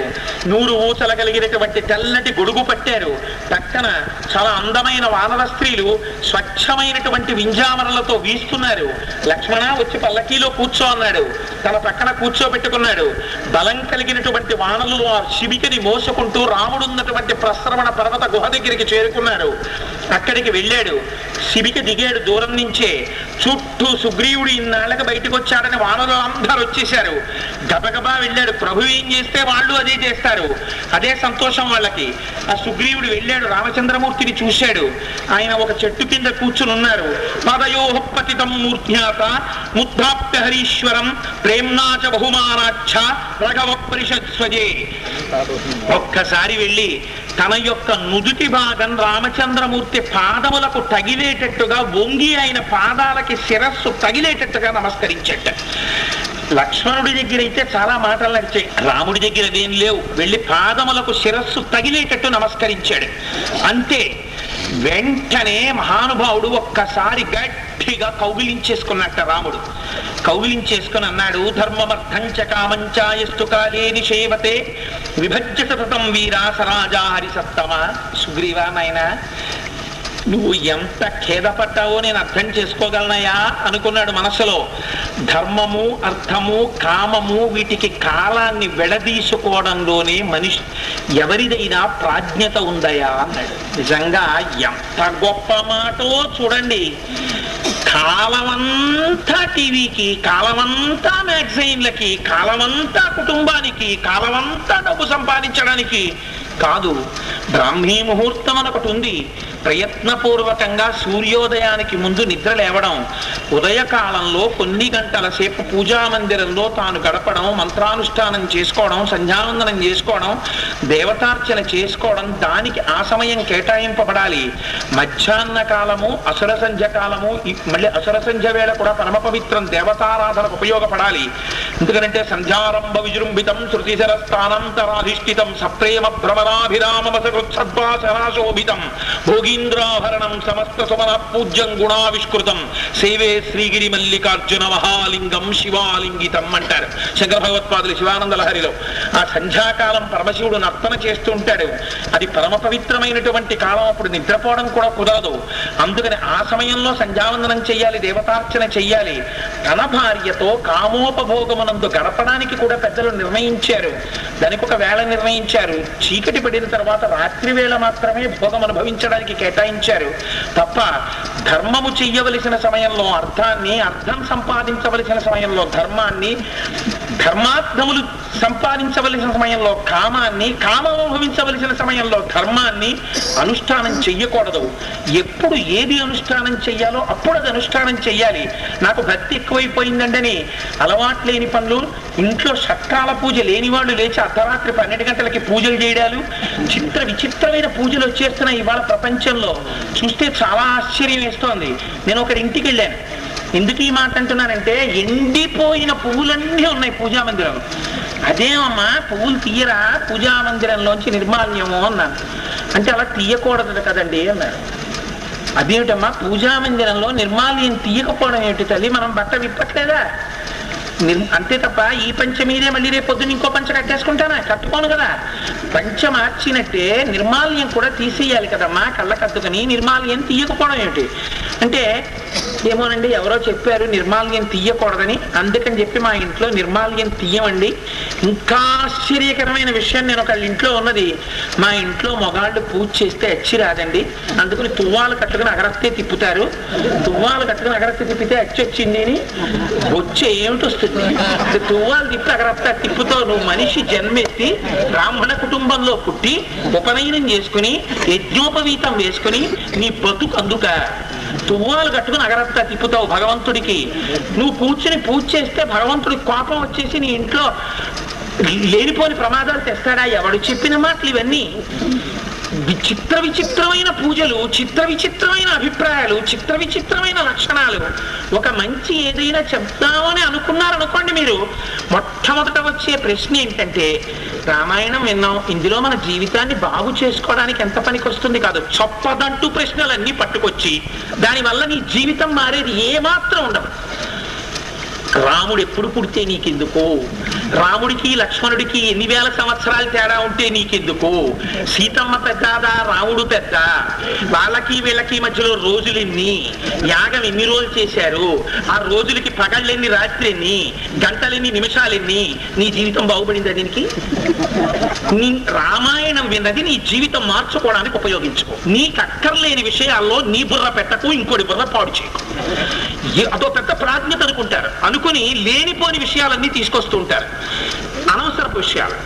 100 ఊసల కలిగినటువంటి తెల్లటి గొడుగు పట్టారు. పక్కన చాలా అందమైన వానర స్త్రీలు స్వచ్ఛమైనటువంటి వింజామరలతో వీస్తున్నారు. లక్ష్మణ వచ్చి పల్లకీలో కూర్చో అన్నాడు. తన పక్కన కూర్చోబెట్టుకున్నాడు. బలం కలిగినటువంటి వానలు ఆ శిబికని మోసుకుంటూ రాముడు ఉన్నటువంటి ప్రస్రవణ పర్వత గుహ దగ్గరికి చేరుకున్నాడు. అక్కడికి వెళ్ళాడు. శిబిక దిగాడు దూరం నుంచే. చుట్టూ సుగ్రీవుడు ఇన్నాళ్ళకి బయటకు వచ్చాడని వానరులు అందరూ వచ్చేశారు. గబగబా వెళ్ళాడు. ప్రభు ఏం చేస్తే వాళ్ళు అదే చేస్తారు, అదే సంతోషం వాళ్ళకి. ఆ సుగ్రీవుడు వెళ్ళాడు, రామచంద్రమూర్తిని చూశాడు. ఆయన ఒక చెట్టు కింద కూర్చుని ఉన్నారు. పదయోపతితం మూర్ధ్యాత ముద్ధాప్య హరీశ్వరం ప్రేమ్నాచ బహుమానాచ్ఛ రఘవ పరిషత్స్వజే. ఒక్కసారి వెళ్ళి తన యొక్క నుదుటి భాగం రామచంద్రమూర్తి పాదములకు తగిలేటట్టుగా వంగి ఆయన పాదాలకి శిరస్సు తగిలేటట్టుగా నమస్కరించట. లక్ష్మణుడి దగ్గర అయితే చాలా మాటలు నడిచాయి, రాముడి దగ్గర అదేం లేవు. వెళ్ళి పాదములకు శిరస్సు తగిలేటట్టు నమస్కరించాడు అంతే. వెంటనే మహానుభావుడు ఒక్కసారి గట్టిగా కౌగిలించేసుకున్నట్ట. రాముడు కౌగిలించేసుకుని అన్నాడు, ధర్మమర్థంచ కామంచాయస్తు కాలే నిషేవతే విభజ్య సతతం వీరా సరాజా హరిసత్తమ. సుగ్రీవా నాయనా, నువ్వు ఎంత ఖేదపడ్డావో నేను అర్థం చేసుకోగలనయా అనుకున్నాడు మనసులో. ధర్మము, అర్థము, కామము వీటికి కాలాన్ని విడదీసుకోవడంలోనే మనిషి ఎవరిదైనా ప్రాజ్ఞత ఉందయా అన్నాడు. నిజంగా ఎంత గొప్ప మాటో చూడండి. కాలమంతా టీవీకి, కాలమంతా మ్యాగజైన్లకి, కాలమంతా కుటుంబానికి, కాలమంతా డబ్బు సంపాదించడానికి కాదు. బ్రాహ్మీ ముహూర్తం అని ఒకటి ఉంది. ప్రయత్నపూర్వకంగా సూర్యోదయానికి ముందు నిద్ర లేవడం, ఉదయకాలంలో కొన్ని గంటల సేపు పూజా మందిరంలో తాను గడపడం, మంత్రానుష్ఠానం చేసుకోవడం, సంధ్యావందనం చేసుకోవడం, దేవతార్చన చేసుకోవడం, దానికి ఆ సమయం కేటాయింపబడాలి. మధ్యాహ్న కాలము, అసుర సంధ్య కాలము, మళ్ళీ అసుర సంధ్య వేళ కూడా పరమ పవిత్రం, దేవతారాధనకు ఉపయోగపడాలి. ఎందుకంటే సంధ్యారంభ విజృంభితం శృతిశరస్థానంతరాధిష్ఠితం సప్రేమ భ్రమరాభిరామసకృత్సద్వాసనాశోభితం భోగీంద్రాభరణం సమస్త సుమన పూజ్యం గుణావిష్కృతం సేవే శ్రీగిరి మల్లికార్జున మహాలింగం శివాలింగితం అంటారు శంకర భగవత్పాదులు శివానంద లహరిలో. ఆ సంధ్యాకాలం పరమశివుడు నర్తన చేస్తూ ఉంటాడు. అది పరమ పవిత్రమైనటువంటి కాలం. అప్పుడు నిద్రపోవడం కూడా కుదరదు. అందుకని ఆ సమయంలో సంధ్యావందనం చెయ్యాలి, దేవతార్చన చెయ్యాలి. తన భార్యతో కామోపభోగమునందు గడపడానికి కూడా పెద్దలు నిర్ణయించారు. దానికి ఒక వేళ నిర్ణయించారు. చీకటి పడిన తర్వాత రాత్రి వేళ మాత్రమే భోగం అనుభవించడానికి కేటాయించారు తప్ప ధర్మము చెయ్యవలసిన సమయంలో అర్థాన్ని, అర్థం సంపాదించవలసిన సమయంలో ధర్మాన్ని, ధర్మార్థములు సంపాదించవలసిన సమయంలో కామాన్ని, కామం అనుభవించవలసిన సమయంలో ధర్మాన్ని అనుష్ఠానం చెయ్యకూడదు. ఎప్పుడు ఏది అనుష్ఠానం చెయ్యాలో అప్పుడు అది అనుష్ఠానం చెయ్యాలి. నాకు భక్తి ఎక్కువైపోయిందండని అలవాటు లేని పనులు, ఇంట్లో షట్కాల పూజ లేని వాళ్ళు లేచి అర్ధరాత్రి 12 గంటలకి పూజలు చేయడాలు, చిత్ర విచిత్రమైన పూజలు వచ్చేస్తున్నాయి ఇవాళ ప్రపంచంలో. చూస్తే చాలా ఆశ్చర్యం వేస్తోంది. నేను ఒకరి ఇంటికి వెళ్ళాను. ఎందుకు ఈ మాట అంటున్నానంటే, ఎండిపోయిన పువ్వులన్నీ ఉన్నాయి పూజా మందిరంలో. అదేమమ్మా పువ్వులు తీయరా పూజా మందిరంలోంచి నిర్మాల్యము అన్నాను. అంటే అలా తీయకూడదు కదండి అన్నారు. అదేమిటమ్మా పూజా మందిరంలో నిర్మాల్యం తీయకపోవడం ఏమిటి తల్లి, మనం బట్ట విప్పట్లేదా? అంతే తప్ప ఈ పంచ మీదే మళ్ళీ రేపు పొద్దున్న ఇంకో పంచ కట్టేసుకుంటానా? కట్టుకోను కదా. పంచ మార్చినట్టే నిర్మాల్యం కూడా తీసేయాలి కదమ్మా. కళ్ళకద్దుకని నిర్మాల్యం తీయకపోవడం ఏమిటి అంటే, ఏమోనండి ఎవరో చెప్పారు నిర్మాల్యం తీయకూడదని, అందుకని చెప్పి మా ఇంట్లో నిర్మాల్యం తీయమండి. ఇంకా ఆశ్చర్యకరమైన విషయం, నేను ఒకళ్ళ ఇంట్లో ఉన్నది, మా ఇంట్లో మొగాళ్ళు పూజ చేస్తే అచ్చి రాదండి, అందుకని తువ్వాలు కట్టుకుని అగరత్తే తిప్పుతారు. తువ్వాలు కట్టుకుని అగరత్తే తిప్పితే అచ్చి వచ్చింది అని వచ్చే ఏమిటి వస్తుంది? తువ్వాలు తిప్పి అగరత్తా తిప్పుతో నువ్వు మనిషి జన్మెత్తి బ్రాహ్మణ కుటుంబంలో పుట్టి ఉపనయనం చేసుకుని యజ్ఞోపవీతం వేసుకుని నీ బతుకు అందుక తువ్వాలు కట్టుకుని అగరత్తా తిప్పుతావు భగవంతుడికి. నువ్వు కూర్చుని పూజ చేస్తే భగవంతుడికి కోపం వచ్చేసి నీ ఇంట్లో లేనిపోని ప్రమాదాలు తెస్తాడా? ఎవడు చెప్పిన మాటలు ఇవన్నీ? చిత్ర విచిత్రమైన పూజలు, చిత్ర విచిత్రమైన అభిప్రాయాలు, చిత్ర విచిత్రమైన లక్షణాలు. ఒక మంచి ఏదైనా చెప్తామని అనుకున్నారనుకోండి మీరు, మొట్టమొదట వచ్చే ప్రశ్న ఏంటంటే, రామాయణం విన్నాం, ఇందులో మన జీవితాన్ని బాగు చేసుకోవడానికి ఎంత పనికి వస్తుంది కాదు, చొప్పదంటూ ప్రశ్నలన్నీ పట్టుకొచ్చి దానివల్ల నీ జీవితం మారేది ఏమాత్రం ఉండదు. రాముడు ఎప్పుడు పుడితే నీకెందుకు? రాముడికి లక్ష్మణుడికి ఎన్ని వేల సంవత్సరాలు తేడా ఉంటే నీకెందుకు? సీతమ్మ పెద్దదా, రాముడు పెద్ద? వాళ్ళకి వీళ్ళకి మధ్యలో రోజులు ఎన్ని, యాగం ఎన్ని రోజులు చేశారు, ఆ రోజులకి పగళ్ళెన్ని, రాత్రి ఎన్ని, గంటలెన్ని, నిమిషాలెన్ని? నీ జీవితం బాగుపడిందా దీనికి? నీ రామాయణం విన్నది నీ జీవితం మార్చుకోవడానికి ఉపయోగించుకో. నీకు అక్కర్లేని విషయాల్లో నీ బుర్ర పెట్టకు, ఇంకోటి బుర్ర పాడు చేయకు. అదో పెద్ద ప్రాజ్ఞత అనుకుంటారు. అనుకుని లేనిపోని విషయాలన్నీ తీసుకొస్తూ ఉంటారు, అనవసరపు విషయాలు.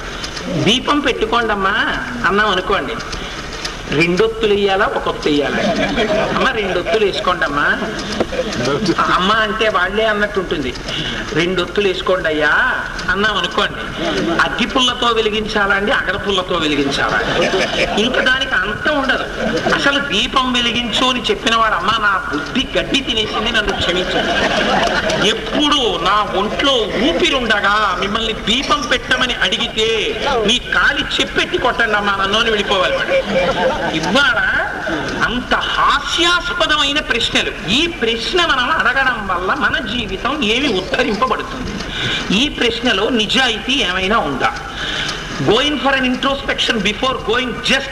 దీపం పెట్టుకోండమ్మా అన్నాం అనుకోండి, 2 ఒత్తులు వేయాలా, 1 ఒత్తు వేయాలా? అమ్మ 2 ఒత్తులు వేసుకోండి అమ్మా. అమ్మ అంటే వాళ్ళే అన్నట్టు ఉంటుంది. 2 ఒత్తులు వేసుకోండి అయ్యా అన్నాం అనుకోండి, అగ్గి పుల్లతో వెలిగించాలా అండి, అగర పుల్లతో వెలిగించాలా? ఇంకా దానికి అంతం ఉండదు. అసలు దీపం వెలిగించు అని చెప్పిన వాడు, అమ్మ నా బుద్ధి గడ్డి తినేసింది, నన్ను క్షమించండి, ఎప్పుడు నా ఒంట్లో ఊపిరుండగా మిమ్మల్ని దీపం పెట్టమని అడిగితే మీ కాలి చెప్పెట్టి కొట్టండి అమ్మా నన్ను వెళ్ళిపోవాలి. ఇవాళ అంత హాస్యాస్పదమైన ప్రశ్నలు. ఈ ప్రశ్న మనం అడగడం వల్ల మన జీవితం ఏమి ఉద్ధరింపబడుతుంది? ఈ ప్రశ్నలో నిజాయితీ ఏమైనా ఉందా? Going for an introspection before going just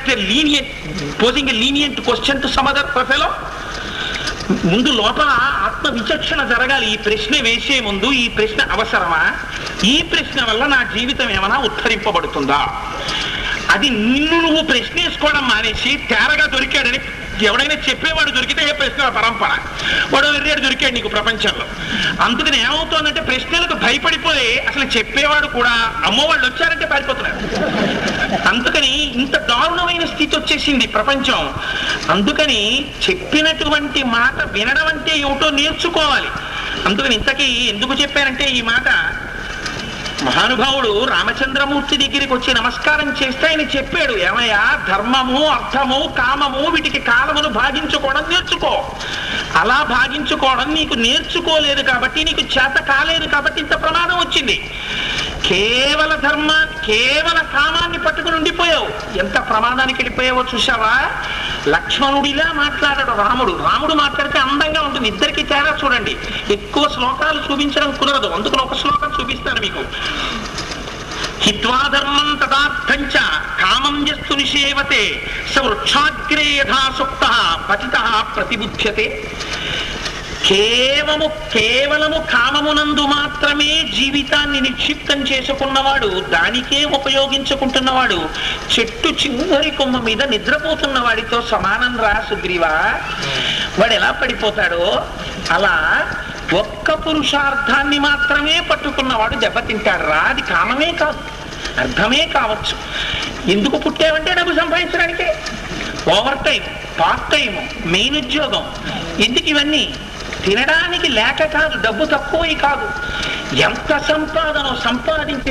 posing a lenient question to some other fellow. ముందు లోపల ఆత్మ విచక్షణ జరగాలి. ఈ ప్రశ్న వేసే ముందు ఈ ప్రశ్న అవసరమా? ఈ ప్రశ్న వల్ల నా జీవితం ఏమైనా ఉద్ధరింపబడుతుందా? అది నిన్ను నువ్వు ప్రశ్న వేసుకోవడం మానేసి తేరగా దొరికాడని ఎవడైనా చెప్పేవాడు దొరికితే ప్రశ్నల పరంపర, వాడు వెర్రేడు దొరికాడు నీకు ప్రపంచంలో. అందుకని ఏమవుతోందంటే ప్రశ్నలకు భయపడిపోయి అసలు చెప్పేవాడు కూడా అమ్మో వాళ్ళు వచ్చారంటే పారిపోతున్నాడు. అందుకని ఇంత దారుణమైన స్థితి వచ్చేసింది ప్రపంచం. అందుకని చెప్పినటువంటి మాట వినడం అంటే ఏమిటో నేర్చుకోవాలి. అందుకని ఇంతకీ ఎందుకు చెప్పానంటే ఈ మాట, మహానుభావుడు రామచంద్రమూర్తి దగ్గరికి వచ్చి నమస్కారం చేస్తే ఆయన చెప్పాడు, ఏమయ్యా ధర్మము అర్థము కామము వీటికి కాలమును భాగించుకోవడం నేర్చుకో. అలా భాగించుకోవడం నీకు నేర్చుకోలేదు కాబట్టి, నీకు చేత కాలేదు కాబట్టి ఇంత ప్రమాదం వచ్చింది. కేవల కేవల కామాన్ని పట్టుకుని ఉండిపోయావు, ఎంత ప్రమాదానికి వెళ్ళిపోయావో చూసావా. లక్ష్మణుడిలా మాట్లాడాడు రాముడు మాట్లాడితే అందంగా ఉంటుంది. ఇద్దరికి తేడా చూడండి. ఎక్కువ శ్లోకాలు చూపించడం కుదరదు, అందుకని ఒక శ్లోకం చూపిస్తాను మీకు. హిత్వాధర్మం తదార్థంచ కామం యస్తు నిషేవతే స వృక్షాగ్రే యథా సుప్తః పతితః ప్రతిబుధ్యతే. కేవలము కామమునందు మాత్రమే జీవితాన్ని నిక్షిప్తం చేసుకున్నవాడు, దానికే ఉపయోగించుకుంటున్నవాడు చెట్టు చివరి కొమ్మ మీద నిద్రపోతున్న వాడితో సమానం రా సుగ్రీవా. వాడు ఎలా పడిపోతాడో అలా ఒక్క పురుషార్థాన్ని మాత్రమే పట్టుకున్నవాడు దెబ్బతింటాడు రా. అది కామమే కాదు, అర్థమే కావచ్చు. ఎందుకు పుట్టావంటే డబ్బు సంపాదించడానికే. Over time, part time, main ఉద్యోగం. ఎందుకు ఇవన్నీ? తినడానికి లేక కాదు, డబ్బు తక్కువై కాదు. ఎంత సంపాదనో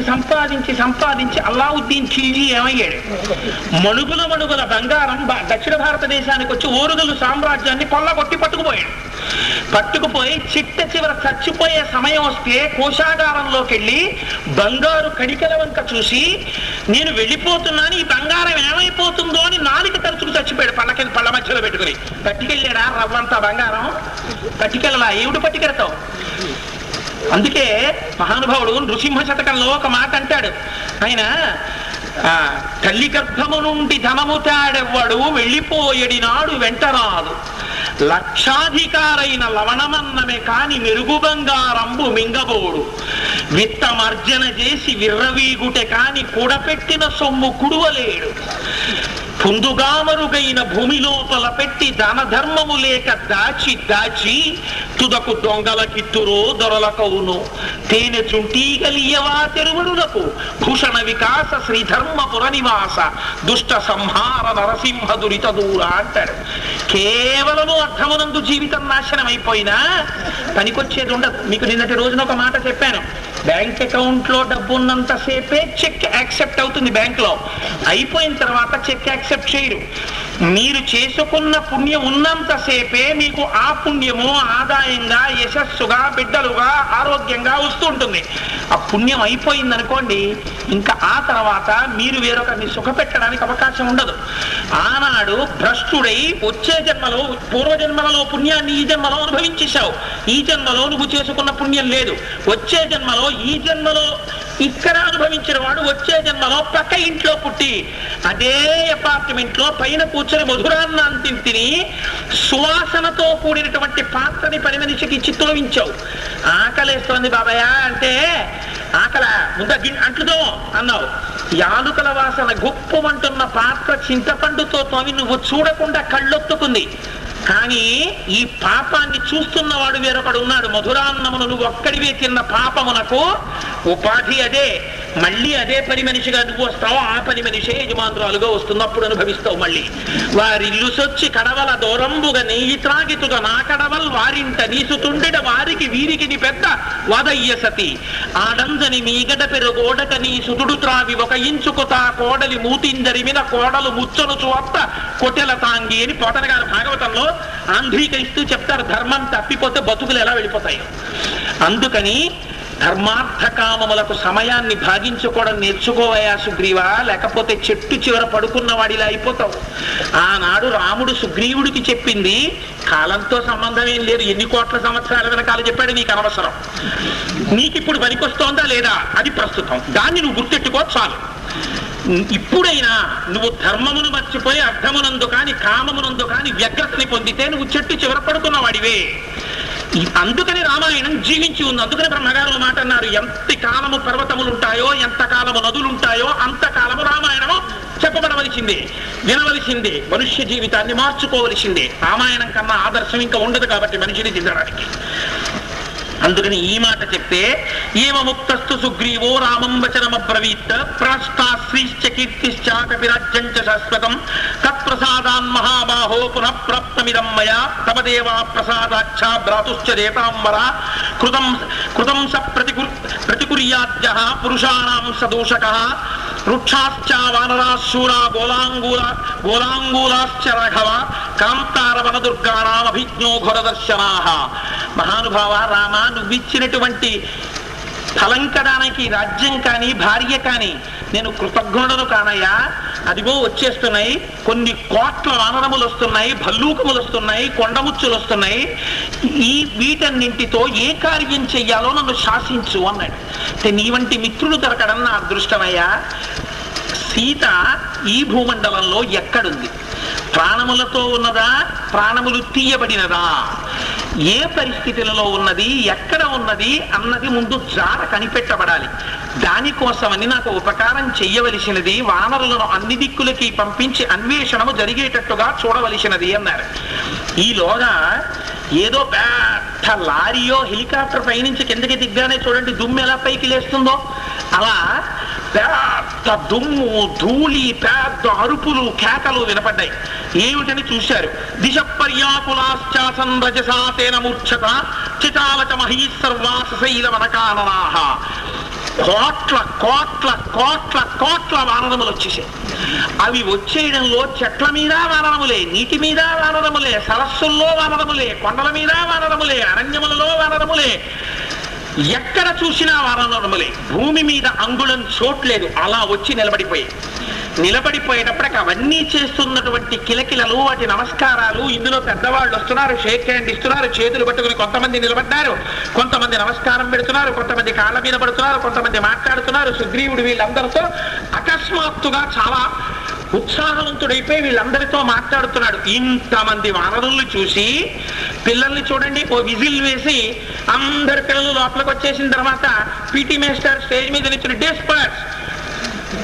సంపాదించి అల్లావుద్దీన్ ఖిల్జీ ఏమయ్యాడు? మణుగుల బంగారం దక్షిణ భారతదేశానికి వచ్చి ఓరుగలు సామ్రాజ్యాన్ని కొల్లగొట్టి పట్టుకుపోయి చిట్ట చివర చచ్చిపోయే సమయం వస్తే కోశాగారంలోకి వెళ్ళి బంగారు కణికల వంక చూసి నేను వెళ్ళిపోతున్నాను, ఈ బంగారం ఏమైపోతుందో అని నాలుక తరచుకు చచ్చిపోయాడు. పళ్ళ మధ్యలో పెట్టుకుని పట్టుకెళ్ళాడా రవ్వంతా బంగారం? పట్టుకెళ్ళలా. ఏమిటి పట్టుకెళ్తావు? అందుకే మహానుభావుడు నృసింహ శతకంలో ఒక మాట అంటాడు ఆయన, తల్లి గర్భము నుండి ధనము తాడెవ్వడు వెళ్ళిపోయడి నాడు వెంటరాదు, లక్షాధికారైన లవణమన్నమే కాని మెరుగు బంగారంబు మింగబోడు, విత్తమర్జన చేసి విర్రవీగుటె కాని కూడపెట్టిన సొమ్ము కుడువలేడు, పుందుగామరుగైన భూమి లోపల పెట్టి దాన ధర్మము లేక దాచి తుదకు దొంగల కిత్తురో దొరలకవును, తేనె చుంటీగలియవా తెరువులకు భూషణ వికాస శ్రీధర్మపుర నివాస దుష్ట సంహార నరసింహ దురిత దూర అంటాడు. కేవలము అర్థమునందు జీవితం నాశనం అయిపోయినా పనికొచ్చేది ఉండదు. మీకు నిన్నటి రోజున ఒక మాట చెప్పాను, బ్యాంక్ అకౌంట్ లో డబ్బు ఉన్నంతసేపే చెక్ యాక్సెప్ట్ అవుతుంది. బ్యాంక్ లో అయిపోయిన తర్వాత చెక్ యాక్సెప్ట్ చేయరు. మీరు చేసుకున్న పుణ్యం ఉన్నంతసేపే మీకు ఆ పుణ్యము ఆదాయంగా, యశస్సుగా, బిడ్డలుగా, ఆరోగ్యంగా వస్తూ ఉంటుంది. ఆ పుణ్యం అయిపోయింది అనుకోండి, ఇంకా ఆ తర్వాత మీరు వేరొకరిని సుఖపెట్టడానికి అవకాశం ఉండదు. ఆనాడు భ్రష్టుడై వచ్చే జన్మలో, పూర్వజన్మలలో పుణ్యాన్ని ఈ జన్మలో అనుభవించేశావు. ఈ జన్మలో నువ్వు చేసుకున్న పుణ్యం లేదు. వచ్చే జన్మలో, ఈ జన్మలో ఇక్కడ అనుభవించిన వాడు వచ్చే జన్మలో పక్క ఇంట్లో పుట్టి అదే అపార్ట్మెంట్ లో పైన కూర్చొని మధురాన్నాన్ని తిని సువాసనతో కూడినటువంటి పాత్రని పని మనిషికి చిత్తులవించావు. ఆకలేస్తోంది బాబాయ్ అంటే ఆకల ముంద అంటుదో అన్నావు. యాలుకల వాసన గొప్పమంటున్న పాత్ర చింతపండుతో తోమి నువ్వు చూడకుండా కళ్ళొత్తుకుంది. కానీ ఈ పాపాన్ని చూస్తున్నవాడు వేరొకడు ఉన్నాడు. మధురాన్నమును నువ్వు ఒక్కడివే తిన్న పాపమునకు ఉపాధి అదే. మళ్ళీ అదే పని మనిషిగా నువ్వు వస్తావు. ఆ పని మనిషే యజమానురాలుగా వస్తున్నప్పుడు అనుభవిస్తావు. మళ్ళీ వారిల్లు సొచ్చి కడవల దూరంబుగా నెయ్యి త్రాగితుగా నా కడవల్ వారింట నీసుతుండెడ వారికి వీరికి నీ పెద్ద వాదయ్య సతి ఆడందని మీగడ పెరుగోడక నీ సుతుడు త్రావి ఒక ఇంచుకు తా కోడలి మూతిందరిమిన కోడలు ముచ్చను చూత్త కొటెల తాంగి అని పోతన గారు భాగవతంలో ఆంధ్రీకరిస్తూ చెప్తారు. ధర్మం తప్పిపోతే బతుకులు ఎలా వెళ్ళిపోతాయి. అందుకని ధర్మార్థ కామములకు సమయాన్ని భాగించుకోవడం నేర్చుకోవయా సుగ్రీవా, లేకపోతే చెట్టు చివర పడుకున్న వాడిలా అయిపోతావు. ఆనాడు రాముడు సుగ్రీవుడికి చెప్పింది కాలంతో సంబంధం ఏం లేదు. ఎన్ని కోట్ల సంవత్సరాల వెనకాల చెప్పాడు నీకు అనవసరం. నీకు ఇప్పుడు పనికొస్తోందా లేదా అది ప్రస్తుతం. దాన్ని నువ్వు గుర్తెట్టుకో చాలు. ఇప్పుడైనా నువ్వు ధర్మమును మర్చిపోయి అర్థమునందు కాని కామమునందు కాని వ్యగ్రతని పొందితే నువ్వు చెట్టు చివర పడుకున్న వాడివే. అందుకని రామాయణం జీవించి ఉంది. అందుకని బ్రహ్మగారు మాట అన్నారు, ఎంత కాలము పర్వతములు ఉంటాయో, ఎంత కాలము నదులుంటాయో అంత కాలము రామాయణము చెప్పబడవలసిందే, వినవలసిందే, మనుష్య జీవితాన్ని మార్చుకోవలసిందే. రామాయణం కన్నా ఆదర్శం ఇంకా ఉండదు కాబట్టి మనిషిని దిద్దడానికి. అందుకని ఈ మాట చెప్తే ఏమముక్తస్తు సుగ్రీవో రామం వచనమబ్రవీత్ ప్రాష్టాశ్రీశ్చ కీర్తిశ్చ కపిరాజ్యంచ శాశ్వతం తత్ప్రసాదాన్ మహాబాహో పునః ప్రాప్తమిదం మయా తమ దేవా ప్రసాదాచ్చ భ్రాతుశ్చ దేతాంబర కృతం స ప్రతికుర్యాద్యః పురుషాణాం సదోషకః వృక్షాశ్చ వానరాశూరా గోలాంగూలాశ్చ రాఘవ కాంతార వనదుర్గాణామభిజ్ఞో ఘోరదర్శనాః. మహానుభావ రామ, నువ్విచ్చినటువంటి ఫలంకడానికి రాజ్యం కానీ భార్య కానీ నేను కృతజ్ఞుడను కానయ్యా. అదిగో వచ్చేస్తున్నాయి, కొన్ని కోట్ల వానరములు వస్తున్నాయి, భల్లూకములు వస్తున్నాయి, కొండముచ్చులు వస్తున్నాయి. వీటన్నింటితో ఏ కార్యం చెయ్యాలో నన్ను శాసించు అన్నాడు. అంటే నీ వంటి మిత్రుడు దొరకడం నా అదృష్టమయ్యా. సీత ఈ భూమండలంలో ఎక్కడుంది? ప్రాణములతో ఉన్నదా, ప్రాణములు తీయబడినదా, ఏ పరిస్థితులలో ఉన్నది, ఎక్కడ ఉన్నది అన్నది ముందు జాడ కనిపెట్టబడాలి. దానికోసమని నాకు ఉపకారం చెయ్యవలసినది, వానరులను అన్ని దిక్కులకి పంపించి అన్వేషణము జరిగేటట్టుగా చూడవలసినది అన్నారు. ఈలోగా ఏదో పెద్ద లారీయో హెలికాప్టర్ పైనుంచి కిందకి దిగ్గానే చూడండి దుమ్ము ఎలా పైకి లేస్తుందో, అలా పెద్ద దుమ్ము, ధూళి, పెద్ద అరుపులు, కేకలు వినపడ్డాయి. ఏమిటని చూశారు. దిశ పర్యాకులాశ్చాసన్ రజసాతేన మూర్ఛత చితావచ మహీసర్వాశైల వనకాననాః. కోట్ల కోట్ల కోట్ల కోట్ల వానరములు వచ్చేసాయి. అవి వచ్చేయడంలో చెట్ల మీద వానరములే, నీటి మీద వానరములే, సరస్సుల్లో వానరములే, కొండల మీద వానరములే, అరణ్యములలో వానరములే, ఎక్కడ చూసినా వానరములే. భూమి మీద అంగుళం చోట్లేదు, అలా వచ్చి నిలబడిపోయేటప్పటికి అవన్నీ చేస్తున్నటువంటి కిలకిలలు, వాటి నమస్కారాలు. ఇందులో పెద్దవాళ్ళు వస్తున్నారు, షేక్ హ్యాండ్ ఇస్తున్నారు, చేతులు పట్టుకుని కొంతమంది నిలబడ్డారు, కొంతమంది నమస్కారం పెడుతున్నారు, కొంతమంది కాళ్ళ మీద పడుతున్నారు, కొంతమంది మాట్లాడుతున్నారు. సుగ్రీవుడు వీళ్ళందరితో అకస్మాత్తుగా చాలా ఉత్సాహవంతుడైపోయి వీళ్ళందరితో మాట్లాడుతున్నాడు. ఇంతమంది వానరుల్ని చూసి పిల్లల్ని చూడండి, ఓ విజిల్ వేసి అందరి పిల్లలు లోపలికి వచ్చేసిన తర్వాత పీటీ మాస్టర్ స్టేజ్ మీద నిల్చుని disperse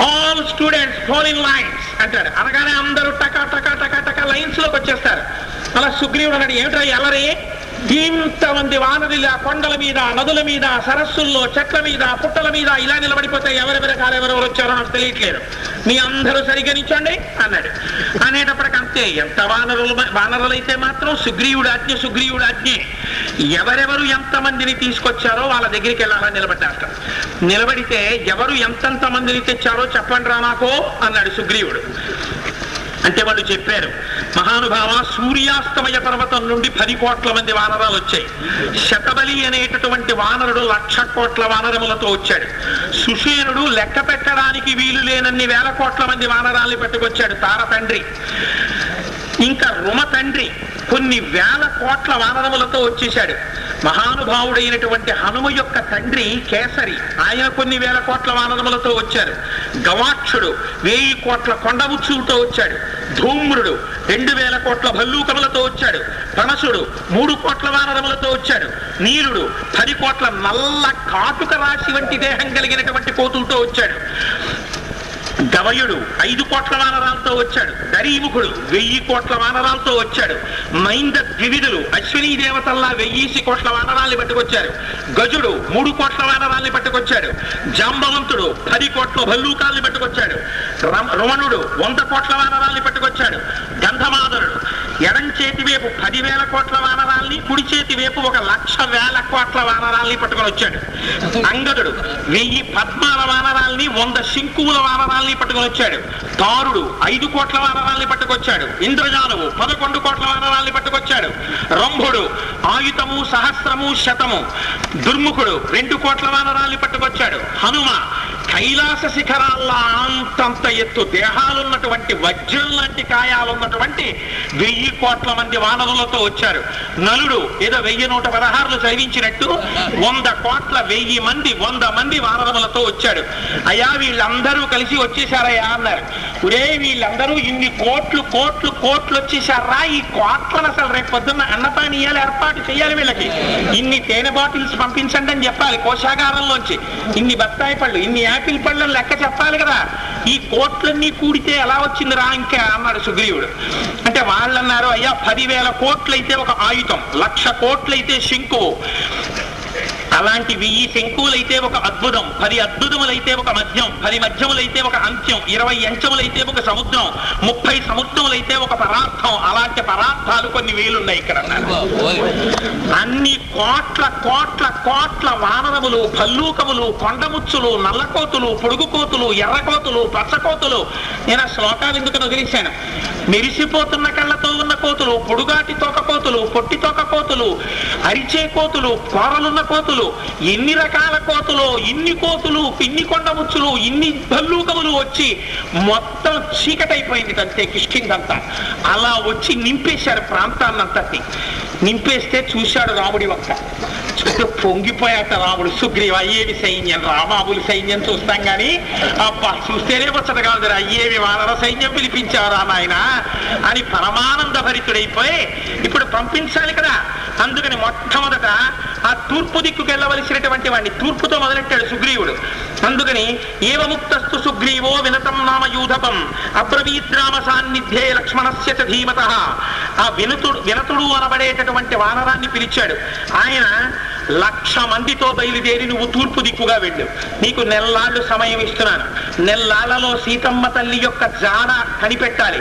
all students fall in lines అంటాడు. అనగానే అందరూ టకా టకా టకా టకా లైన్స్ లోకి వచ్చేస్తారు. అలా సుగ్రీవుడు అన్నాడు, ఏమిటో ఎలరి, ఇంతమంది వానరులు కొండల మీద, నదుల మీద, సరస్సుల్లో, చెట్ల మీద, పుట్టల మీద ఇలా నిలబడిపోతే ఎవరెవరి కాలెవరెవరు వచ్చారో నాకు తెలియట్లేదు, మీ అందరూ సరిగ్గా నిల్చోండి అన్నాడు. అనేటప్పటికి అంతే, ఎంత వానరులైతే మాత్రం సుగ్రీవుడు ఆజ్ఞే. ఎవరెవరు ఎంతమందిని తీసుకొచ్చారో వాళ్ళ దగ్గరికి వెళ్ళాలా నిలబడ్డారు. నిలబడితే ఎవరు ఎంతెంత మందిని తెచ్చారో చెప్పండి రా నాకు అన్నాడు సుగ్రీవుడు. అంటే వాళ్ళు చెప్పారు, మహానుభావ, సూర్యాస్తమయ పర్వతం నుండి 10 కోట్ల మంది వానరాలు వచ్చాయి. శతబలి అనేటటువంటి వానరుడు 1,00,000 కోట్ల వానరములతో వచ్చాడు. సుషేనుడు లెక్క పెట్టడానికి వీలు లేనన్ని 1,000 కోట్ల మంది వానరాల్ని పట్టుకొచ్చాడు, తార తండ్రి. ఇంకా రుమ తండ్రి కొన్ని 1,000 కోట్ల వానరములతో వచ్చేశాడు. మహానుభావుడైనటువంటి హనుమ యొక్క తండ్రి కేసరి, ఆయన కొన్ని 1,000 కోట్ల వానరములతో వచ్చారు. గవాక్షుడు 1,000 కోట్ల కొండముచ్చులతో వచ్చాడు. ధూమ్రుడు 2,000 కోట్ల భల్లూకములతో వచ్చాడు. పనసుడు 3 కోట్ల వానరములతో వచ్చాడు. నీలుడు 10 కోట్ల నల్ల కాటుక రాశి వంటి దేహం కలిగినటువంటి కోతులతో వచ్చాడు. గవయుడు 5 కోట్ల వానరాలతో వచ్చాడు. దరీముఖుడు 1000 కోట్ల వానరాలతో వచ్చాడు. మైంద ద్వివిధులు అశ్వినీ దేవతల్లా 1000 కోట్ల వానరాల్ని పట్టుకొచ్చారు. గజుడు 3 కోట్ల వానరాల్ని పట్టుకొచ్చాడు. జాంబవంతుడు 10 కోట్ల భల్లూకాల్ని పట్టుకొచ్చాడు. రుమణుడు 100 కోట్ల వానరాల్ని పట్టుకొచ్చాడు. గంధమాదరుడు ఎడం చేతి వైపు 10,000 కోట్ల వానరాల్ని, కుడి చేతి వైపు 1,00,000 కోట్ల వానరాల్ని పట్టుకొని వచ్చాడు. అంగదుడు 1000 పద్మాల వానరాల్ని, 100 శంకువుల వానరాల్ని పట్టుకొని వచ్చాడు. తారుడు 5 కోట్ల వానరాల్ని పట్టుకొచ్చాడు. ఇంద్రజానువు 11 కోట్ల వానరాల్ని పట్టుకొచ్చాడు. రంభుడు ఆయుతము, సహస్రము, శతము. దుర్ముఖుడు 2 కోట్ల వానరాల్ని పట్టుకొచ్చాడు. హనుమ కైలాస శిఖరాల్లా అంతంత ఎత్తు దేహాలున్నటువంటి వజ్రం లాంటి కాయాలున్నటువంటి 1000 కోట్ల మంది వానరులతో వచ్చారు. నలుడు ఏదో 1116 చదివించినట్టు 100 కోట్ల 1000 మంది 100 మంది వానరములతో వచ్చాడు. అయ్యా వీళ్ళందరూ కలిసి వచ్చేసారయ్యా అన్నారు. ఒరే వీళ్ళందరూ ఇన్ని కోట్లు కోట్లు కోట్లు వచ్చేసారా, ఈ కోట్లను అసలు రేపు పొద్దున్న అన్నపానీయాలు ఏర్పాటు చేయాలి, వీళ్ళకి ఇన్ని తేనె బాటిల్స్ పంపించండి అని చెప్పాలి కోశాగారంలోంచి, ఇన్ని బత్తాయి పళ్ళు, ఇన్ని యాపిల్ యాపిల్ పళ్ళని లెక్క చెప్పాలి కదా, ఈ కోట్లన్నీ కూడితే ఎలా వచ్చిందిరా ఇంకా అన్నాడు సుగ్రీవుడు. అంటే వాళ్ళు అన్నారు, అయ్యా 10,000 కోట్లయితే ఒక ఆయుధం, 1,00,000 కోట్లయితే శంకువు, అలాంటి 1000 శంకువులైతే ఒక అద్భుతం, 10 అద్భుతములైతే ఒక మధ్యం, 10 మధ్యములైతే ఒక అంత్యం, 20 అంచములైతే ఒక సముద్రం, 30 సముద్రములైతే ఒక పరార్థం. అలాంటి పరార్థాలు కొన్ని వేలున్నాయి ఇక్కడ. అన్ని కోట్ల కోట్ల కోట్ల వానరములు, భల్లూకములు, కొండముచ్చులు, నల్లకోతులు, పొడుగుకోతులు, ఎర్రకోతులు, పచ్చకోతులు. నేను ఆ శ్లోకాలు ఎందుకని వదిలేశాను. మెరిసిపోతున్న కళ్ళతో ఉన్న కోతులు, పొడుగాటి తోక కోతులు, పొట్టి తోక కోతులు, అరిచే కోతులు, కూరలున్న కోతులు, ఎన్ని రకాల కోతులు, ఇన్ని కోతులు, ఇన్ని కొండముచ్చులు, ఇన్ని భల్లూకములు వచ్చి మొత్తం చీకటైపోయింది అంతే కిష్కిందంతా. అలా వచ్చి నింపేశారు ప్రాంతాన్నంతటి. నింపేస్తే చూశాడు రాముడి ఒక్క, చూస్తే పొంగిపోయాట రాముడు. సుగ్రీవ అయ్యేవి సైన్యం, రామాబులు సైన్యం చూస్తాం గాని అబ్బా చూస్తేనే వచ్చట కాదు, అయ్యేవి వానర సైన్యం పిలిపించారా నాయన అని పరమానంద భరితుడైపోయి ఇప్పుడు పంపించాలి కదా. అందుకని మొట్టమొదట ఆ తూర్పు దిక్కుకు వెళ్ళవలసినటువంటి వాడిని తూర్పుతో మొదలెట్టాడు సుగ్రీవుడు. అందుకని ఏవముక్తస్తు సుగ్రీవో వినతం నామ యూధపం అబ్రవీద్రామ సాన్నిధ్యే లక్ష్మణస్య చ ధీమతః. ఆ వినతుడు అనబడేటటువంటి వానరాన్ని పిలిచాడు. ఆయన 1,00,000 మందితో బయలుదేరి నువ్వు తూర్పు దిక్కుగా వెళ్ళు, నీకు నెల్లాళ్ళు సమయం ఇస్తున్నాను, నెల్లాళ్లలో సీతమ్మ తల్లి యొక్క జాడ కనిపెట్టాలి,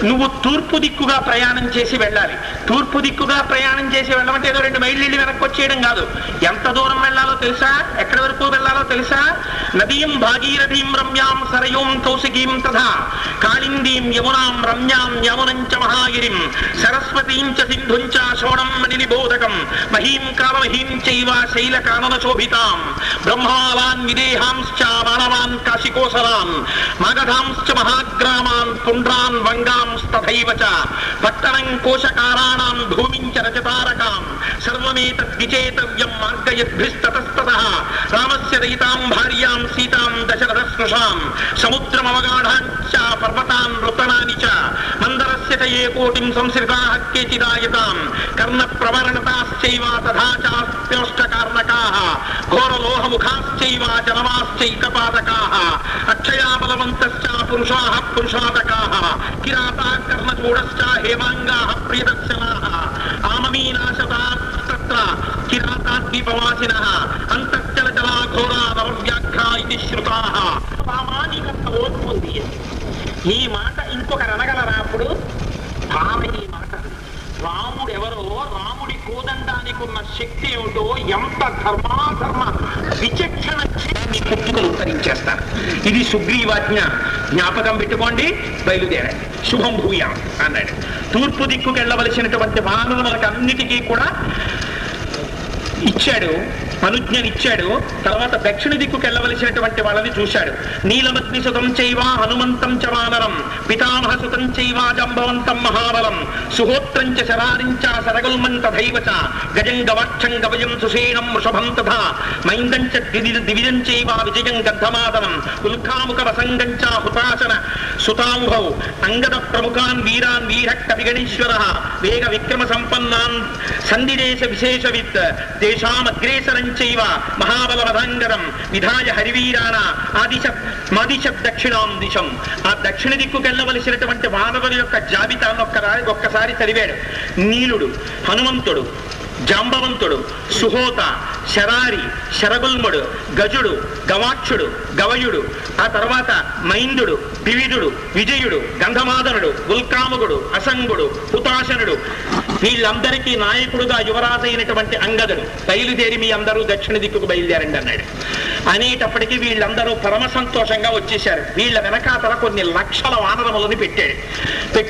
నువ్వు తూర్పు దిక్కుగా ప్రయాణం చేసి వెళ్ళాలి. తూర్పు దిక్కుగా ప్రయాణం చేసి వెళ్ళమంటే ఏదో 2 మైళ్ళు వెళ్ళి వెనక్కి వచ్చేయడం కాదు. ఎంత దూరం వెళ్ళాలో తెలుసా, ఎక్కడి వరకు వెళ్ళాలో తెలుసా? నదీం భాగీరథీం రమ్యాం సరయూం కౌశికీం తథా కాళిందీం యమునాం రమ్యాం యమునంచ మహాగిరిం సరస్వతీం చ సింధుం చ శోణం మణినిబోధకం మహీం కామమహీం చైవ శైలకానన శోభితాం బ్రహ్మాలాన్ విదేహాంశ్చ మానవాన్ కాశికోసలాన్ మగధాంశ్చ మహాగ్రామాన్ పుండ్రాన్ వంగాంస్తథైవ చ పట్టణం కోశకారాణాం భూమిం చ రచతారకాం సర్వమేతద్విచేతవ్యం మార్గయద్భిస్తతస్తతః రామస్య దయితాం భార్యాం సీతాం దశరథస్పృశాం సముద్రమవగాఢాంచ పర్వతాన్ నృతనాని చ మందరస్య చ ఏకోటిం సంశ్రితాః కేచిదాయతాం కర్ణప్రవరణతాశ్చైవ తథా చాస్త్యోష్టకార్ణకాః ఘోరలోహముఖాశ్చైవ జలమాశ్చైకపాదకాః అక్షయాబలవంతశ్చ పురుషాః పురుషాతకాః కిరాతా కర్ణచూడశ్చ హేమాంగాః ప్రియదర్శనాః ఆమమీనాశతాస్తత్ర కిరాతాద్వీపవాసినః అంతశ్చలచలా ఘోరా నవవ్యాఘ్రా ఇది శ్రుతాః. సామాన్యంగా ఓర్పుంది. ఈ మాట ఇంకొకరు అనగలరా? అప్పుడు ఈ మాట రాముడు ఎవరో, రాముడి కోదండానికి ఉన్న శక్తి ఏమిటో, ఎంత ధర్మాధర్మ విచక్షణ మీ పుట్టుకలు ఉత్తరించేస్తాను. ఇది సుగ్రీవాజ్ఞ, జ్ఞాపకం పెట్టుకోండి, బయలుదేరండి, శుభం భూయాం అన్నాడు. తూర్పు దిక్కుకు వెళ్ళవలసినటువంటి వానరులకు అన్నిటికీ కూడా ఇచ్చాడు, అనుజ్ఞనిచ్చాడు. తర్వాత దక్షిణ దిక్కుకు వెళ్ళవలసినటువంటి వాళ్ళని చూశాడు. నీలమగ్ని సుతం చైవ హనుమంతం చ వానరం పితామహ సుతం చైవ జంబవంతం మహాబలం సుహోత్రం చ శరారిం చ సరగుల్మం తథైవ చ గజం గవాక్షం గవయం సుషేణం వృషభం తథా మైందం చ దివిజం చైవ విజయం గంధమాదనం ఉల్కాముఖ వసంగం చ హుతాసన సుతాంభౌ అంగద ప్రముఖాన్ వీరాన్ వీర కవిగణీశ్వరః వేగ విక్రమ సంపన్నాన్ సంధిదేశ విశేషవిత్ దేశామగ్రేసరం చైవ మహాబలవధాంగరం విధాయ హరివీరాణ ఆదిశ దక్షిణాం దిశం. ఆ దక్షిణ దిక్కుకు వెళ్ళవలసినటువంటి వానరుల యొక్క జాబితాను ఒక్కసారి చదివాడు. నీలుడు, హనుమంతుడు, జాంబవంతుడు, సుహోత, శరారి, శరగుల్ముడు, గజుడు, గవాక్షుడు, గవయుడు, ఆ తర్వాత మైందుడు, ద్వివిధుడు, విజయుడు, గంధమాదనుడు, ఉల్కాముగుడు, అసంగుడు, హుతాశనుడు, వీళ్ళందరికీ నాయకుడుగా యువరాజైనటువంటి అంగదుడు బయలుదేరి మీ అందరూ దక్షిణ దిక్కుకు బయలుదేరండి అన్నాడు. అనేటప్పటికీ వీళ్ళందరూ పరమ సంతోషంగా వచ్చేశారు. వీళ్ళ వెనకాతల కొన్ని లక్షల వానరములను పెట్టి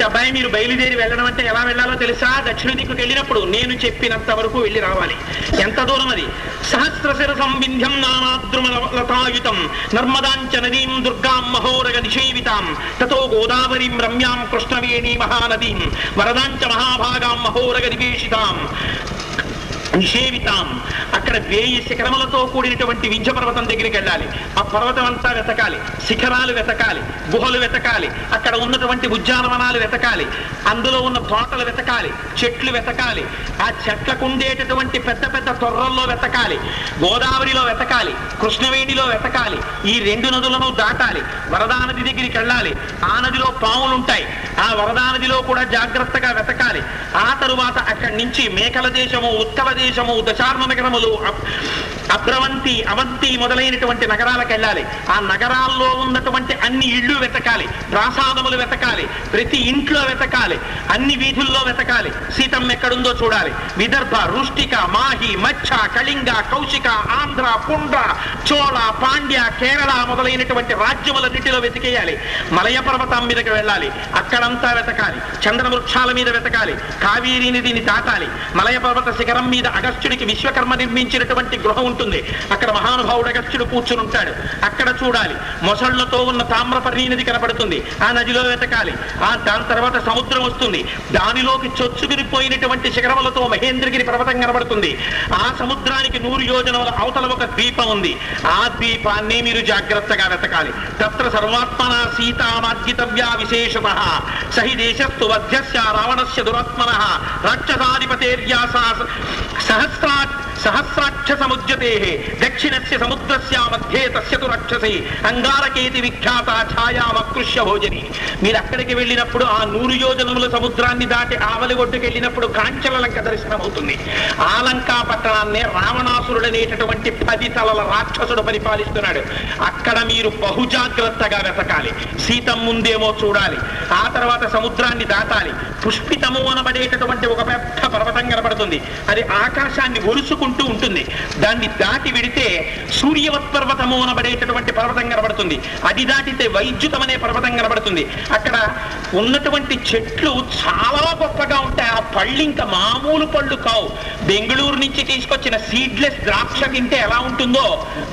అబ్బాయి మీరు బయలుదేరి వెళ్ళడం అంటే ఎలా వెళ్ళాలో తెలుసా? దక్షిణ దిక్కుకు వెళ్ళినప్పుడు నేను చెప్పినంత వరకు వెళ్ళి రావాలి. ఎంత దూరం అది? సహస్రశిర సంవింధ్యం నానాద్రుమలతాయుతం నర్మదాంచ నదీం దుర్గాం మహోరగ నిషేవితాం తతో గోదావరీం రమ్యాం కృష్ణవేణీ మహానదీం వరదాంచ మహాభాగాం మహోరగ నివేశితాం నిషేవితాం, అక్కడ 1000 శిఖరములతో కూడినటువంటి వింధ్య పర్వతం దగ్గరికి వెళ్ళాలి. ఆ పర్వతం అంతా వెతకాలి, శిఖరాలు వెతకాలి, గుహలు వెతకాలి, అక్కడ ఉన్నటువంటి ఉద్యానవనాలు వెతకాలి, అందులో ఉన్న తోటలు వెతకాలి, చెట్లు వెతకాలి, ఆ చెట్లకు ఉండేటటువంటి పెద్ద పెద్ద తొర్రల్లో వెతకాలి, గోదావరిలో వెతకాలి, కృష్ణవేణిలో వెతకాలి, ఈ 2 నదులను దాటాలి, వరదా నది దగ్గరికి వెళ్ళాలి, ఆ నదిలో పాములుంటాయి, ఆ వరదా నదిలో కూడా జాగ్రత్తగా వెతకాలి. ఆ తరువాత అక్కడి నుంచి మేకల దేశము, ఉత్తర దేశము, దశార్ణ నగరములు, అభ్రవంతి, అవంతి మొదలైనటువంటి నగరాలకు వెళ్ళాలి. ఆ నగరాల్లో ఉన్నటువంటి అన్ని ఇళ్ళు వెతకాలి, ప్రాసాదములు వెతకాలి, ప్రతి ఇంట్లో వెతకాలి, అన్ని వీధుల్లో వెతకాలి, సీతమ్మ ఎక్కడుందో చూడాలి. విదర్భ, రుష్టిక, మాహి, మచ్చ, కళింగ, కౌశిక, ఆంధ్ర, పుండ్ర, చోళ, పాండ్య, కేరళ మొదలైనటువంటి రాజ్యములన్నిటిలో వెతికేయాలి. మలయ పర్వతం మీదకి వెళ్ళాలి, అక్కడంతా వెతకాలి, చంద్రవృక్షాల మీద వెతకాలి, కావేరీ నదిని దాటాలి. మలయ పర్వత శిఖరం మీద అగస్త్యుడికి విశ్వకర్మ నిర్మించినటువంటి గృహం ఉంటుంది, అక్కడ మహానుభావుడు అగస్త్యుడు కూర్చుని ఉంటాడు, అక్కడ చూడాలి. మొసళ్లతో ఉన్న తామ్రపర్ణి నది కనపడుతుంది, ఆ నదిలో వెతకాలి. దాని తర్వాత సముద్రం వస్తుంది, దానిలోకి చొచ్చుకునిపోయినటువంటి శిఖరములతో మహేంద్రగిరి పర్వతం కనబడుతుంది. ఆ సముద్రానికి 100 యోజనముల అవతల ఒక ద్వీపం ఉంది, ఆ ద్వీపాన్ని మీరు జాగ్రత్తగా వెతకాలి. తత్ర సర్వాత్మన సీతామార్గితవ్యా విశేషతః సహి దేశస్తు వధ్యస్య రావణస్య దురాత్మనః రాక్షసాధిపతేర్యాసా సహస్రాక్ష సముద్యతే దక్షిణస్య సముద్రస్య మధ్యే తస్య తు రాక్షసి అంగారకేతి విఖ్యాత ఛాయామకృష్య భోజని. మీరు అక్కడికి వెళ్ళినప్పుడు ఆ 100 యోజనముల సముద్రాన్ని దాటి ఆవలి ఒడ్డుకు వెళ్ళినప్పుడు కాంచల లంక దర్శనం అవుతుంది. ఆ లంకా పట్టణాన్నే రావణాసురుడనేటటువంటి 10 తలల రాక్షసుడు పరిపాలిస్తున్నాడు. అక్కడ మీరు బహుజాగ్రత్తగా వెతకాలి, సీతం ముందేమో చూడాలి. ఆ తర్వాత సముద్రాన్ని దాటాలి, పుష్పితము అనబడేటటువంటి ఒక పెద్ద పర్వతం కనబడుతుంది, అది ఆకాశాన్ని ఒరుసుకుంటూ ఉంటుంది. దాన్ని దాటి విడితే సూర్యవత్ పర్వతము అనబడేటటువంటి పర్వతం కనబడుతుంది, అది దాటితే వైద్యుతం అనే పర్వతం కనబడుతుంది. అక్కడ ఉన్నటువంటి చెట్లు చాలా గొప్పగా ఉంటాయి, ఆ పళ్ళు ఇంకా మామూలు పళ్ళు కావు. బెంగళూరు నుంచి తీసుకొచ్చిన సీడ్లెస్ ద్రాక్ష తింటే ఎలా ఉంటుందో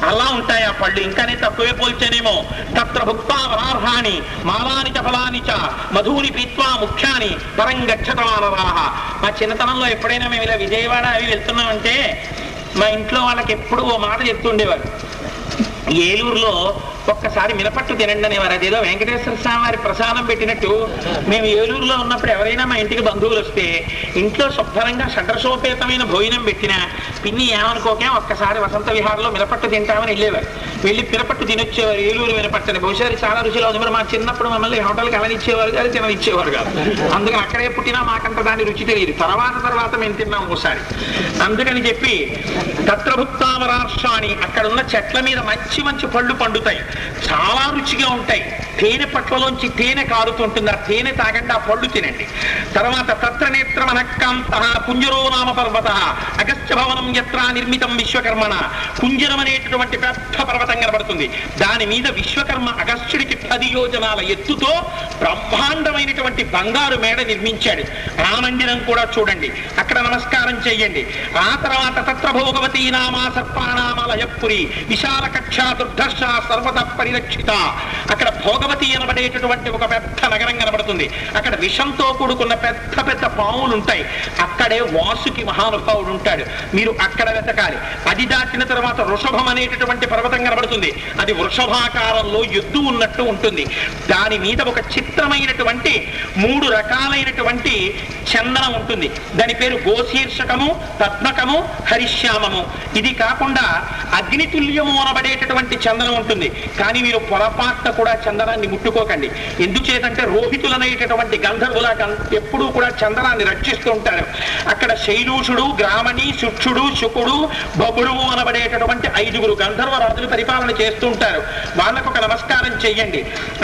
అలా ఉంటాయి ఆ పళ్ళు, ఇంకానే తక్కువే పోల్చానేమో. తత్ర భుక్తా వరార్హాణి మాలాని చ ఫలాని చ మధుని పీత్వా ముఖ్యాని పరం గచ్చతమానరాః. మా చిన్నతనంలో ఎప్పుడైనా మేము ఇలా విజయవాడ అవి వెళ్తున్నామంటే మా ఇంట్లో వాళ్ళకి ఎప్పుడు ఓ మాట చెప్తుండేవారు, ఏలూరులో ఒక్కసారి మినపట్టు తినండి అనేవారు. అదేదో వెంకటేశ్వర స్వామి వారి ప్రసాదం పెట్టినట్టు మేము ఏలూరులో ఉన్నప్పుడు ఎవరైనా మా ఇంటికి బంధువులు వస్తే ఇంట్లో శుభ్రంగా షడ్రసోపేతమైన భోజనం పెట్టినా పిన్ని ఏమనుకోకే ఒక్కసారి వసంత విహారంలో మినపట్టు తింటామని వెళ్ళేవారు. వెళ్ళి మినపట్టు తినొచ్చేవారు, ఏలూరు మినపట్టని. బహుశా చాలా రుచిలో ఉంది. మరి మా చిన్నప్పుడు మమ్మల్ని హోటల్కి అవనిచ్చేవారు కాదు, తిననిచ్చేవారు కాదు. అందుకని అక్కడే పుట్టినా మాకంత దాని రుచి తెలియదు. తర్వాత మేము తిన్నాం ఒకసారి. అందుకని చెప్పి తత్రభుక్తామరార్షాణి, అక్కడ ఉన్న చెట్ల మీద మంచి మంచి పళ్ళు పండుతాయి, చాలా రుచిగా ఉంటాయి. తేనె పట్లలోంచి తేనె కారుతుంటుంది, ఆ తేనె తాగండి, ఆ పళ్ళు తినండి. తర్వాత తత్ర నేత్రమనక్కాంత కుంజరో నామ పర్వత అగస్త్య భవనం యత్ర నిర్మితం విశ్వకర్మణ. కుంజరం అనేటటువంటి పెద్ద పర్వతం కనబడుతుంది, దాని మీద విశ్వకర్మ అగస్త్యుడికి 10 యోజనాల ఎత్తుతో బ్రహ్మాండమైనటువంటి బంగారు మేడ నిర్మించాడు. ఆ మందిరం కూడా చూడండి, అక్కడ నమస్కారం చెయ్యండి. ఆ తర్వాత తత్ర భోగవతీ నామా సర్పానామలయపురి విశాల కక్ష దుర్ధర్ష సర్వత పరిరక్షిత. అక్కడ భోగవతి అనబడేటటువంటి ఒక పెద్ద నగరం కనబడుతుంది. అక్కడ విషంతో కూడుకున్న పెద్ద పెద్ద పాములు ఉంటాయి. అక్కడే వాసుకి మహానుభావుడు ఉంటాడు, మీరు అక్కడ వెతకాలి. అది దాటిన తర్వాత వృషభం అనేటటువంటి పర్వతం కనబడుతుంది, అది వృషభాకారంలో ఎద్దు ఉన్నట్టు ఉంటుంది. దాని మీద ఒక చిత్రమైనటువంటి 3 రకాలైనటువంటి చందనం ఉంటుంది. దాని పేరు గోశీర్షకము, పద్మకము, హరిశ్యామము. ఇది కాకుండా అగ్నితుల్యము అనబడేటటువంటి చందనం ఉంటుంది. కానీ మీరు పొరపాటున కూడా చందనాన్ని ముట్టుకోకండి. ఎందుచేతంటే రోహితులనేటటువంటి గంధర్వుల ఎప్పుడూ కూడా చందనాన్ని రక్షిస్తూ ఉంటారు. అక్కడ శైలూషుడు, గ్రామణి, శుక్షుడు, శుకుడు, బబురువు అనబడేటటువంటి 5 గంధర్వ రాజులు పరిపాలన చేస్తూ ఉంటారు. వాళ్ళకు ఒక నమస్కారం చెయ్యండి.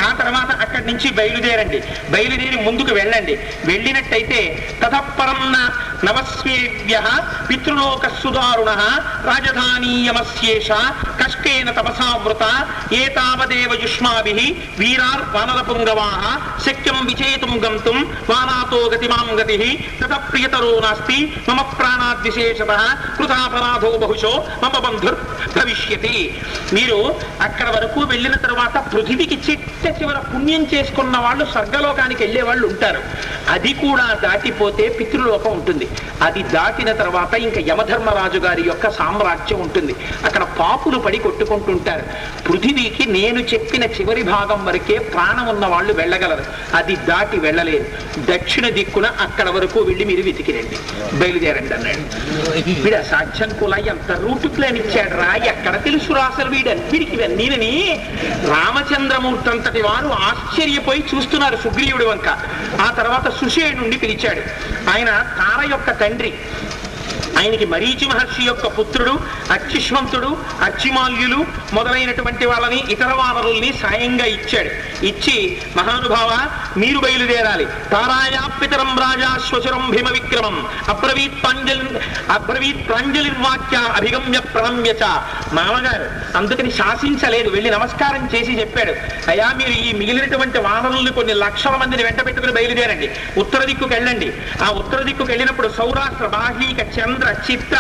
ఆ తర్వాత అక్కడి నుంచి బయలుదేరండి. బయలుదేరి ముందుకు వెళ్ళండి. వెళ్ళినట్టయితే తతఃపరం నవస్వేభ్య పితృలోక సుదారుణ రాజధానీయమస్యేష కష్టేన తపసావృత ఏతావదేవ యుష్మాభిః వీరార్ వానరపుంగవాః శక్యం విచేతుం గంతుం వానాతో గతిమాం గతిః తతః ప్రియతరో నాస్తి మమ ప్రాణాద్విశేషతః కృతాపరాధో బహుశో మమ బంధుర్ భవిష్యతి. మీరు అక్కడ వరకు వెళ్ళిన తర్వాత పృథివికి చిట్ట చివర పుణ్యం చేసుకున్న వాళ్ళు స్వర్గలోకానికి వెళ్ళే వాళ్ళు ఉంటారు. అది కూడా దాటిపోతే పితృలోకం ఉంటుంది. అది దాటిన తర్వాత ఇంకా యమధర్మరాజు గారి యొక్క సామ్రాజ్యం ఉంటుంది. అక్కడ పాపులు పడి కొట్టుకుంటుంటారు. పృథివీకి నేను చెప్పిన చివరి భాగం వరకే ప్రాణం ఉన్న వాళ్ళు వెళ్ళగలరు, అది దాటి వెళ్ళలేరు. దక్షిణ దిక్కున అక్కడ వరకు వెళ్ళి మీరు వెతికిరండి, బయలుదేరండి అన్నాడు. వీడు అసాధ్యం కూడా ఎంత రూట్ ప్లాన్ ఇచ్చాడు రా, ఎక్కడ తెలుసురా అసలు వీడికి ఇవన్నీనని. రామచంద్రమూర్తి అంతటి వారు ఆశ్చర్యపోయి చూస్తున్నారు సుగ్రీవుడి వంక. ఆ తర్వాత సుషేణుణ్ణి పిలిచాడు. ఆయన తార యొక్క తండ్రి, ఆయనకి మరీచి మహర్షి యొక్క పుత్రుడు, అర్చిష్మంతుడు, అర్చిమాల్యులు మొదలైనటువంటి వాళ్ళని ఇతర వానరుల్ని సాయంగా ఇచ్చాడు. ఇచ్చి మహానుభావ మీరు బయలుదేరాలి. తారాయాపితరం రాజా శ్వశురం భీమ విక్రమం అబ్రవీత్ ప్రాంజలిర్వాక్య అభిగమ్య ప్రణమ్యచ. మామగారు అందుకని శాసించలేదు, వెళ్ళి నమస్కారం చేసి చెప్పాడు, అయ్యా మీరు ఈ మిగిలినటువంటి వానరుల్ని కొన్ని లక్షల మందిని వెంట పెట్టుకుని బయలుదేరండి, ఉత్తర దిక్కుకు వెళ్ళండి. ఆ ఉత్తర దిక్కుకు వెళ్ళినప్పుడు సౌరాష్ట్ర, బాహ్లీక, చంద్ర, చిత్త,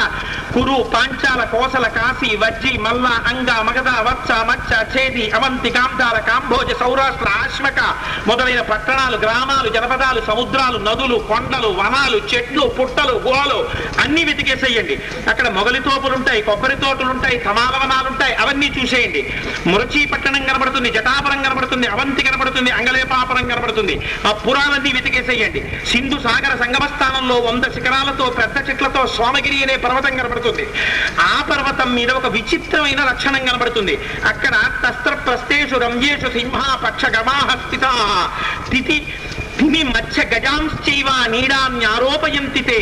కురు, పాంచాల, కోసల, కాశీ, వర్జి, మల్ల, అంగ, మగధ, వత్స, మచ్చ, ఛేది, అవంతి, కాంతార, కాంభోజ, సౌరాష్ట్ర, ఆశ్మక మొదలైన పట్టణాలు, గ్రామాలు, జనపదాలు, సముద్రాలు, నదులు, కొండలు, వనాలు, చెట్లు, పుట్టలు, గుహలు అన్ని వెతికేసేయండి. అక్కడ మొగలి తోపులుంటాయి, కొబ్బరి తోటలుంటాయి, సమాలవనాలుంటాయి, అవన్నీ చూసేయండి. మురచీ పట్టణం కనబడుతుంది, జటాపురం కనబడుతుంది, అవంతి కనబడుతుంది, అంగలేపాపురం కనబడుతుంది. ఆ పురాలన్నీ వెతికేసేయండి. సింధు సాగర సంగమ స్థానంలో 100 శిఖరాలతో పెద్ద చెట్లతో సోమగిరి అనే పర్వతం కనబడుతుంది. ఆ పర్వతం మీద ఒక విచిత్రమైన లక్షణం కనబడుతుంది. అక్కడ తస్త్ర ప్రస్థేషు రమ్యేషు సింహ పక్ష గమాహ స్థిత తిమి మత్స్య గజాంశ్చైవ నీడాన్యారోపయంతితే.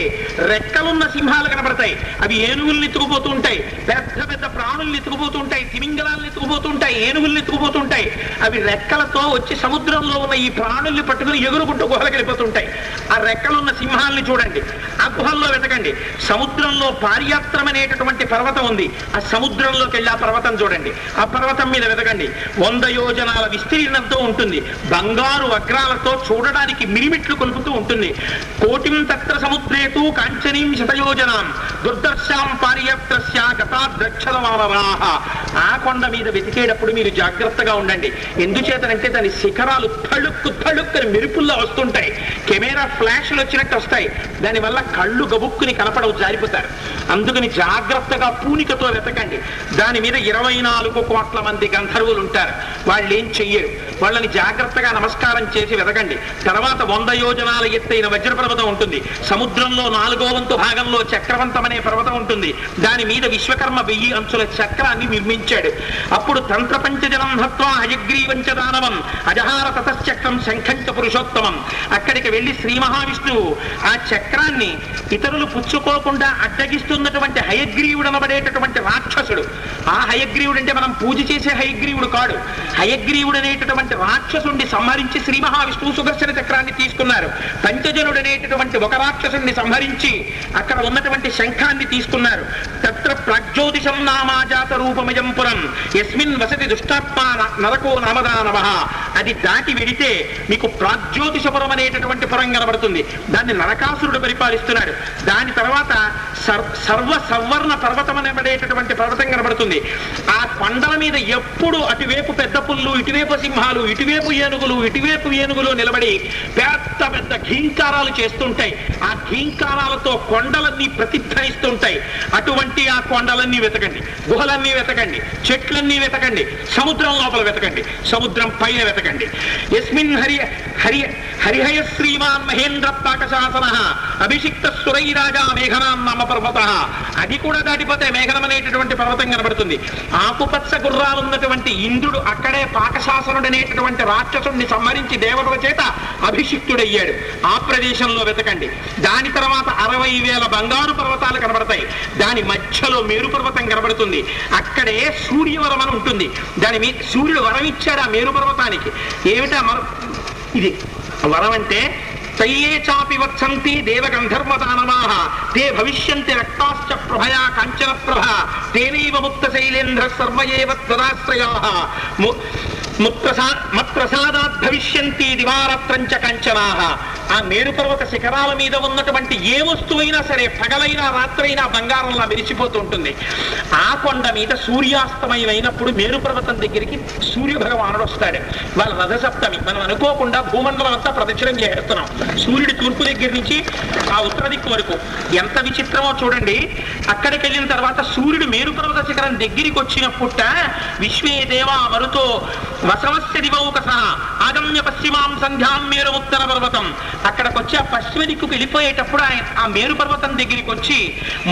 రెక్కలున్న సింహాలు కనబడతాయి, అవి ఏనుగుల్ని ఎత్తుకుపోతూ ఉంటాయి. పెద్ద పెద్ద ప్రాణుల్ని ఎత్తుకుపోతూ ఉంటాయి, తిమింగలాల్ని ఎత్తుకుపోతూ ఉంటాయి, ఏనుగుల్ని ఎత్తుకుపోతూ ఉంటాయి. అవి రెక్కలతో వచ్చి సముద్రంలో ఉన్న ఈ ప్రాణుల్ని పట్టుకుని ఎగురుకుంటూ గుహలకు వెళ్ళిపోతుంటాయి. ఆ రెక్కలున్న సింహాల్ని చూడండి, ఆ గుహల్లో వెతకండి. సముద్రంలో పార్యాత్రం అనేటటువంటి పర్వతం ఉంది, ఆ సముద్రంలోకి వెళ్ళి ఆ పర్వతం చూడండి. ఆ పర్వతం మీద వెతకండి. 100 యోజనాల విస్తీర్ణంతో ఉంటుంది. బంగారు వగ్రాలతో చూడడానికి మిరిమిట్లు కొలుపుతూ ఉంటుంది. కోటిం తత్ర సముద్రేతు కాంచనీం శతయోజనాం దుర్దర్శాం పార్యత్రస్య గతాద్రక్షరవానరాః. ఆ కొండ మీద వెతికేటప్పుడు మీరు జాగ్రత్తగా ఉండండి. ఎందుచేతనంటే దాని శిఖరాలు తళుక్కు తళుక్కని మెరుపుల్లో వస్తుంటాయి, కెమెరా ఫ్లాష్లు వచ్చినట్టు వస్తాయి. దానివల్ల కళ్ళు గబుక్కుని కనపడవు, జారిపోతారు. అందుకని జాగ్రత్తగా పూనికతో వెతకండి. దాని మీద 24 కోట్ల మంది గంధర్వులు ఉంటారు, వాళ్ళు ఏం చెయ్యరు. వాళ్ళని జాగ్రత్తగా నమస్కారం చేసి వెతకండి. తర్వాత 100 యోజనాల ఎత్తైన వజ్రపర్వతం ఉంటుంది. సముద్రంలో 4వ వంతు భాగంలో చక్రవంతం అనే పర్వతం ఉంటుంది. దాని మీద విశ్వకర్మ 1000 అంచుల చక్రాన్ని నిర్మించాడు. అప్పుడు తంత్ర పంచజనం హత్వా హయగ్రీవంచ దానవం అజహార తతశ్చక్రం శంఖంచ పురుషోత్తమం. అక్కడికి వెళ్లి శ్రీ మహావిష్ణువు ఆ చక్రాన్ని ఇతరులు పుచ్చుకోకుండా అడ్డగిస్తున్నటువంటి హయగ్రీవుడు అనబడేటటువంటి రాక్షసుడు. ఆ హయగ్రీవుడు అంటే మనం పూజ చేసే హయగ్రీవుడు కాడు. హయగ్రీవుడు అనేటటువంటి రాక్షసుడిని సంహరించి శ్రీ మహావిష్ణువు సుదర్శన చక్రాన్ని తీసుకున్నారు. పంచజనుడు అనేటటువంటి ఒక రాక్షసుడిని సంహరించి అక్కడ ఉన్నటువంటి శంఖాన్ని తీసుకున్నారు. తత్ర ప్రాగ్జ్యోతిషం నామాజాత రూపమయం పురం యస్మిన్ వసతి దుష్టాత్మా నరకో నామదానవః. అది దాటి వెడితే మీకు ప్రాగ్జ్యోతిషపురం అనేటటువంటి పురం కనబడుతుంది. దాన్ని నరకాసురుడు పరిపాలిస్తున్నాడు. దాని తర్వాత సర్వ సవర్ణ పర్వతం అనబడేటటువంటి పర్వతం కనబడుతుంది. ఆ కొండల మీద ఎప్పుడు అటువైపు పెద్ద పుల్లు, ఇటువైపు సింహాలు, ఇటువైపు ఏనుగులు నిలబడి పెద్ద పెద్ద ఘీంకారాలు చేస్తుంటాయి. ఆ ఘీంకారాలతో కొండలన్నీ ప్రతిధ్వనిస్తుంటాయి. అటువంటి ఆ కొండలన్నీ వెతకండి, గుహలన్నీ వెతకండి, చెట్లన్నీ వెతకండి, సముద్రం లోపల వెతకండి, సముద్రం పైన వెతకండి. యస్మిన్ హరిహయ శ్రీమాన్ మహేంద్ర పాకశాసన అభిషిక్త సురైరాజా మేఘనాం నామ పర్వత. అది కూడా దాటిపోతే మేఘనం అనేటటువంటి పర్వతం కనబడుతుంది. ఆకుపచ్చ గుర్రాలున్నటువంటి ఇంద్రుడు అక్కడే పాకశాసనుడు అనేటటువంటి రాక్షసుడిని సంహరించి దేవతల చేత అభిషిక్తుడయ్యాడు. ఆ ప్రదేశంలో వెతకండి. దాని తర్వాత 60,000 బంగారు పర్వతాలు కనబడతాయి. దాని మధ్యలో మేరు పర్వతం కనబడుతుంది. అక్కడే సూర్యవరం అని ఉంటుంది. దాని మీద సూర్యుడు వరం ఇచ్చాడు ఆ మేరు పర్వతానికి. ఏమిటా ఇది వరం అంటే తయ్యే చాపి వత్సంతి దేవగంధర్వదానవాః తే భవిష్యంతి రక్తాశ్చ ప్రభయా కాంచన ప్రభ తేనైవ ముక్త శైలేంద్ర సర్వయేవ తదాశ్రయాః. మత్ప్రసాదాత్ భవిష్యంతి దివారాత్రంచ కంచనాహ. ఆ మేరు పర్వత శిఖరాల మీద ఉన్నటువంటి ఏ వస్తువైనా సరే పగలైనా రాత్రైనా బంగారంలా మెరిసిపోతూ ఉంటుంది. ఆ కొండ మీద సూర్యాస్తమయమైనప్పుడు మేరు పర్వతం దగ్గరికి సూర్య భగవానుడు వస్తాడు. వాళ్ళ రథసప్తమి, మనం అనుకోకుండా భూమండలం అంతా ప్రదక్షిణం చేస్తున్నాం. సూర్యుడి తూర్పు దగ్గర నుంచి ఆ ఉత్తర దిక్కు వరకు ఎంత విచిత్రమో చూడండి. అక్కడికి వెళ్ళిన తర్వాత సూర్యుడు మేరు పర్వత శిఖరం దగ్గరికి వచ్చినప్పుట విశ్వే దేవ మరుతో వసవస్య దివౌకస ఆగమ్య పశ్చిమాం సంధ్యాం మేరు ఉత్తర పర్వతం. అక్కడికి వచ్చి ఆ పశ్చిమ దిక్కుకు వెళ్ళిపోయేటప్పుడు ఆ మేరు పర్వతం దగ్గరికి వచ్చి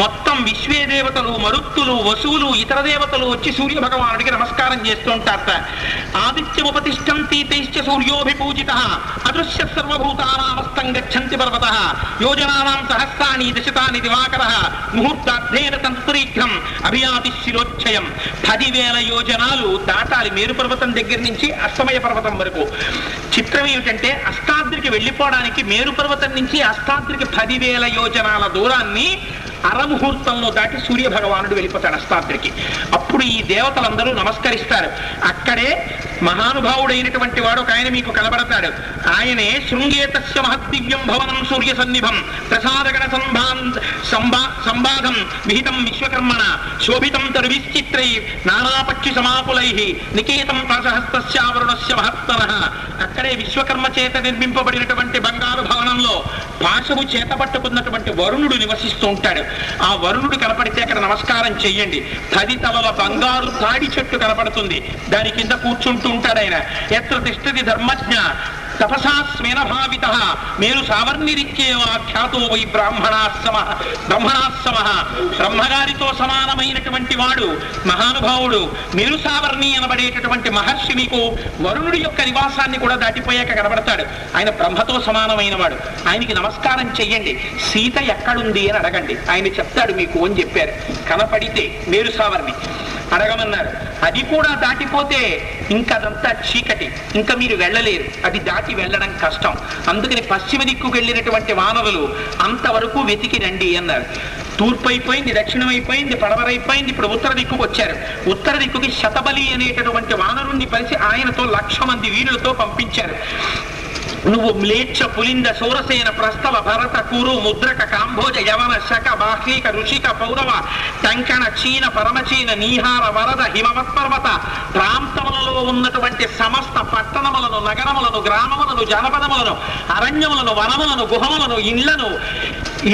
మొత్తం విశ్వే దేవతలు, మరుత్తులు, వసువులు, ఇతర దేవతలు వచ్చి సూర్య భగవానుడికి నమస్కారం చేస్తూ ఉంటారట. ఆదిత్యముపతిష్టంతి తైశ్చ సూర్యోభిపూజిత అదృశ్య సర్వభూతానామస్తం గచ్చంతి పర్వత యోజనానాం సహస్రాణి దశతాని దివాకర ముహూర్తార్థేన తంత్రీఘ్రం అభియాతి శిరోచ్ఛయం. 10,000 యోజనాలు దాటాలి మేరు పర్వతం దగ్గర నుంచి అస్తమయ పర్వతం వరకు. చిత్రం ఏమిటంటే అష్టాద్రికి వెళ్ళిపోవడానికి మేరు పర్వతం నుంచి అష్టాద్రికి 10,000 యోజనాల దూరాన్ని అరముహూర్తంలో దాటి సూర్య భగవానుడు వెళ్ళిపోతాడు అష్టాద్రికి. అప్పుడు ఈ దేవతలందరూ నమస్కరిస్తారు. అక్కడే మహానుభావుడైనటువంటి వాడు ఒక ఆయన మీకు కనబడతాడు. ఆయనే శృంగేతస్య మహద్దివ్యం భవనం సూర్య సన్నిభం ప్రసాదగణ సంబాధం విహితం విశ్వకర్మణ శోభితం తరువిశ్చిత్రై నానాపక్షి సమాకులై నికేతం పాశహస్తస్యావరుణస్య మహత్తరః. అక్కడే విశ్వకర్మ చేత నిర్మింపబడినటువంటి బంగారు భవనంలో పాశము చేత పట్టుకున్నటువంటి వరుణుడు నివసిస్తూ ఉంటాడు. ఆ వరుణుడు కనపడితే అక్కడ నమస్కారం చెయ్యండి. 10 తలల బంగారు తాడి చెట్టు కనపడుతుంది. దాని కింద కూర్చుంటూ ఉంటాడు ఆయన. ఎత్ర తిష్టతి ధర్మజ్ఞ తపసా స్మేన భావిత మేరు సావర్ణిరిచ్చేవా ఖ్యాతో వై బ్రహ్మణాస్సమ. బ్రహ్మగారితో సమానమైనటువంటి వాడు మహానుభావుడు మేరు సావర్ణి అనబడేటటువంటి మహర్షి మీకు వరుణుడి యొక్క నివాసాన్ని కూడా దాటిపోయాక కనబడతాడు. ఆయన బ్రహ్మతో సమానమైన వాడు. ఆయనకి నమస్కారం చెయ్యండి. సీత ఎక్కడుంది అని అడగండి, ఆయన చెప్తాడు మీకు అని చెప్పారు. కనపడితే మేరు సావర్ణి అడగమన్నారు. అది కూడా దాటిపోతే ఇంకదంతా చీకటి, ఇంకా మీరు వెళ్ళలేరు. అది దాటి వెళ్ళడం కష్టం. అందుకని పశ్చిమ దిక్కుకు వెళ్ళినటువంటి వానరులు అంతవరకు వెతికి రండి అన్నారు. తూర్పు అయిపోయింది, దక్షిణం అయిపోయింది, పడమరైపోయింది, ఇప్పుడు ఉత్తర దిక్కుకు వచ్చారు. ఉత్తర దిక్కుకి శతబలి అనేటటువంటి వానరుణ్ణి పరిచి ఆయనతో 1,00,000 మంది వీరులతో పంపించారు. నువ్వు మ్లేచ్ఛ పులింద సూరసేన ప్రస్తవ భరత కురు ముద్రక కాంభోజ యవన శక బాహ్లీక ఋషిక పౌరవ టంకణ చీన పరమచీన నీహార వరద హిమవత్పర్వత ప్రాంతములలో ఉన్నటువంటి సమస్త పట్టణములను, నగరములను, గ్రామములను, జనపదములను, అరణ్యములను, వనములను, గుహములను,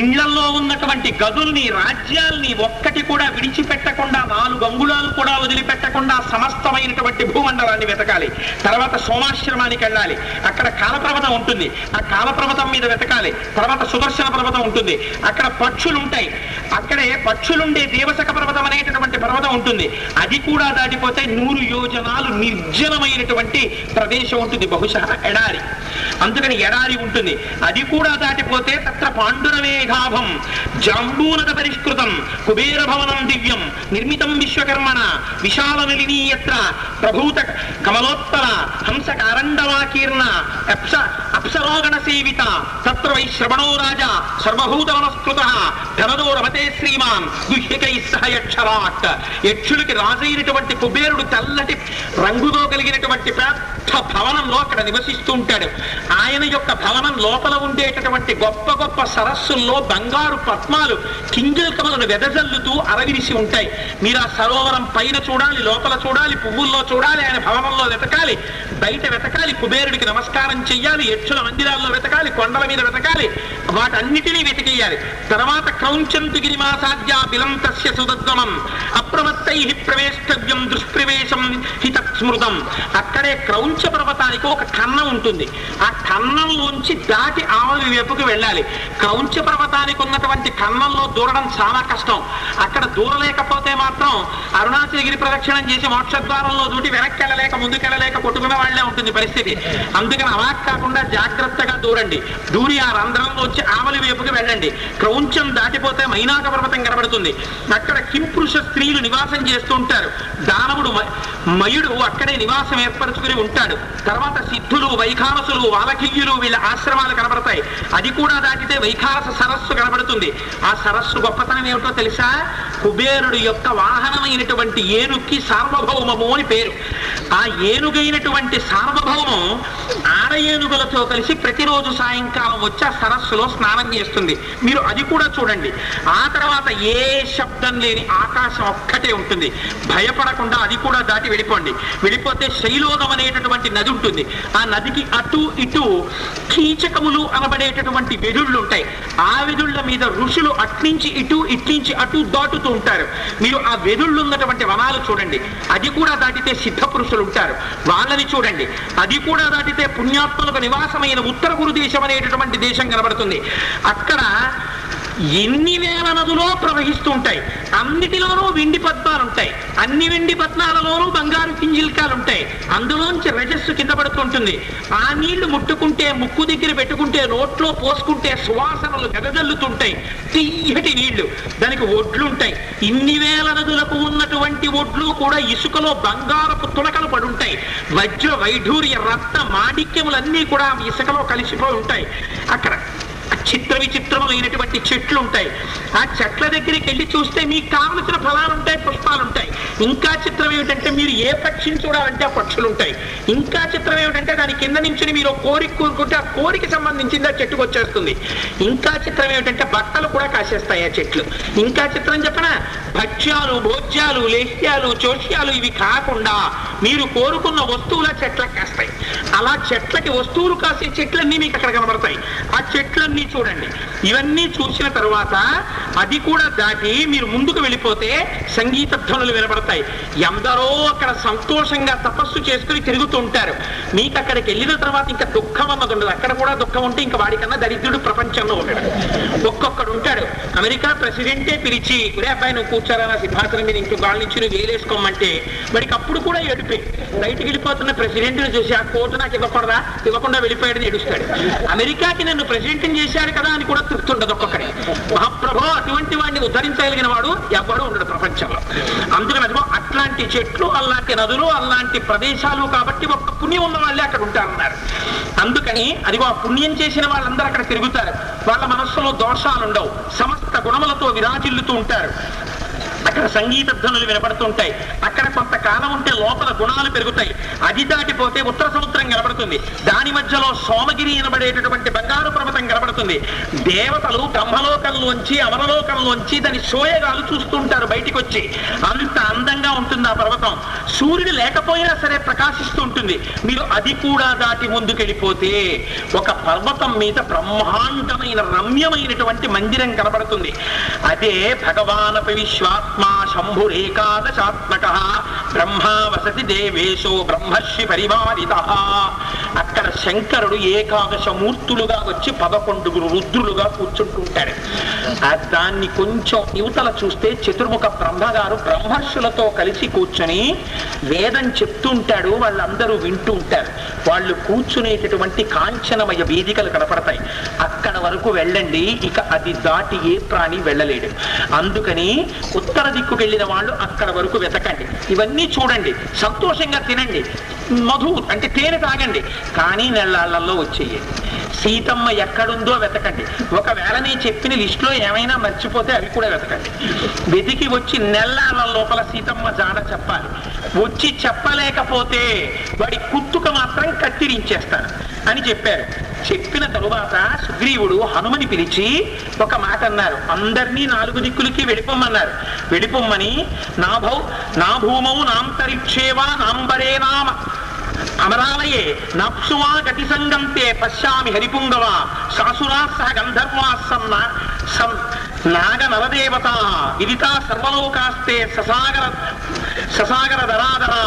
ఇళ్లలో ఉన్నటువంటి గదుల్ని, రాజ్యాల్ని ఒక్కటి కూడా విడిచిపెట్టకుండా 4 అంగుళాలు కూడా వదిలిపెట్టకుండా సమస్తమైనటువంటి భూమండలాన్ని వెతకాలి. తర్వాత సోమాశ్రమానికి వెళ్ళాలి. అక్కడ కాలపర్వతం ఉంటుంది. ఆ కాలపర్వతం మీద వెతకాలి. తర్వాత సుదర్శన పర్వతం ఉంటుంది. అక్కడ పక్షులు ఉంటాయి. అక్కడే పక్షులుండే దేవసక పర్వతం అనేటటువంటి పర్వతం ఉంటుంది. అది కూడా దాటిపోతే 100 యోజనాలు నిర్జనమైనటువంటి ప్రదేశం ఉంటుంది. బహుశా ఎడారి, అందుకని ఎడారి ఉంటుంది. అది కూడా దాటిపోతే తత్ర పాండురమేఘాభం జాంబూనద పరిష్కృతం కుబేర భవనం దివ్యం నిర్మితం విశ్వకర్మణ విశాల నిలినీయత్ర ప్రభూత కమలోత్తర హంస కారండవాకీర్ణ అప్సరోగణ సేవిత తత్ర వై శ్రవణో రాజా సర్వభూత నమస్కృత ధనదో రమతే శ్రీమాన్ గుహ్యకై సహ యక్షరాట్. యక్షులకి రాజైనటువంటి కుబేరుడు తెల్లటి రంగుతో కలిగినటువంటి పెద్ద భవనంలో అక్కడ నివసిస్తూ ఉంటాడు. ఆయన యొక్క భవనం లోపల ఉండేటటువంటి గొప్ప గొప్ప సరస్సుల్లో బంగారు పద్మాలు కింజల్కములను వెదజల్లుతూ అరవిరిసి ఉంటాయి. మీరు ఆ సరోవరం పైన చూడాలి, లోపల చూడాలి, పువ్వుల్లో చూడాలి, ఆయన భవనంలో వెతకాలి, బయట వెతకాలి, కుబేరుడికి నమస్కారం చెయ్యాలి, యక్షుల మందిరాల్లో వెతకాలి, కొండల మీద వెతకాలి, వాటన్నిటినీ వెతికేయాలి. తర్వాత క్రౌంచంతు గిరిమాసాధ్య బిలంతస్య సుదద్గమం అప్రమత్తై ప్రవేష్టవ్యం దుష్ప్రవేశం హితస్మృతం. అక్కడే క్రౌంచ పర్వతానికి ఒక కన్నం ఉంటుంది. ఆ కన్నంలోంచి దాటి ఆవలి వైపుకు వెళ్ళాలి. క్రౌంచ పర్వతానికి ఉన్నటువంటి కన్నంలో దూరడం చాలా కష్టం. అక్కడ దూరలేకపోతే మాత్రం అరుణాచలగిరి ప్రదక్షిణం చేసి మోక్షద్వారంలో దూటి వెనక్కి వెళ్ళలేక ముందుకెళ్ళలేక కొట్టుకున్న వాళ్లే ఉంటుంది పరిస్థితి. అందుకని అలా కాకుండా జాగ్రత్తగా దూరండి. దూరి ఆ రంధ్రంలో వచ్చి ఆవలి వైపుకి వెళ్ళండి. క్రౌంచం దాటిపోతే మైనాక పర్వతం కనబడుతుంది. అక్కడ కింపురుష స్త్రీలు నివాసం చేస్తూ ఉంటారు. దానవుడు మయుడు అక్కడే నివాసం ఏర్పరచుకుని ఉంటాడు. తర్వాత సిద్ధులు, వైఖానసులు, వాలకిల్యులు వీళ్ళ ఆశ్రమాలు కనబడతాయి. అది కూడా దాటితే వైఖానస సరస్సు కనబడుతుంది. ఆ సరస్సు గొప్పతనం ఏమిటో తెలుసా? కుబేరుడు యొక్క వాహనమైనటువంటి ఏనుక్కి సార్వభౌమము అని పేరు. ఆ ఏనుగైనటువంటి సార్వభౌమం ఆడ ఏనుగులతో కలిసి ప్రతిరోజు సాయంకాలం వచ్చి ఆ సరస్సులో స్నానం చేస్తుంది. మీరు అది కూడా చూడండి. ఆ తర్వాత ఏ శబ్దం లేని ఆకాశం ఒక్కటే ఉంటుంది. భయపడకుండా అది కూడా దాటి వెళ్ళిపోండి. వెళ్ళిపోతే శైలోదం అనేటటువంటి నది ఉంటుంది. ఆ నదికి అటు ఇటు కీచకములు అనబడేటటువంటి వెదుళ్ళు ఉంటాయి. ఆ వెదుళ్ళ మీద ఋషులు అట్నుంచి ఇటు ఇట్నుంచి అటు దాటుతూ ఉంటారు. మీరు ఆ వెదుళ్ళు ఉన్నటువంటి వనాలు చూడండి. అది కూడా దాటితే సిద్ధ పురుషులు ఉంటారు, వాళ్ళని చూడండి. అది కూడా దాటితే పుణ్యాత్మలకు నివాసమైన ఉత్తర గురు దేశం అనేటటువంటి దేశం కనబడుతుంది. అక్కడ ఎన్ని వేల నదులో ప్రవహిస్తూ ఉంటాయి. అన్నిటిలోనూ వెండి పద్మాలు ఉంటాయి. అన్ని వెండి పద్మాలలోనూ బంగారు కింజిల్కాలు ఉంటాయి. అందులోంచి రజస్సు కింద పడుతుంటుంది. ఆ నీళ్లు ముట్టుకుంటే, ముక్కు దగ్గర పెట్టుకుంటే, నోట్లో పోసుకుంటే సువాసనలు గదజల్లుతుంటాయి. తీయటి నీళ్లు. దానికి ఒడ్లుంటాయి. ఇన్ని వేల నదులకు ఉన్నటువంటి ఒడ్లు కూడా ఇసుకలో బంగారపు తునకలు పడుంటాయి. వజ్ర వైఢూర్య రత్న మాణిక్యములన్నీ కూడా ఇసుకలో కలిసిపోయి ఉంటాయి. అక్కడ చిత్ర విచిత్రములైనటువంటి చెట్లు ఉంటాయి. ఆ చెట్ల దగ్గరికి వెళ్ళి చూస్తే మీకు కావలసిన ఫలాలు ఉంటాయి, పుష్పాలు ఉంటాయి. ఇంకా చిత్రం ఏమిటంటే మీరు ఏ పక్షిని చూడాలంటే ఆ పక్షులు ఉంటాయి. ఇంకా చిత్రం ఏమిటంటే దాని కింద నుంచి మీరు కోరిక కోరుకుంటే ఆ కోరిక సంబంధించింది ఆ చెట్టుకు వచ్చేస్తుంది. ఇంకా చిత్రం ఏమిటంటే బట్టలు కూడా కాసేస్తాయి ఆ చెట్లు. ఇంకా చిత్రం చెప్పన భక్ష్యాలు, భోజ్యాలు, లేహ్యాలు, చోష్యాలు ఇవి కాకుండా మీరు కోరుకున్న వస్తువుల చెట్లకు కాస్తాయి. అలా చెట్లకి వస్తువులు కాసే చెట్లన్నీ మీకు అక్కడ కనబడతాయి. ఆ చెట్లన్నీ చూడండి. ఇవన్నీ చూసిన తర్వాత అది కూడా దాటి మీరు ముందుకు వెళ్ళిపోతే సంగీత ధ్వనులు వినబడతాయి. ఎందరో అక్కడ సంతోషంగా తపస్సు చేసుకుని తిరుగుతూ ఉంటారు. మీకు అక్కడికి వెళ్ళిన తర్వాత ఇంకా దుఃఖం అన్నది ఉండదు. అక్కడ కూడా దుఃఖం ఉంటే ఇంకా వాడికన్నా దరిద్రుడు ప్రపంచంలో ఉంటాడు. ఒక్కొక్కడు ఉంటాడు. అమెరికా ప్రెసిడెంటే పిలిచి ఒరే అబ్బాయి నువ్వు కూర్చోరా నా సింహాసనం మీద ఇంకో గాలి నుంచి నువ్వు వేలేసుకోమంటే వాడికి అప్పుడు కూడా ఏడిపే. బయటికి వెళ్ళిపోతున్న ప్రెసిడెంట్ని చూసి ఆ కోర్టు నాకు ఇవ్వకూడదా, ఇవ్వకుండా వెళ్ళిపోయాడని ఏడుస్తాడు. అమెరికాకి నన్ను ప్రెసిడెంట్ని చేశాడు కదా అని కూడా తృప్తి ఉండదు ఒక్కొక్కడి. మహాప్రభో అటువంటి వాడిని ఉద్ధరించగలిగిన వాడు ఎవ్వడూ ఉండడు ప్రపంచంలో. అందుకని అదిగో అట్లాంటి చెట్లు, అలాంటి నదులు, అలాంటి ప్రదేశాలు కాబట్టి ఒక్క పుణ్యం ఉన్న వాళ్ళే అక్కడ ఉంటారన్నారు. అందుకని అదిగో ఆ పుణ్యం చేసిన వాళ్ళందరూ అక్కడ తిరుగుతారు. వాళ్ళ మనస్సులో దోషాలు ఉండవు. సమస్త గుణములతో విరాజిల్లుతూ ఉంటారు. అక్కడ సంగీత ధ్వనులు వినపడుతుంటాయి. అక్కడ కొంతకాలం ఉంటే లోపల గుణాలు పెరుగుతాయి. అది దాటిపోతే ఉత్తర సముద్రం కనబడుతుంది. దాని మధ్యలో సోమగిరి అనబడేటటువంటి బంగారు పర్వతం కనబడుతుంది. దేవతలు బ్రహ్మలోకంలోంచి అమరలోకంలోంచి దాని సోయగాలు చూస్తుంటారు బయటికి వచ్చి. అంత అందంగా ఉంటుంది ఆ పర్వతం. సూర్యుడు లేకపోయినా సరే ప్రకాశిస్తూ ఉంటుంది. మీరు అది కూడా దాటి ముందుకెళ్ళిపోతే ఒక పర్వతం మీద బ్రహ్మాండమైన రమ్యమైనటువంటి మందిరం కనబడుతుంది. అదే భగవానపి విశ్వాత్మ శంభురేకాదశాత్మకః బ్రహ్మా వసతి దేవేశో బ్రహ్మర్షి పరివారితః. అక్కడ శంకరుడు ఏకాదశ మూర్తులుగా వచ్చి 11 రుద్రులుగా కూర్చుంటుంటాడు. దాన్ని కొంచెం యువతల చూస్తే చతుర్ముఖ బ్రహ్మగారు బ్రహ్మర్షులతో కలిసి కూర్చొని వేదం చెప్తుంటాడు. వాళ్ళందరూ వింటూ ఉంటారు. వాళ్ళు కూర్చునేటటువంటి కాంచనమయ వేదికలు కనపడతాయి. అక్కడ వరకు వెళ్ళండి. ఇక అది దాటి ఏ ప్రాణి వెళ్ళలేడు. అందుకని ఉత్తర దిక్కుకు వెళ్ళిన వాళ్ళు అక్కడ వరకు వెతకండి. ఇవన్నీ చూడండి, సంతోషంగా తినండి, మధు అంటే తేనె తాగండి. కానీ నెల్లాళ్లలో వచ్చేయండి. సీతమ్మ ఎక్కడుందో వెతకండి. ఒకవేళ నేను చెప్పిన లిస్టులో ఏమైనా మర్చిపోతే అవి కూడా వెతకండి. వెతికి వచ్చి నెల్లాళ్ళ లోపల సీతమ్మ జాడ చెప్పాలి. వచ్చి చెప్పలేకపోతే వాడి కుత్తుక మాత్రం కత్తిరించేస్తాను అని చెప్పారు. చెప్పిన తరువాత సుగ్రీవుడు హనుమని పిలిచి ఒక మాట అన్నారు. అందరినీ 4 దిక్కులకి వెళ్ళిపోమన్నారు. వెళ్ళిపోమ్మని నా భూమౌ నాంతరిక్షేవా నాంబరే నామ అమరాలయే నాప్సువా గతి సంగంతే పశ్యామి హరిపుంగవ శాసురా సహ గంధర్వా నాగ నవదేవత విదితా సర్వలోకాస్తే ససాగర ధరాధరా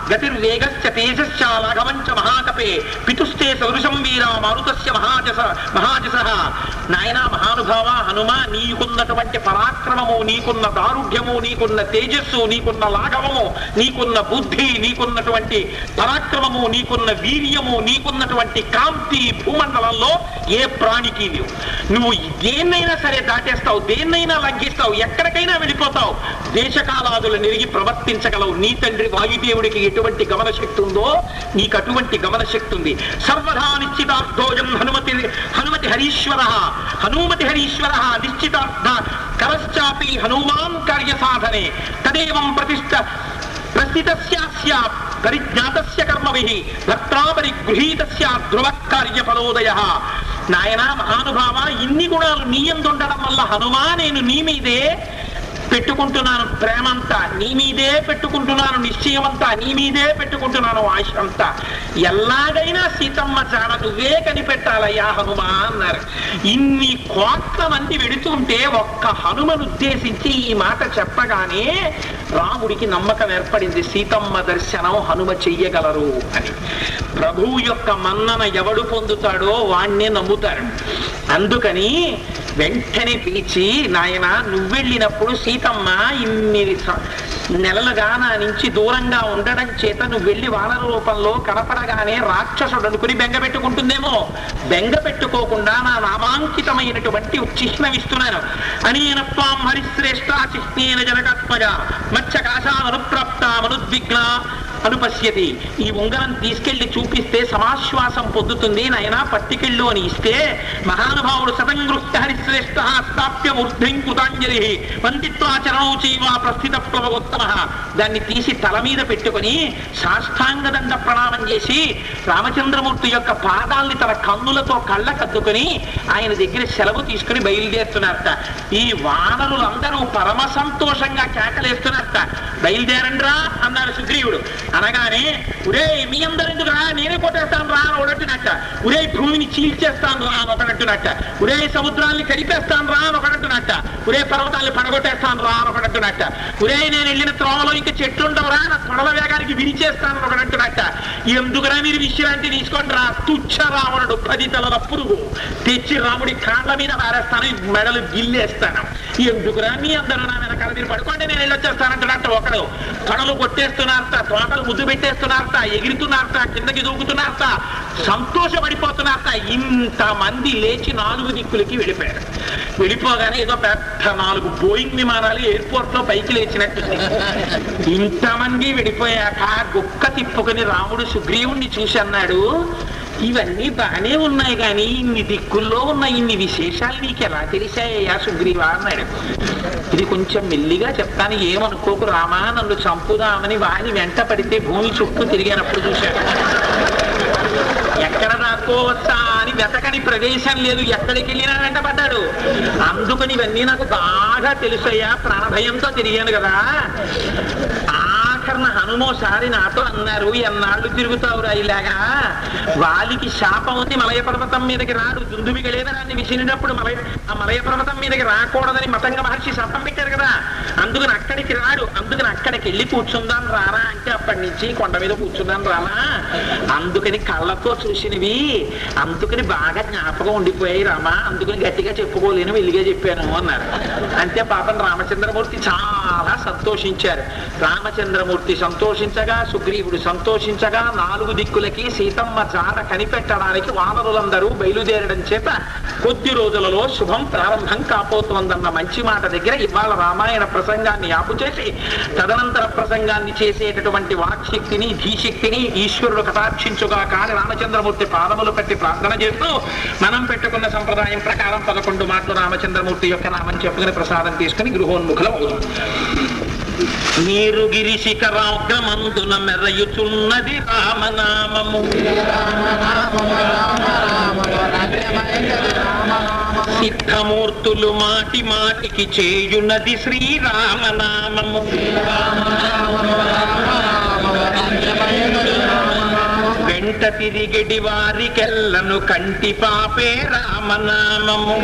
గతిర్వేగశ్చ తేజశ్చ లాఘవంచ మహాకపే పితుస్తే సౌరుషం వీరా మారుతస్య మహాజసః. నాయన మహానుభావ హనుమ, నీకున్నటువంటి పరాక్రమము, నీకున్న దారుఢ్యము, నీకున్న తేజస్సు, నీకున్న లాఘవము, నీకున్న బుద్ధి, నీకున్నటువంటి పరాక్రమము, నీకున్న వీర్యము, నీకున్నటువంటి కాంతి భూమండలంలో ఏ ప్రాణికి లేవు. నువ్వు దేన్నైనా సరే దాటేస్తావు, దేన్నైనా లంఘిస్తావు, ఎక్కడికైనా వెళ్ళిపోతావు. దేశకాలాదులు నిరిగి ప్రవర్తించగలవు. నీ తండ్రి వాయుదేవుడికి ఎటువంటి గమన శక్తి ఉందో నీకు అటువంటి గమన శక్తి ఉంది. సర్వదా నిశ్చితార్థోయం హనుమతి హరీశ్వర నిశ్చితార్థ కరశ్చాపి హనుమాన్ కార్య సాధనే తదేవం ప్రస్థితస్య పరిజ్ఞాతస్య కర్మభిః భక్త్రాపరి గృహీతస్య ధ్రువ కార్యఫలోదయ. నాయనా మహానుభావ, ఇన్ని గుణాలు నీ యందు ఉండడం వల్ల హనుమా నేను నీ మీదే పెట్టుకుంటున్నాను ప్రేమంతా, నీ మీదే పెట్టుకుంటున్నాను నిశ్చయమంతా, నీ మీదే పెట్టుకుంటున్నాను ఆశ అంతా. ఎలాగైనా సీతమ్మ జాడ నువ్వే కనిపెట్టాలయ్యా హనుమా అన్నారు. ఇన్ని కోట్ల మంది వెడుతుంటే ఒక్క హనుమను ఉద్దేశించి ఈ మాట చెప్పగానే రాముడికి నమ్మకం ఏర్పడింది, సీతమ్మ దర్శనం హనుమ చెయ్యగలరు అని. ప్రభువు యొక్క మన్నన ఎవడు పొందుతాడో వాణ్ణే నమ్ముతారు. అందుకని వెంటనే పిలిచి, నాయన నువ్వెళ్ళినప్పుడు సీతమ్మ ఇన్ని నెలలుగా నా నుంచి దూరంగా ఉండడం చేత నువ్వు వెళ్ళి వానర రూపంలో కనపడగానే రాక్షసుడు అనుకుని బెంగ పెట్టుకుంటుందేమో, బెంగ పెట్టుకోకుండా నా నామాంకితమైనటువంటి చిహ్నమిస్తున్నాను. అనేనత్వాం హరిశ్రేష్ఠ చిహ్నేన జనకాత్మజ మత్స్యకాశామనుప్రాప్త మనుద్విగ్న అనుపశ్యతి. ఈ ఉంగరం తీసుకెళ్లి చూపిస్తే సమాశ్వాసం పొందుతుంది నాయన, పట్టికెళ్ళు అని ఇస్తే మహానుభావుడు సతంగృహ్య హరిశ్రేష్ఠ స్థాప్య మూర్ధిం కృతాంజలి వందిత్వాచరణౌ చైవ ప్రస్థిత ప్లవగోత్తమ. దాన్ని తీసి తల మీద పెట్టుకుని సాష్టాంగదండ ప్రణామం చేసి రామచంద్రమూర్తి యొక్క పాదాల్ని తన కన్నులతో కళ్ళకద్దుకుని ఆయన దగ్గర సెలవు తీసుకుని బయలుదేరుతున్నారట. ఈ వానరులందరూ పరమ సంతోషంగా కేకలేస్తున్నారట. బయలుదేరండ్రా అన్నారు సుగ్రీవుడు. అనగానే ఉరే మీ అందరెందుకు రా, నేనే కొట్టేస్తాను రా అని ఒకడంటున్నట్ట. ఉరే భూమిని చీల్చేస్తాను రా అని ఒకడంటున్నట్ట. ఉరే సముద్రాన్ని కడిపేస్తాను రా అని ఒకడంటున్నట్ట. ఉరే పర్వతాన్ని పడగొట్టేస్తాను రా అని ఒకడంటున్నట్ట. ఉరే నేను వెళ్ళిన త్రోవలో ఇంకా చెట్లు ఉండవురా, నా తొడల వేగానికి విరిచేస్తాను అని ఒకడంటున్నట్ట. ఎందుకురా మీరు విశ్రాంతి తీసుకోండి రా, తుచ్చ రావణుడు 10 తలల పురుగు తెచ్చి రాముడి కాళ్ళ మీద పారేస్తాను, మెడలు గిల్లేస్తాను. ఎందుకురా మీ అందరూ నా వెనకాల మీరు పడుకోండి నేను వెళ్ళొచ్చేస్తానంటున్నట్ట. ఒకడు తొడలు కొట్టేస్తున్నారట, తోటలు ముద్దు పెట్టేస్తున్నారట, ఎగురుతున్నారట, కిందకి దూకుతున్నారట, సంతోషపడిపోతున్నారట. ఇంతమంది లేచి 4 దిక్కులకి వెళ్ళిపోయారు. వెళ్ళిపోగానే ఏదో పెద్ద 4 బోయింగ్ విమానాలు ఎయిర్పోర్ట్ లో పైకి లేచినట్టు. ఇంతమంది వెళ్ళిపోయాక గుక్క తిప్పుకుని రాముడు సుగ్రీవుణ్ణి చూసి అన్నాడు, ఇవన్నీ బాగానే ఉన్నాయి కానీ ఇన్ని దిక్కుల్లో ఉన్న ఇన్ని విశేషాలు నీకు ఎలా తెలిసాయ్యా సుగ్రీవా అన్నాడు. ఇది కొంచెం మెల్లిగా చెప్తాను, ఏమనుకోకు రామా, నన్ను చంపుదామని వాని వెంట పడితే భూమి చుట్టూ తిరిగినప్పుడు చూశాడు. ఎక్కడ దాక్కోవచ్చా అని వెతకని ప్రదేశం లేదు, ఎక్కడికి వెళ్ళినా వెంటపడ్డాడు. అందుకని ఇవన్నీ నాకు బాగా తెలుసయ్యా, ప్రాణభయంతో తిరిగాను కదా. ఆఖరణ హనుమోసారి నాతో అన్నారు, ఎన్నాళ్ళు తిరుగుతావురా ఇలాగా, వాలికి శాపం ఉంది మలయ పర్వతం మీదకి రాడు, దుందుమిగ లేదరాన్ని విసిరినప్పుడు ఆ మలయ పర్వతం మీదకి రాకూడదని మతంగ మహర్షి శాపం పెట్టారు కదా, అందుకని అక్కడికి రాడు, అందుకని అక్కడికి వెళ్ళి కూర్చుందాం రారా అంటే అప్పటి నుంచి కొండ మీద కూర్చుందాం రామా, అందుకని కళ్ళతో చూసినవి అందుకని బాగా జ్ఞాపకం ఉండిపోయాయి రామా, అందుకని గట్టిగా చెప్పుకోలేను వెలిగా చెప్పాను అన్నారు. అంతే పాపం రామచంద్రమూర్తి చాలా సంతోషించారు. రామచంద్రమూర్తి సంతోషించగా, సుగ్రీవుడు సంతోషించగా, 4 దిక్కులకి సీతమ్మ జాడ కనిపెట్టడానికి వానరులందరూ బయలుదేరడం చేత కొద్ది రోజులలో శుభం ప్రారంభం కాబోతోందన్న మంచి మాట దగ్గర ఇవాళ రామాయణ ప్రసంగాన్ని ఆపు చేసి తదనంతర ప్రసంగాన్ని చేసేటటువంటి వాక్శక్తిని ధీశక్తిని ఈశ్వరుడు కటాక్షించుగా కాని రామచంద్రమూర్తి పాదములు పెట్టి ప్రార్థన చేస్తూ మనం పెట్టుకున్న సంప్రదాయం ప్రకారం 11 మాటలు రామచంద్రమూర్తి యొక్క నామం చెప్పుకుని ప్రసాదం తీసుకుని గృహోన్ముఖులం అవుతుంది. నీరు గిరి శిఖరాగ్రమందున మెరయుచున్నది రామనామము, సిద్ధమూర్తులు మాటి మాటికి చేయున్నది శ్రీరామనామము, వెంట తిరిగెడి వారికెల్లను కంటి పాపే రామనామము,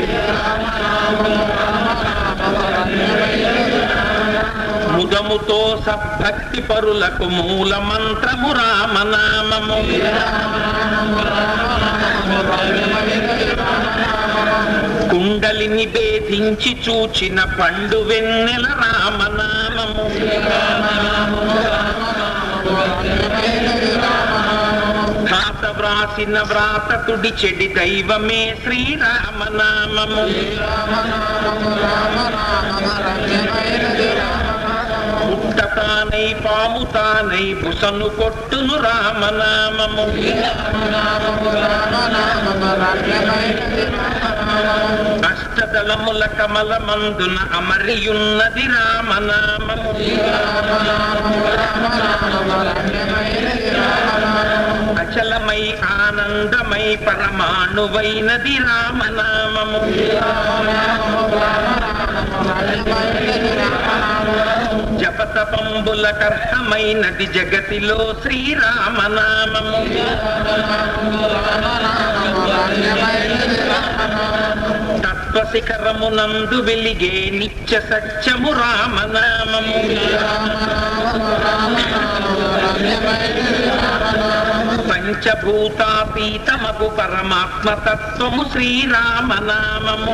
ముదముతో సద్భక్తి పరులకు మూల మంత్రము రామనామము, కుండలిని భేదించి చూచిన పండు వెన్నెల రామనామము, వ్రాత వ్రాసిన వ్రాత తుడి చెడి దైవమే శ్రీరామనామము, పుట్టతానై పాముతానై బుసను కొట్టును రామనామము, అష్టదళముల కమల మందున అమరియున్నది రామనామము అచలమై ఆనందమై పరమాణువైనది రామనామము జపతపంబుల కర్హమైనది జగతిలో శ్రీరామనామము తత్వశిఖరమునందు వెలిగే నిత్య సత్యము రామనామము పంచభూతాతీతమగు పరమాత్మతత్వము శ్రీరామనామము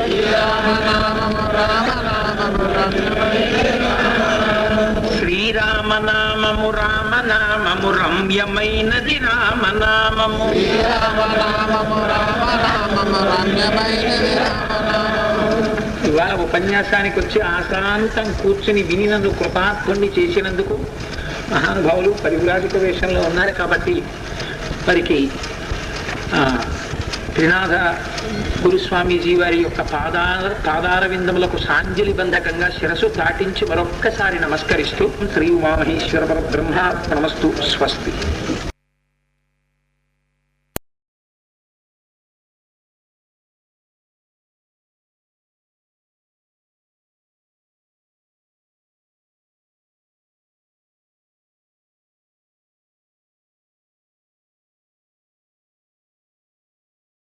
శ్రీరామనామము రామనామము రమ్యమైనది రామనామము ఇవాళ ఉపన్యాసానికి వచ్చి ఆశాంతం కూర్చుని విని నన్ను కృపాత్ముణ్ణి చేసినందుకు మహానుభావులు పరివ్రాజక వేషంలో ఉన్నారు కాబట్టి వారికి త్రినాథ గురుస్వామీజీ వారి యొక్క పాదార విందములకు సాంజలి బంధకంగా శిరసు దాటించి మరొక్కసారి నమస్కరిస్తూ శ్రీ ఉమామహేశ్వర పరబ్రహ్మ నమస్తు స్వస్తి.